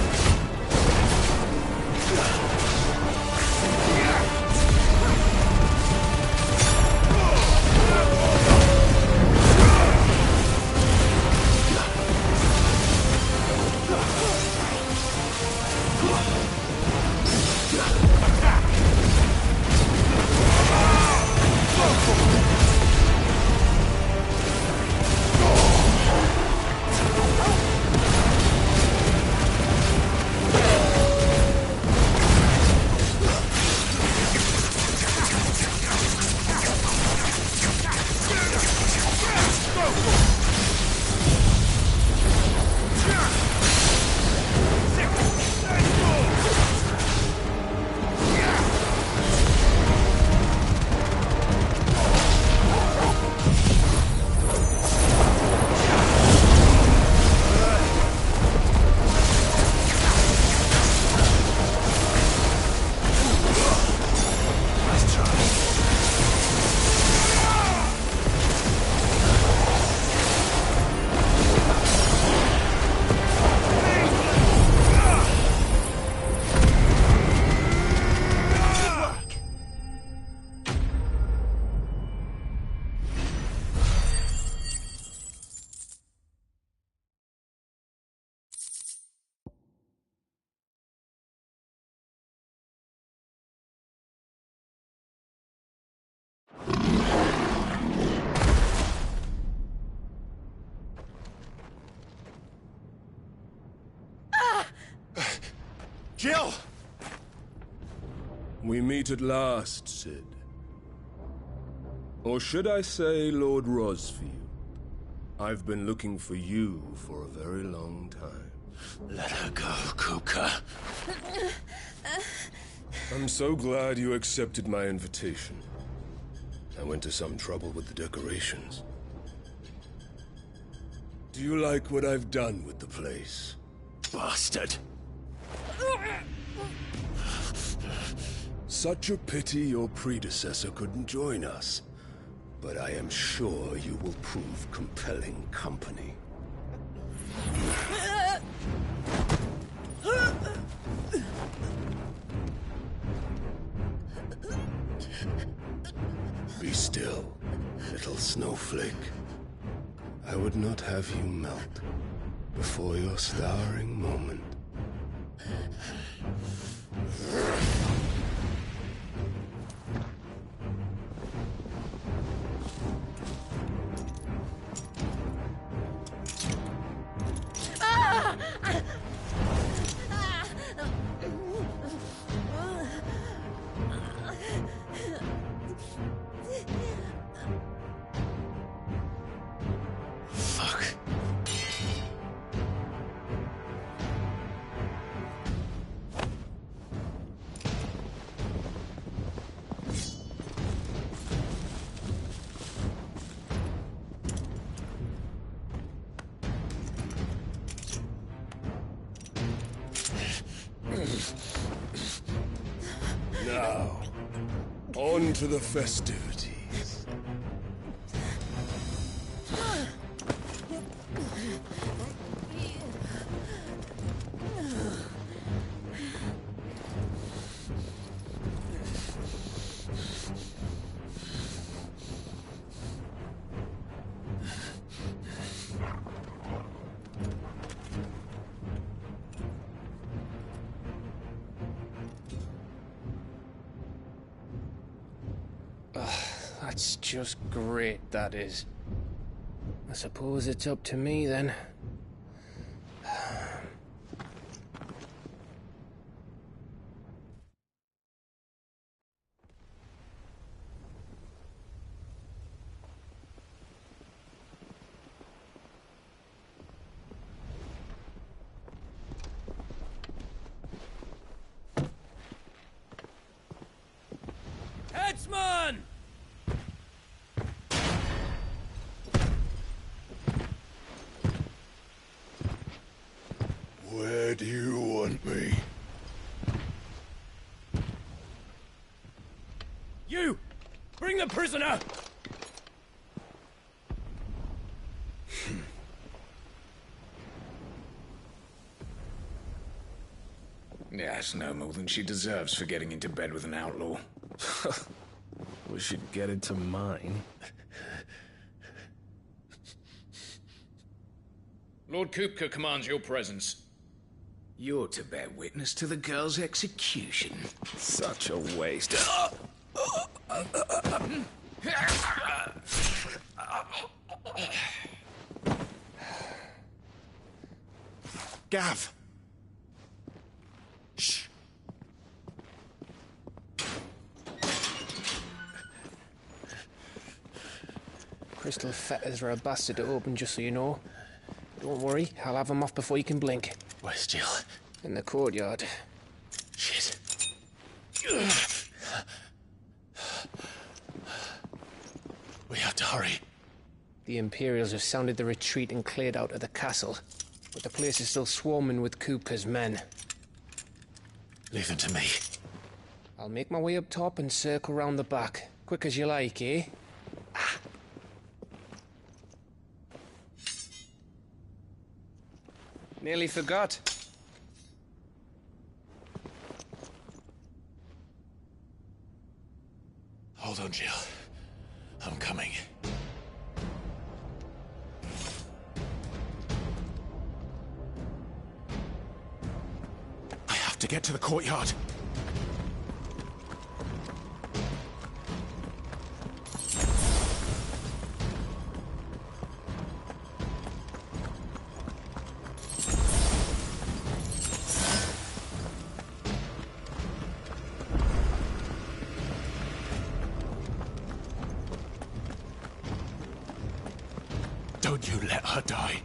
Jill! We meet at last, Sid. Or should I say, Lord Rosfield? I've been looking for you for a very long time. Let her go, Kupka. I'm so glad you accepted my invitation. I went to some trouble with the decorations. Do you like what I've done with the place? Bastard! Such a pity your predecessor couldn't join us. But I am sure you will prove compelling company. Be still, little snowflake. I would not have you melt before your starring moment. Now, on to the festivities. That's just great, that is. I suppose it's up to me, then. Headsman! Where do you want me? You! Bring the prisoner! Yeah, it's no more than she deserves for getting into bed with an outlaw. We should get into mine. Lord Kupka commands your presence. You're to bear witness to the girl's execution. Such a waste. Gav! Shh. Crystal fetters are a bastard to open, just so you know. Don't worry, I'll have them off before you can blink. Where's Jill? In the courtyard. Shit. We have to hurry. The Imperials have sounded the retreat and cleared out of the castle, but the place is still swarming with Kupka's men. Leave them to me. I'll make my way up top and circle round the back. Quick as you like, eh? Nearly forgot. Hold on, Jill. I'm coming. I have to get to the courtyard. You let her die.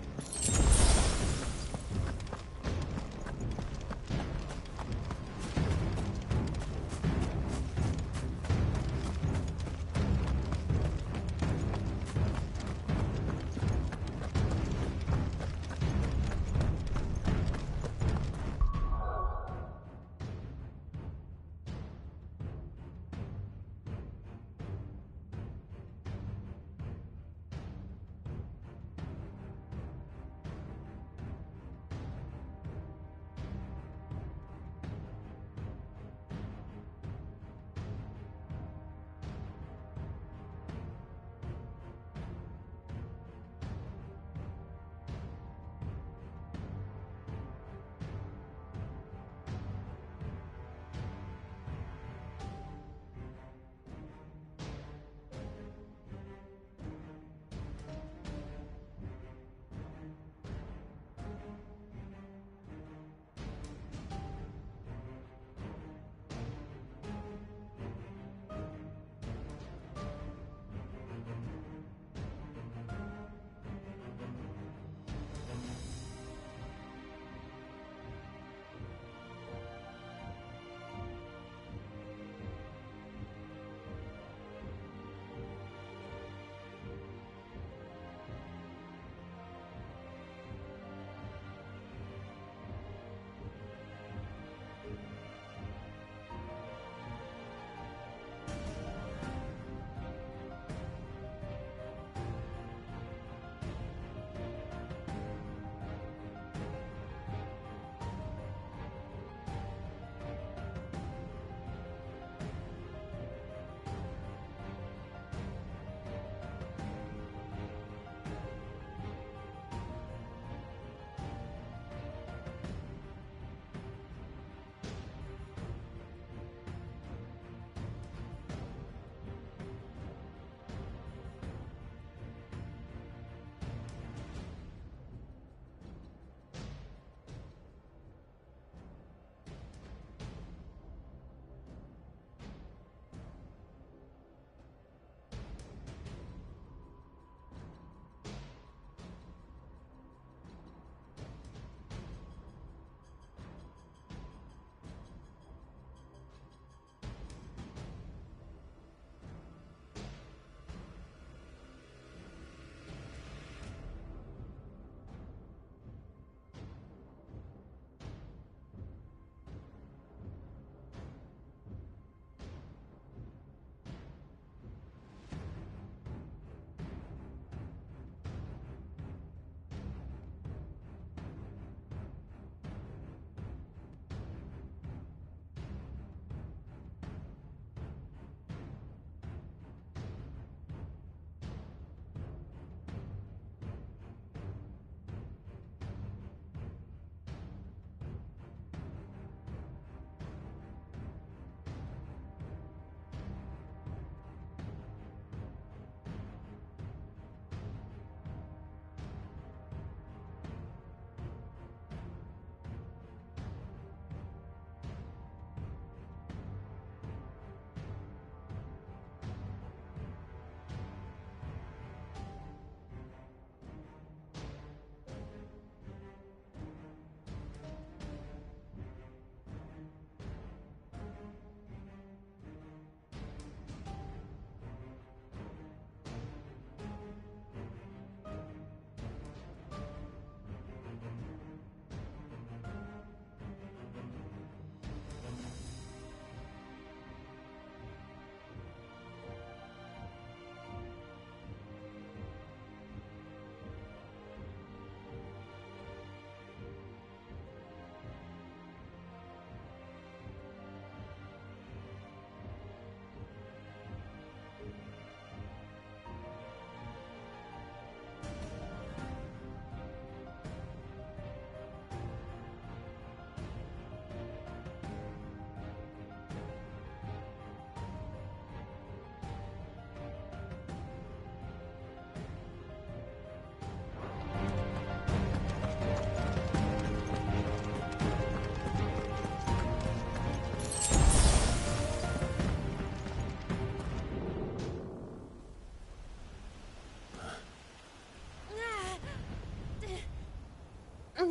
I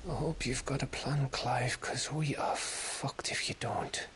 hope you've got a plan, Clive, because we are fucked if you don't.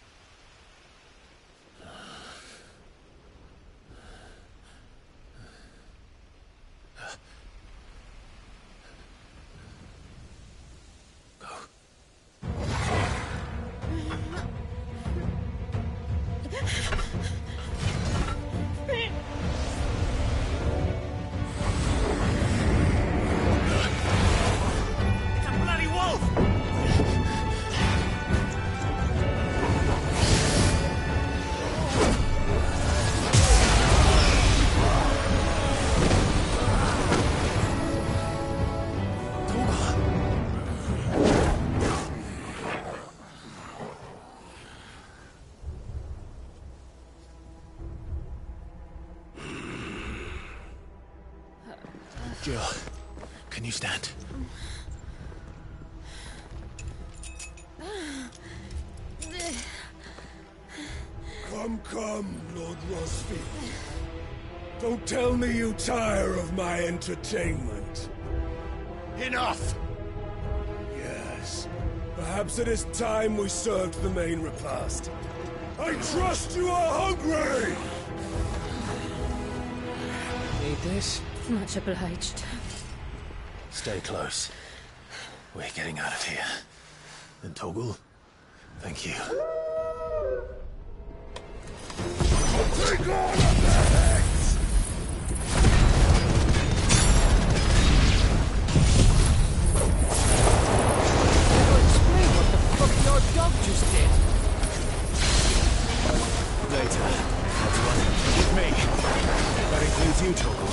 Jill, can you stand? Come, Lord Rosfield. Don't tell me you tire of my entertainment. Enough! Yes. Perhaps it is time we served the main repast. I trust you are hungry! Need this? Much obliged. Stay close. We're getting out of here. And Toggle, thank you. Take all of their heads! Never explain what the fuck your dog just did. Later, everyone, with me. That includes you, Toggle.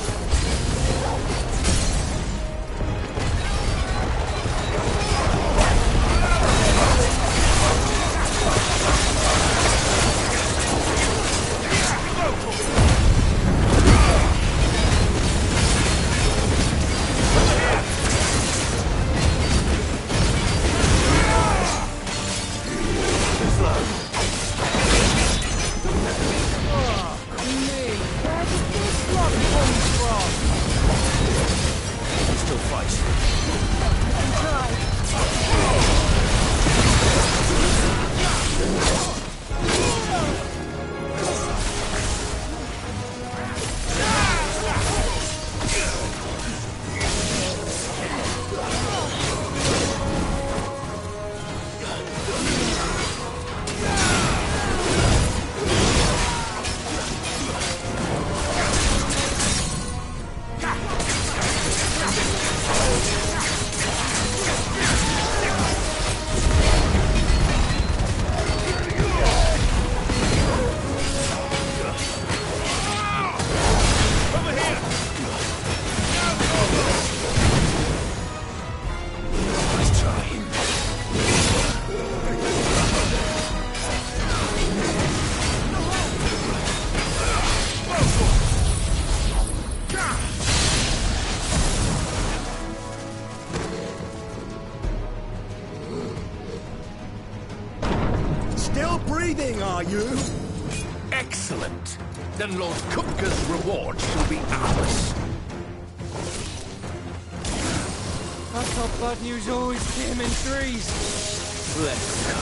Are you? Excellent. Then Lord Kupka's reward shall be ours. I thought bad news always came in threes. Let's go.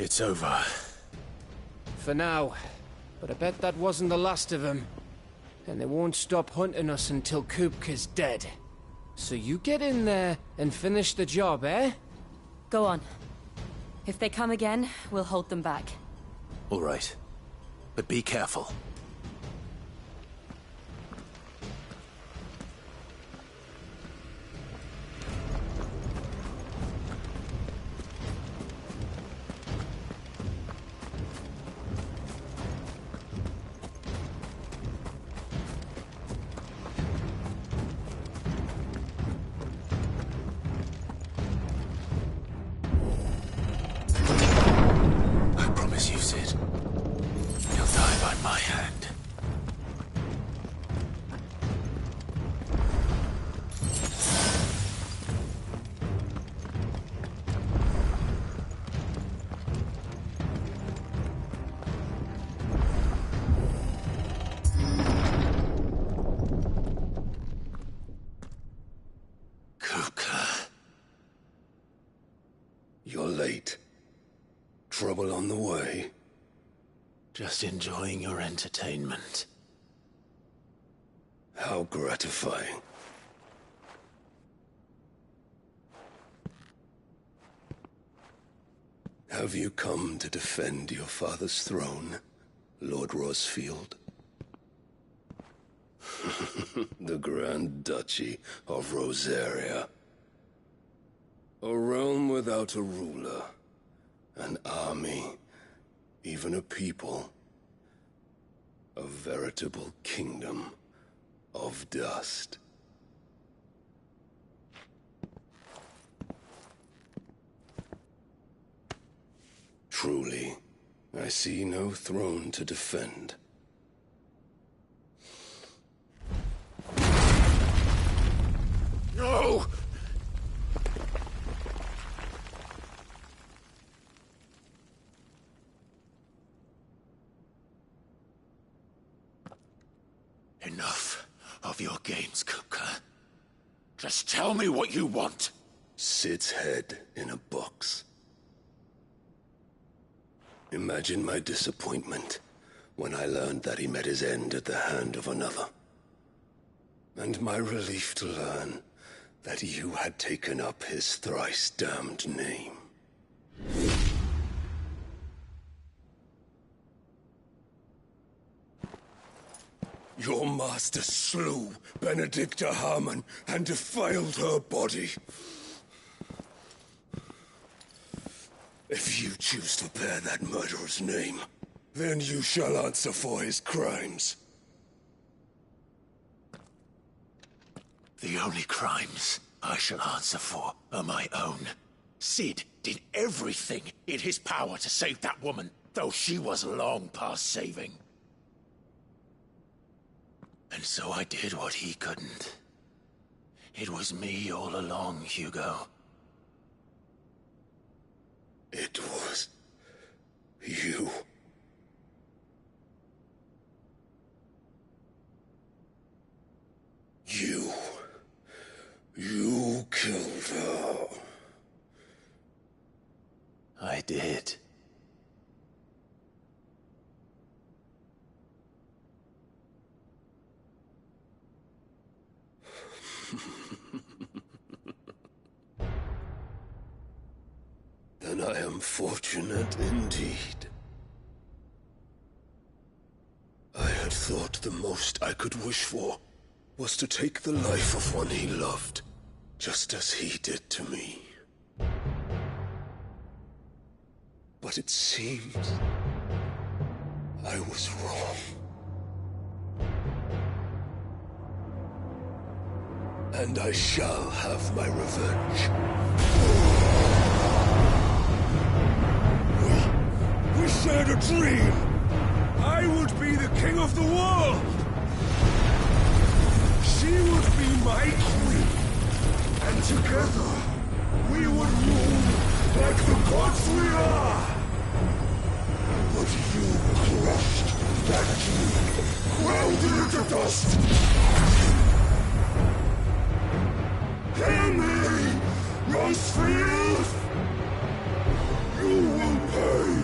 It's over. For now. But I bet that wasn't the last of them. And they won't stop hunting us until Kupka's dead. So you get in there and finish the job, eh? Go on. If they come again, we'll hold them back. All right. But be careful. You're late. Trouble on the way? Just enjoying your entertainment. How gratifying. Have you come to defend your father's throne, Lord Rosfield? The Grand Duchy of Rosaria. A realm without a ruler, an army, even a people. A veritable kingdom of dust. Truly, I see no throne to defend. No! Enough of your games, Kupka. Just tell me what you want. Sid's head in a box. Imagine my disappointment when I learned that he met his end at the hand of another. And my relief to learn that you had taken up his thrice-damned name. Your master slew Benedicta Harmon and defiled her body. If you choose to bear that murderer's name, then you shall answer for his crimes. The only crimes I shall answer for are my own. Sid did everything in his power to save that woman, though she was long past saving. And so I did what he couldn't. It was me all along, Hugo. It was you. You killed her. I did. Then I am fortunate indeed. I had thought the most I could wish for was to take the life of one he loved, just as he did to me. But it seems I was wrong. And I shall have my revenge. We shared a dream! I would be the king of the world! She would be my queen! And together, we would rule like the gods we are! But you crushed that dream, ground it into dust! Hear me, Rosefield! You will pay!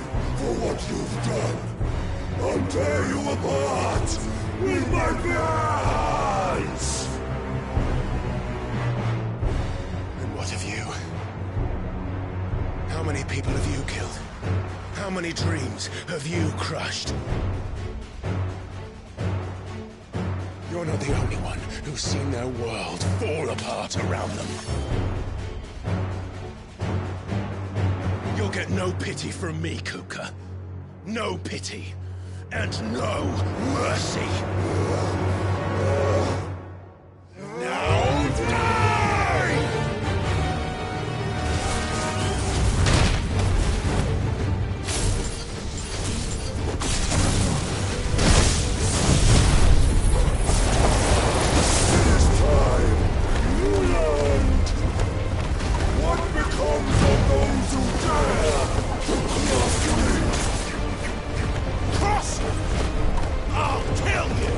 I'll tear you apart with my bare hands! And what of you? How many people have you killed? How many dreams have you crushed? You're not the only one who's seen their world fall apart around them. You'll get no pity from me, Kuka. No pity. And no mercy. Now die! This time, you learned what becomes of those who dare to cross me. Cross! I'll kill you!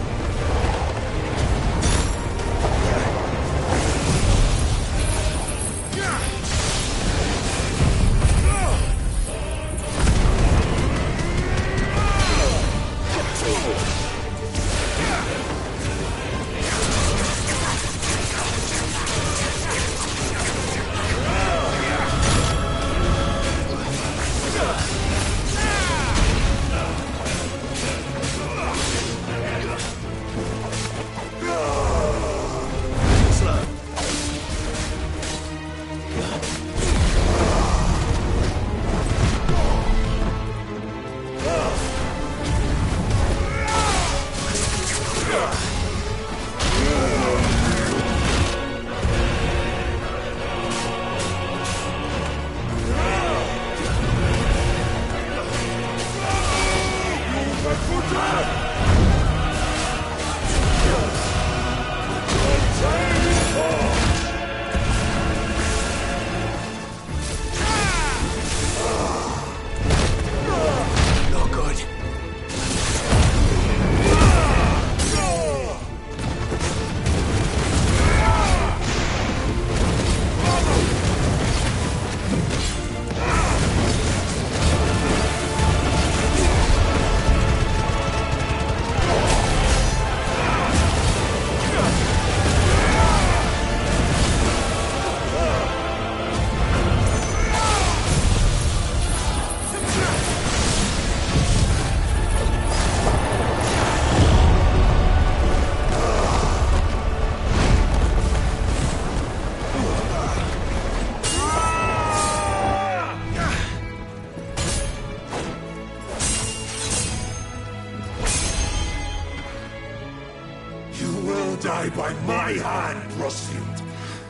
Die by my hand, Rosfield.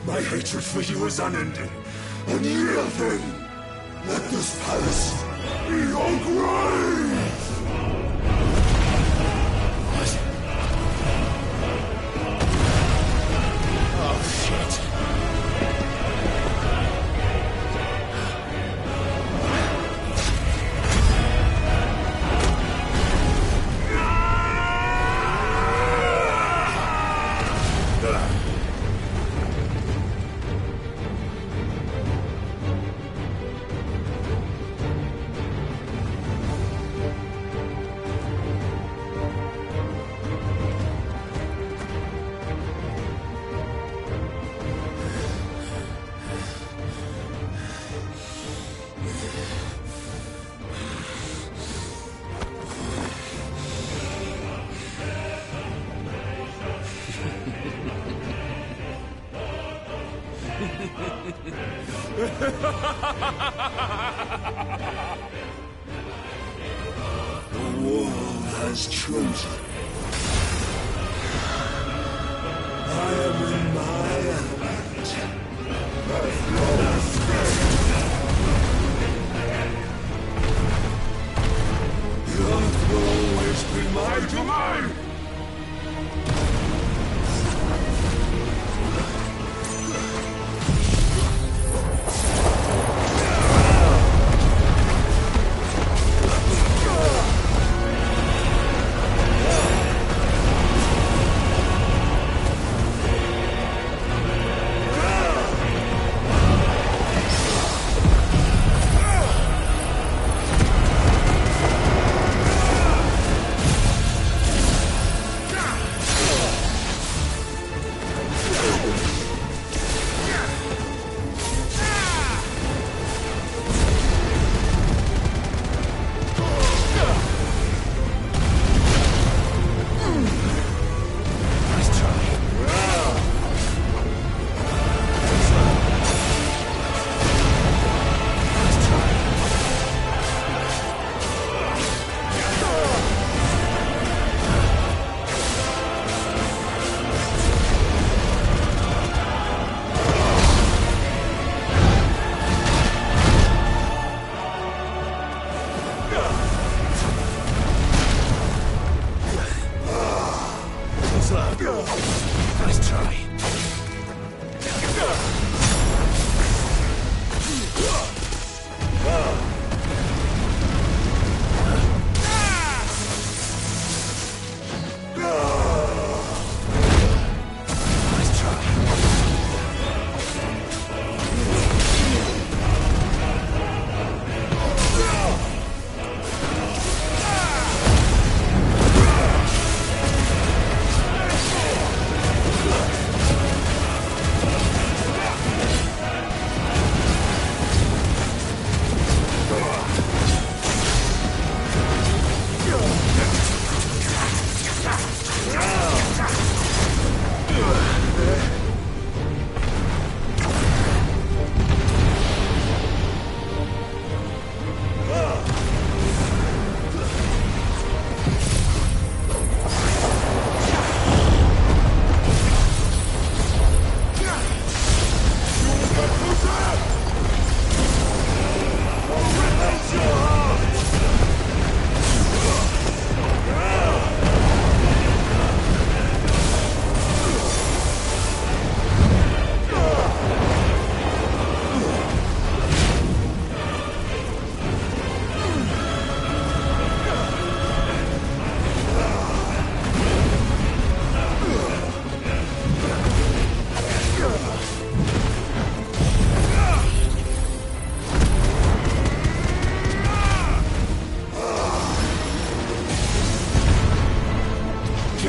My hatred for you is unending. And yield then. Let this palace be your grave! Oh, shit. The world has chosen. I am in my element. As long as the earth will always be my domain!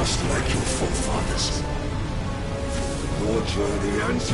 Just like your forefathers. Your journey ends.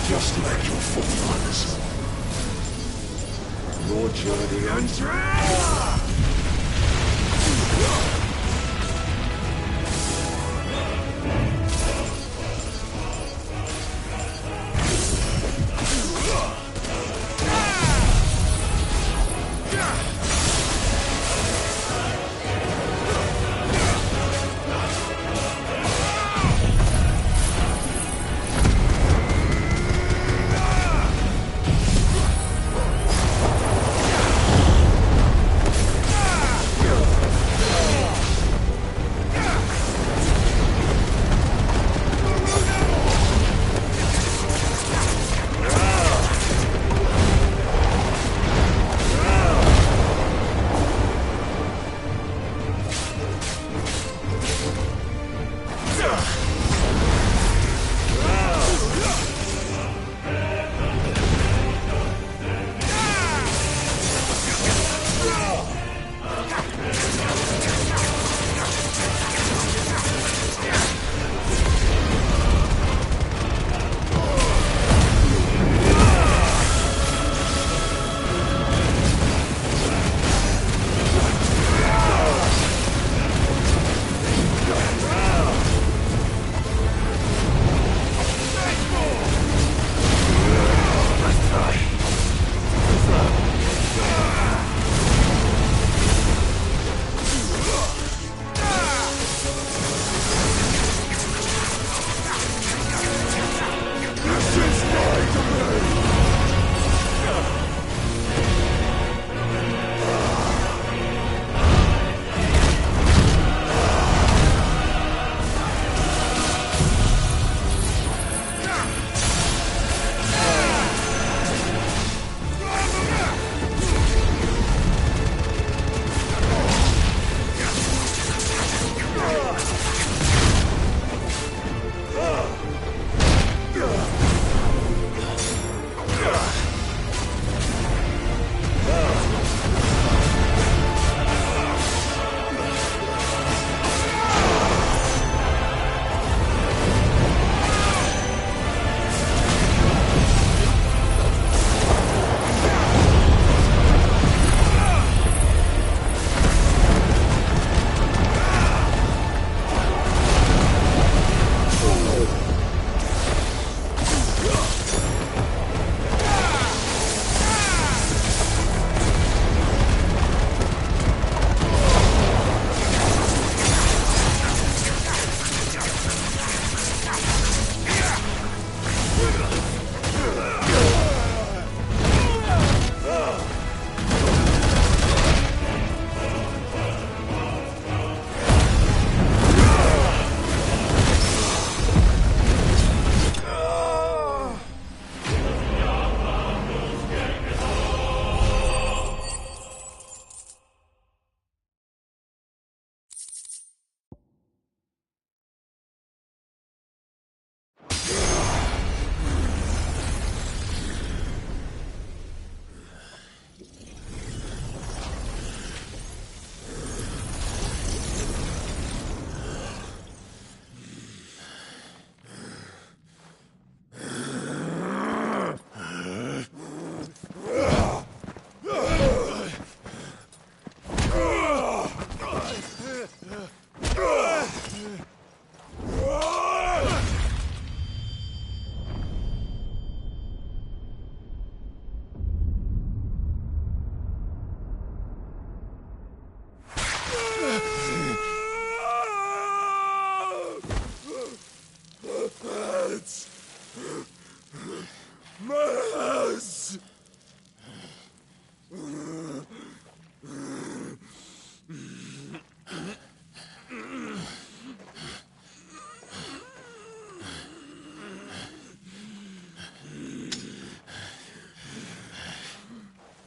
Just like your forefathers. Your journey ends. Maz!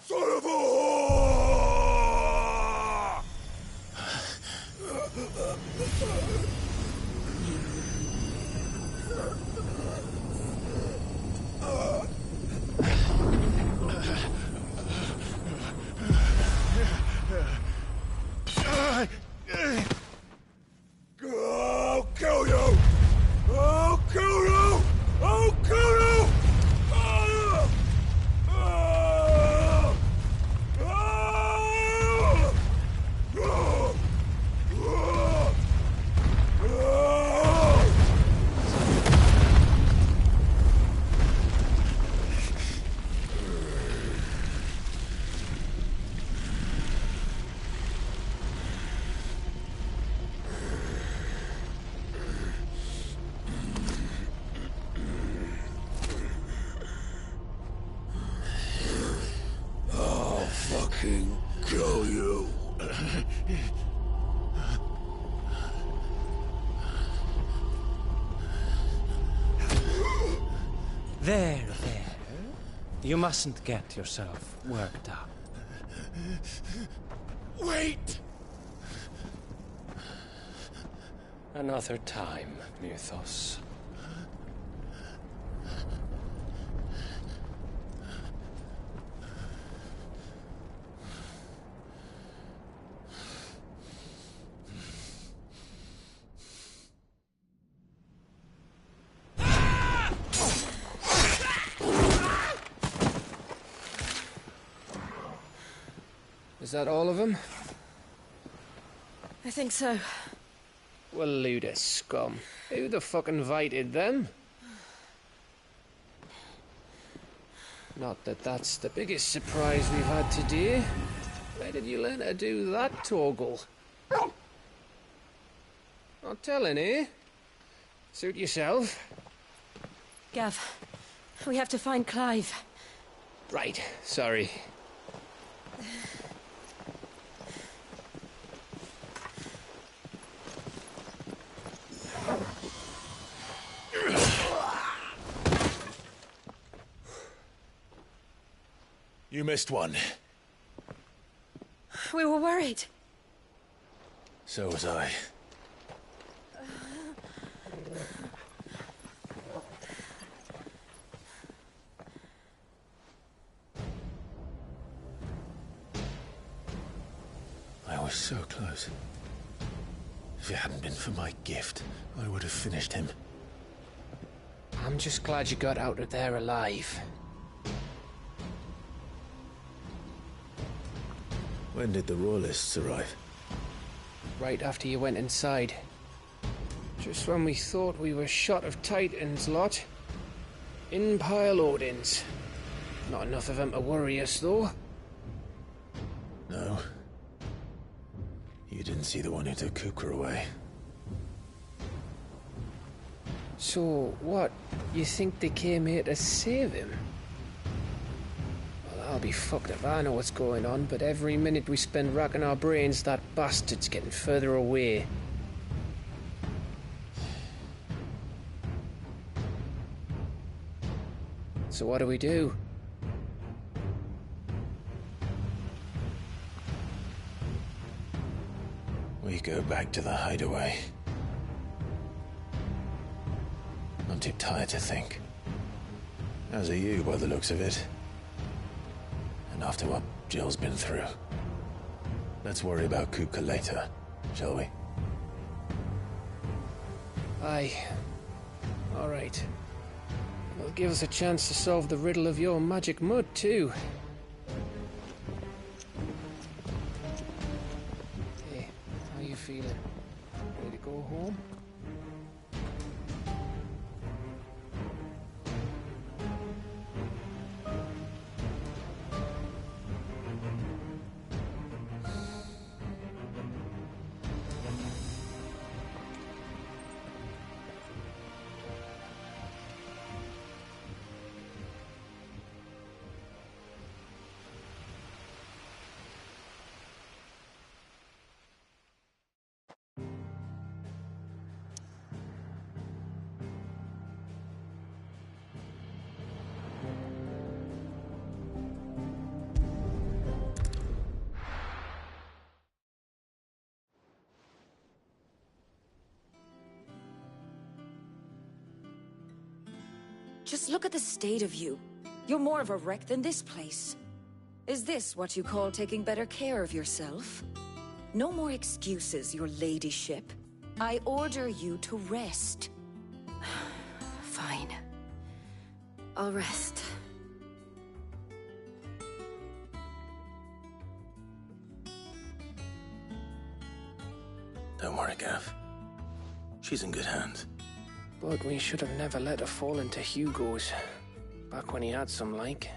Son of a whore! I'll kill you! I'll kill you! I'll kill you! I'll fucking kill you. There. You mustn't get yourself worked up. Wait! Another time, Mythos. Is that all of them? I think so. Well, load of scum. Who the fuck invited them? Not that that's the biggest surprise we've had today. Where did you learn to do that, Torgal? Not telling, eh? Suit yourself. Gav, we have to find Clive. Right, sorry. You missed one. We were worried. So was I. I was so close. If it hadn't been for my gift, I would have finished him. I'm just glad you got out of there alive. When did the Royalists arrive? Right after you went inside. Just when we thought we were shot of Titans, lot. In pile Odins. Not enough of them to worry us, though. No. You didn't see the one who took Kupka away. So, what? You think they came here to save him? Well, I'll be fucked if I know what's going on, but every minute we spend racking our brains, that bastard's getting further away. So what do we do? We go back to the hideaway. I'm too tired to think. As are you, by the looks of it. And after what Jill's been through. Let's worry about Kupka later, shall we? Aye. All right. It'll give us a chance to solve the riddle of your magic mud, too. Hey, how you feeling? Ready to go home? Just look at the state of you. You're more of a wreck than this place. Is this what you call taking better care of yourself? No more excuses, your ladyship. I order you to rest. Fine. I'll rest. Don't worry, Gav. She's in good hands. But we should have never let her fall into Hugo's. Back when he had some like.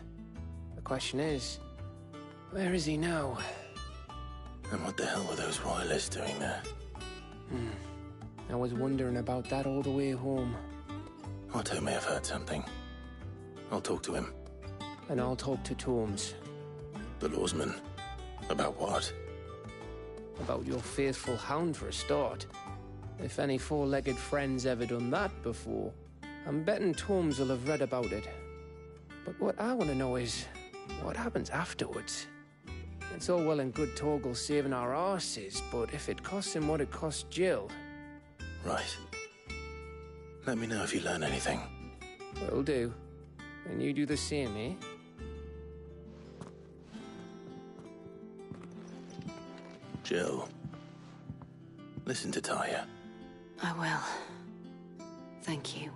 The question is, where is he now? And what the hell were those royalists doing there? I was wondering about that all the way home. Otto may have heard something. I'll talk to him. And I'll talk to Torms. The lawsman. About what? About your faithful hound for a start. If any four-legged friend's ever done that before, I'm betting Torms will have read about it. But what I want to know is, what happens afterwards? It's all well and good Torgal saving our arses, but if it costs him what it cost Jill... Right. Let me know if you learn anything. Will do. And you do the same, eh? Jill. Listen to Taya. I will. Thank you.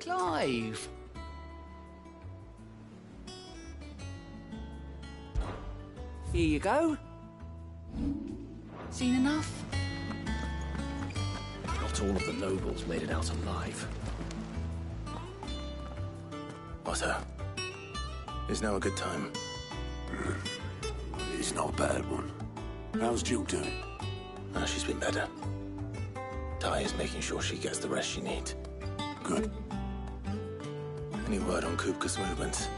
Clive! Here you go. Seen enough? Not all of the nobles made it out alive. Otto, is now a good time? It's not a bad one. How's Jill doing? She's been better. Ty is making sure she gets the rest she needs. Good. Any word on Kupka's movements?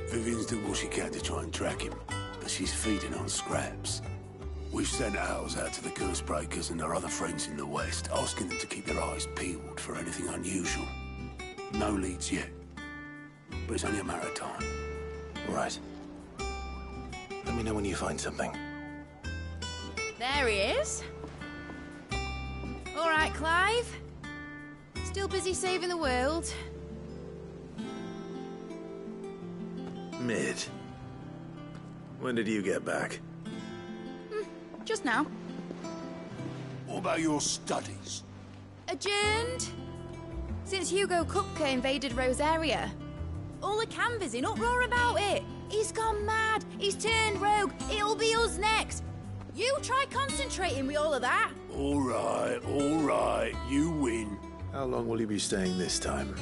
Vivian's doing what she can to try and track him, but she's feeding on scraps. We've sent ours out to the Cursebreakers and their other friends in the West, asking them to keep their eyes peeled for anything unusual. No leads yet, but it's only a matter of time. Right. Let me know when you find something. There he is. All right, Clive. Still busy saving the world. Mid. When did you get back? Just now. What about your studies? Adjourned. Since Hugo Kupka invaded Rosaria. All the canvassers in uproar about it. He's gone mad. He's turned rogue. It'll be us next. You try concentrating with all of that. All right. You win. How long will you be staying this time?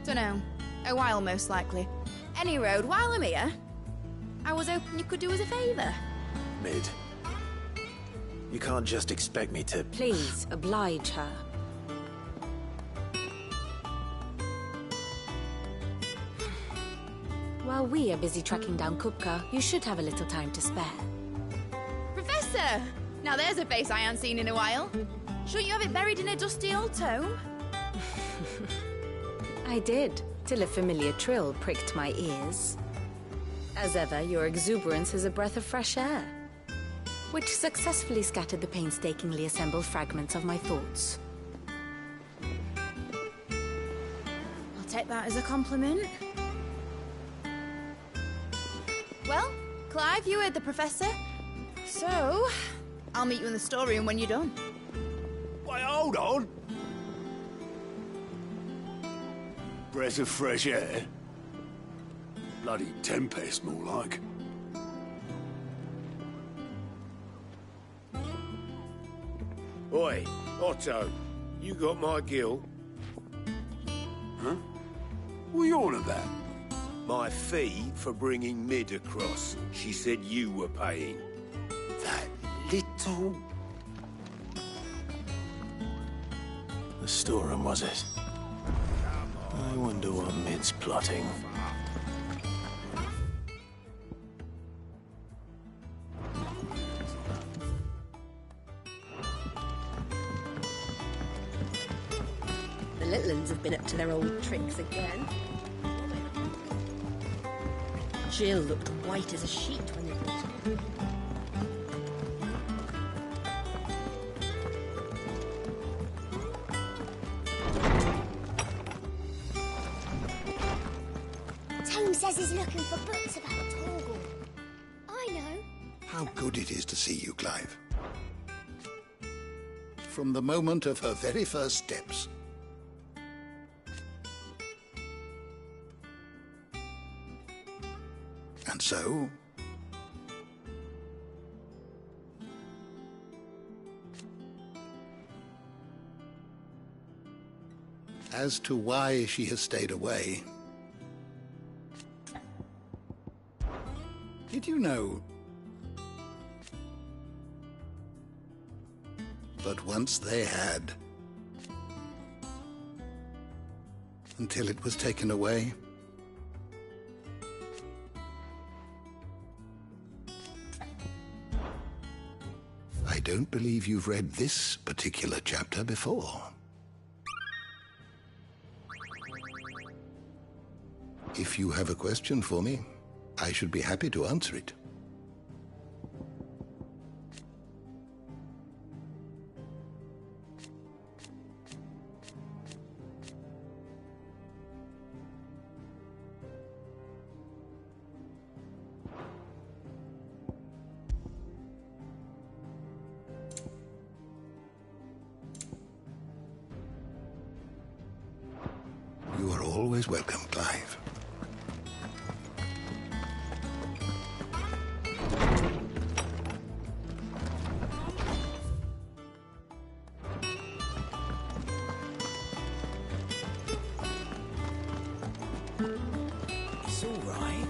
Dunno. A while, most likely. Any road, while I'm here, I was hoping you could do us a favour. Mid. You can't just expect me to... Please, oblige her. While we are busy tracking down Kupka, you should have a little time to spare. Professor! Now there's a face I haven't seen in a while. Shouldn't you have it buried in a dusty old tome? I did, till a familiar trill pricked my ears. As ever, your exuberance is a breath of fresh air, which successfully scattered the painstakingly assembled fragments of my thoughts. I'll take that as a compliment. Well, Clive, you heard the professor. So, I'll meet you in the storeroom when you're done. Wait, hold on. Breath of fresh air. Bloody tempest, more like. Oi, Otto, you got my gill? Huh? What are you on about? My fee for bringing Mid across. She said you were paying. That little... The storeroom, was it? I wonder what Mid's plotting. The little uns have been up to their old tricks again. Jill looked white as a sheet when they brought her. Tome says he's looking for books about Torgal. I know. How good it is to see you, Clive. From the moment of her very first steps. And so... as to why she has stayed away... Did you know that once they had, until it was taken away? I don't believe you've read this particular chapter before. If you have a question for me, I should be happy to answer it. You are all always welcome, Clive. It's all right.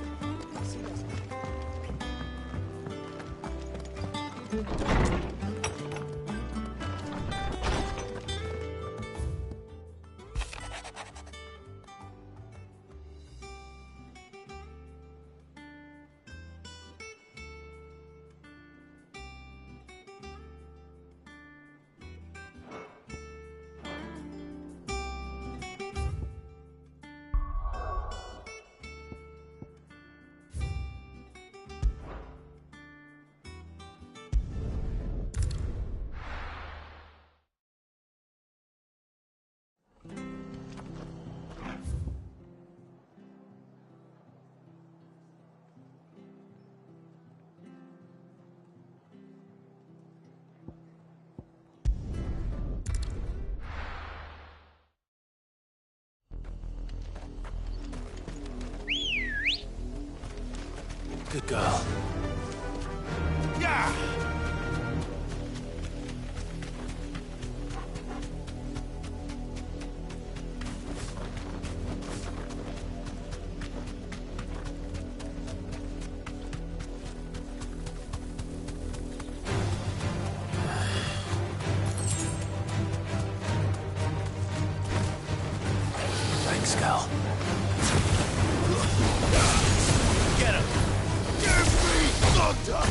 Good girl. Yeah! Thanks, Cal. Get him! Give me thunder!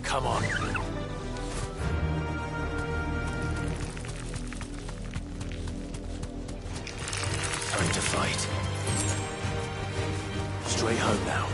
Come on. Time to fight. Straight home now.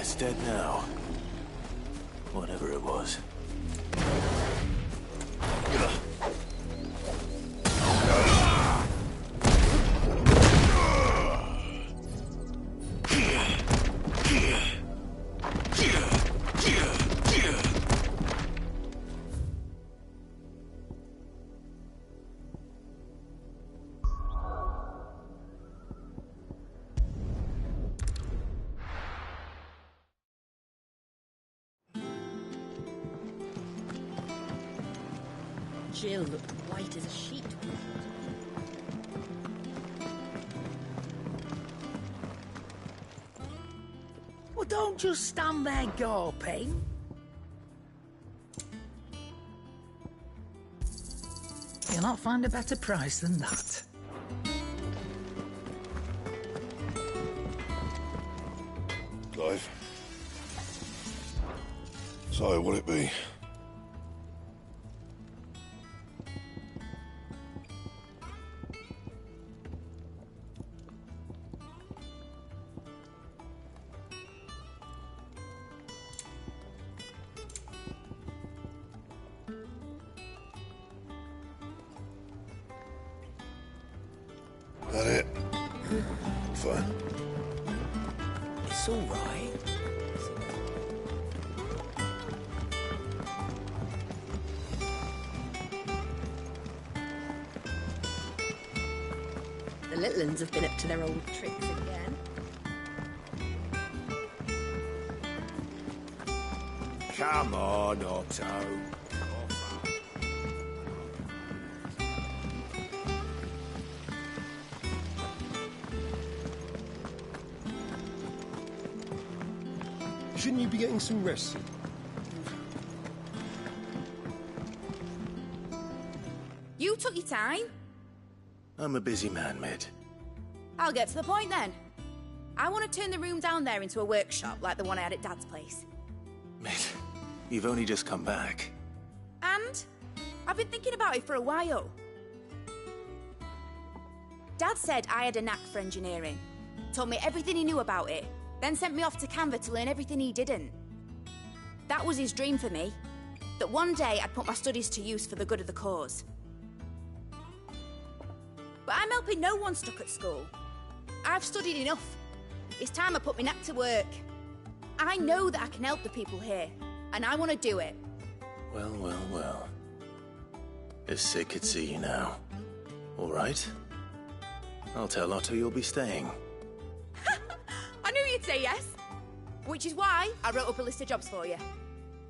It's dead now. Whatever it was. Jill looked white as a sheet. Well, don't just stand there gawping. You'll not find a better price than that. Clive. So, what'll it be? That it? Fine. It's all right. The little uns have been up to their old tricks again. Come on, Otto. Shouldn't you be getting some rest? You took your time. I'm a busy man, Mid. I'll get to the point then. I want to turn the room down there into a workshop like the one I had at Dad's place. Mid, you've only just come back. And I've been thinking about it for a while. Dad said I had a knack for engineering. Told me everything he knew about it. Then sent me off to Canva to learn everything he didn't. That was his dream for me. That one day I'd put my studies to use for the good of the cause. But I'm helping no one stuck at school. I've studied enough. It's time I put my knack to work. I know that I can help the people here, and I want to do it. Well, well, well. If Sid could see you now. All right. I'll tell Otto you'll be staying. I knew you'd say yes. Which is why I wrote up a list of jobs for you.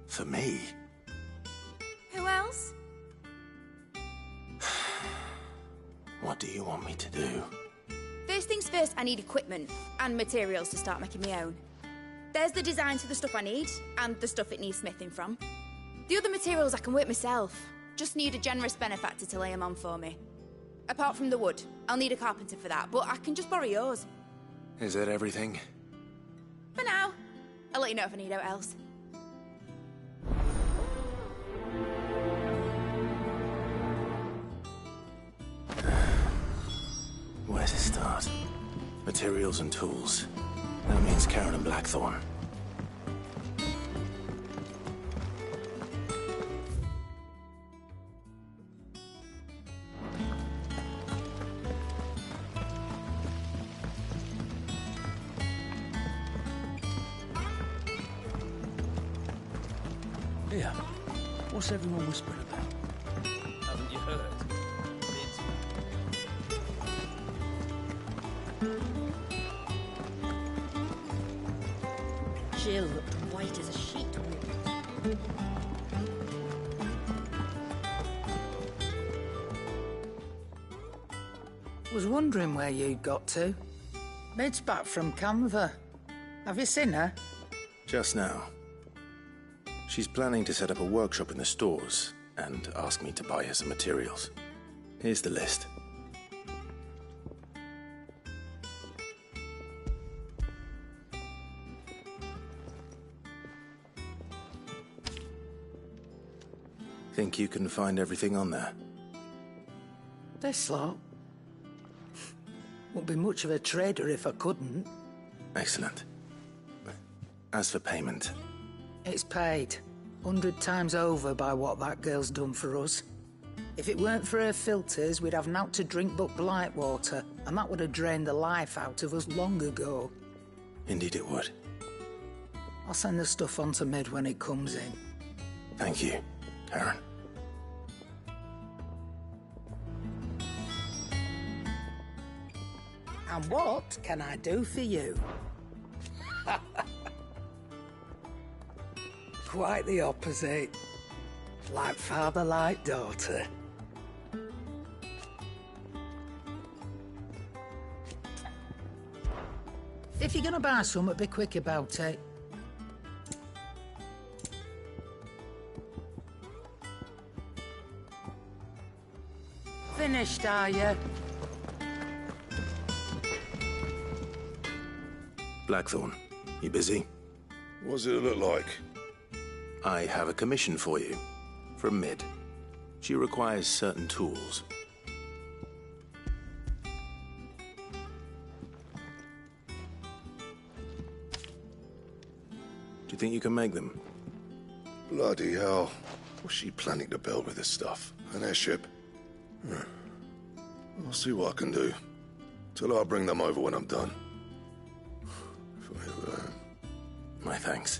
For me? Who else? What do you want me to do? First things first, I need equipment and materials to start making my own. There's the designs for the stuff I need, and the stuff it needs smithing from. The other materials I can work myself. Just need a generous benefactor to lay them on for me. Apart from the wood, I'll need a carpenter for that, but I can just borrow yours. Is that everything? For now. I'll let you know if I need out else. Where to start? Materials and tools. That means Karen and Blackthorn. Here, what's everyone whispering about? Haven't you heard? Jill looked white as a sheet. Was wondering where you'd got to. Mid's back from Canva. Have you seen her? Just now. She's planning to set up a workshop in the stores and ask me to buy her some materials. Here's the list. Think you can find everything on there? This lot. Wouldn't be much of a trader if I couldn't. Excellent. As for payment, It's paid. 100 times over by what that girl's done for us. If it weren't for her filters, we'd have naught to drink but blight water, and that would have drained the life out of us long ago. indeed it would. I'll send the stuff on to Mid when it comes in. Thank you, Aaron. And what can I do for you? Quite the opposite. Like father, like daughter. If you're gonna buy something, be quick about it. Finished, are you? Blackthorn, you busy? What does it look like? I have a commission for you. From Mid. She requires certain tools. Do you think you can make them? Bloody hell. What's she planning to build with this stuff? An airship? I'll see what I can do. Tell her I'll bring them over when I'm done. My thanks.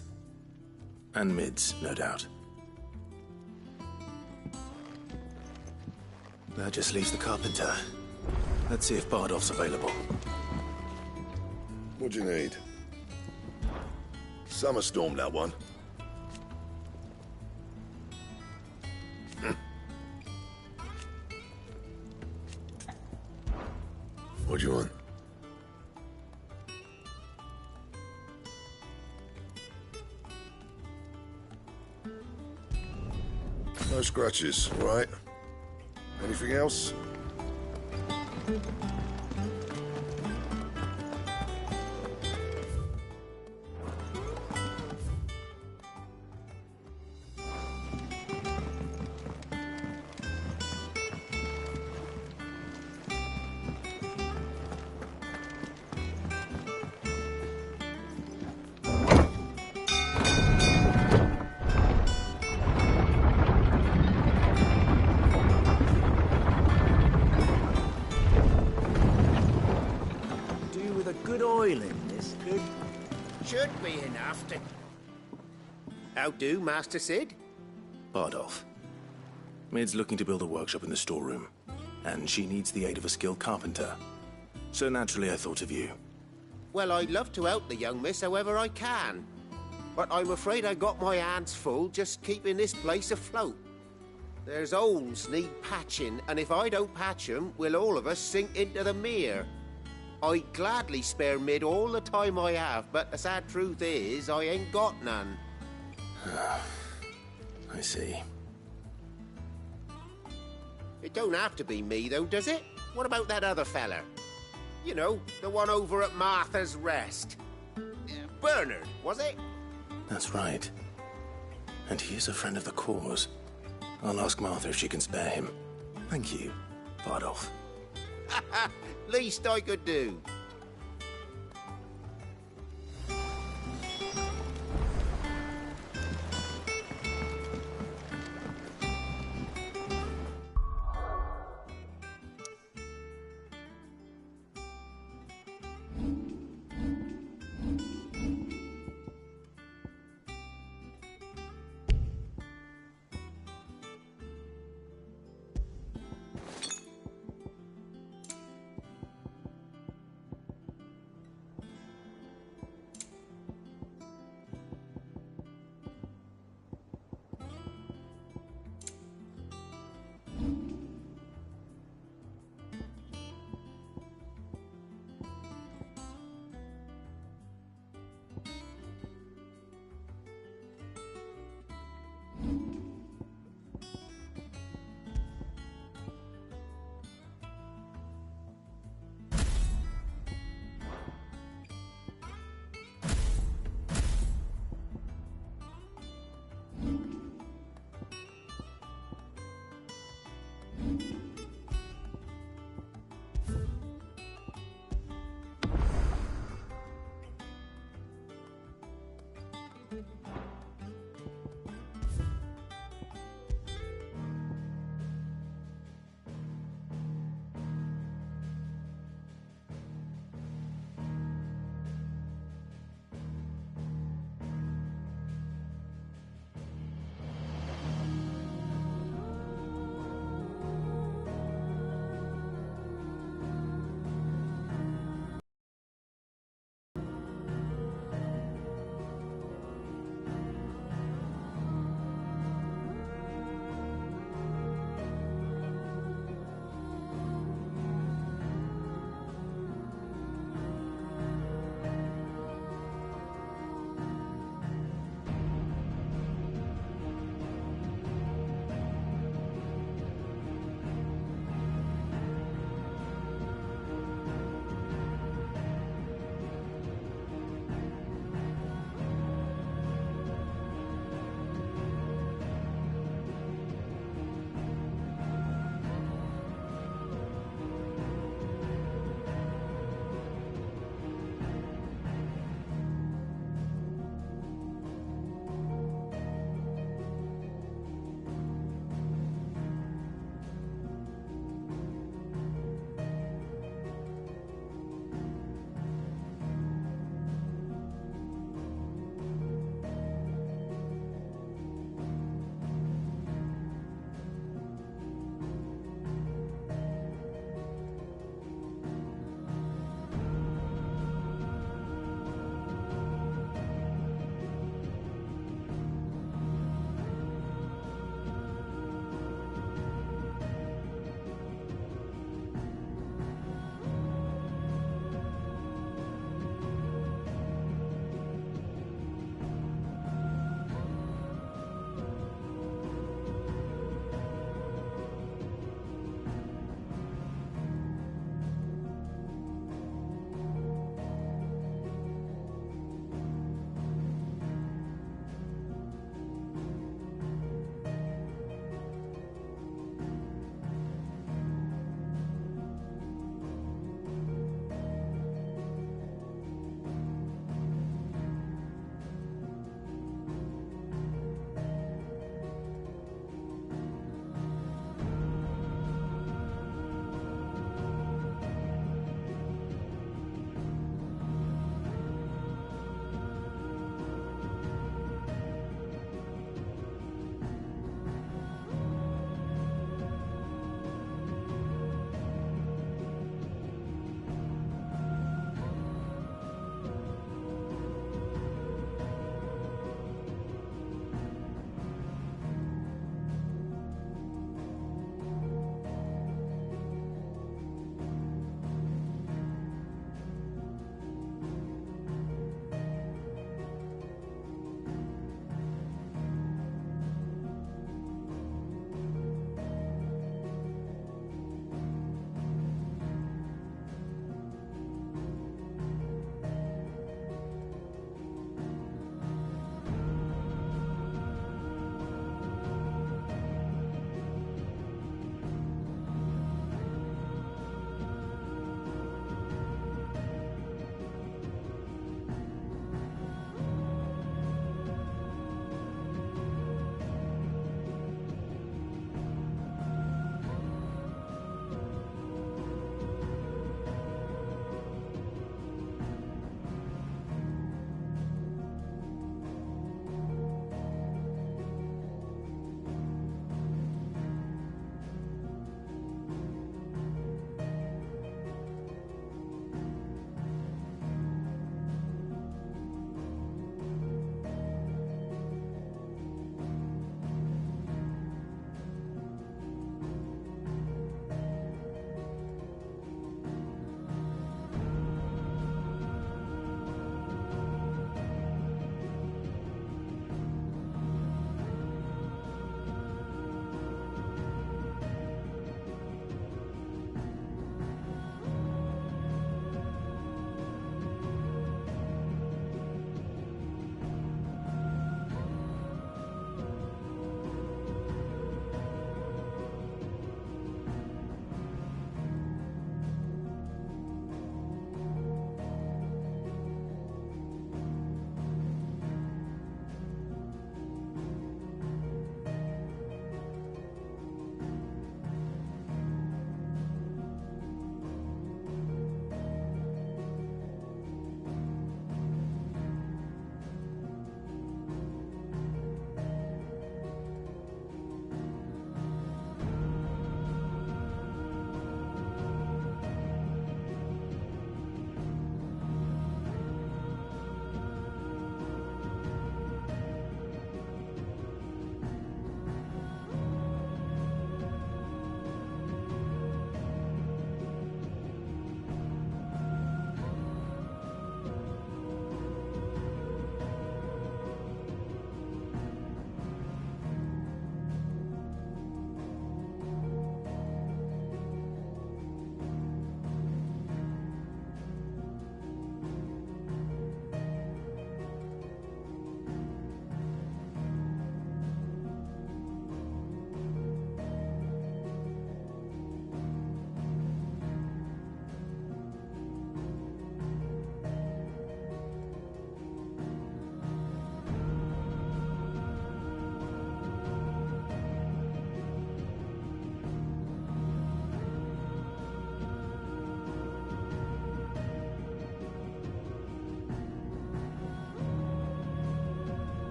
And Mid's, no doubt. That just leaves the carpenter. Let's see if Bardolph's available. What do you need? Summer stormed that one. What do you want? No scratches, all right? Anything else? Should be enough to... How do, Master Sid? Bardolph. Mid's looking to build a workshop in the storeroom, and she needs the aid of a skilled carpenter. So naturally I thought of you. Well, I'd love to help the young miss however I can. But I'm afraid I got my hands full just keeping this place afloat. There's holes need patching, and if I don't patch them, we'll all of us sink into the mere. I'd gladly spare Mid all the time I have, but the sad truth is, I ain't got none. I see. It don't have to be me, though, does it? What about that other fella? You know, the one over at Martha's Rest. Bernard, was it? That's right. And he is a friend of the cause. I'll ask Martha if she can spare him. Thank you, Bardolph. Least I could do.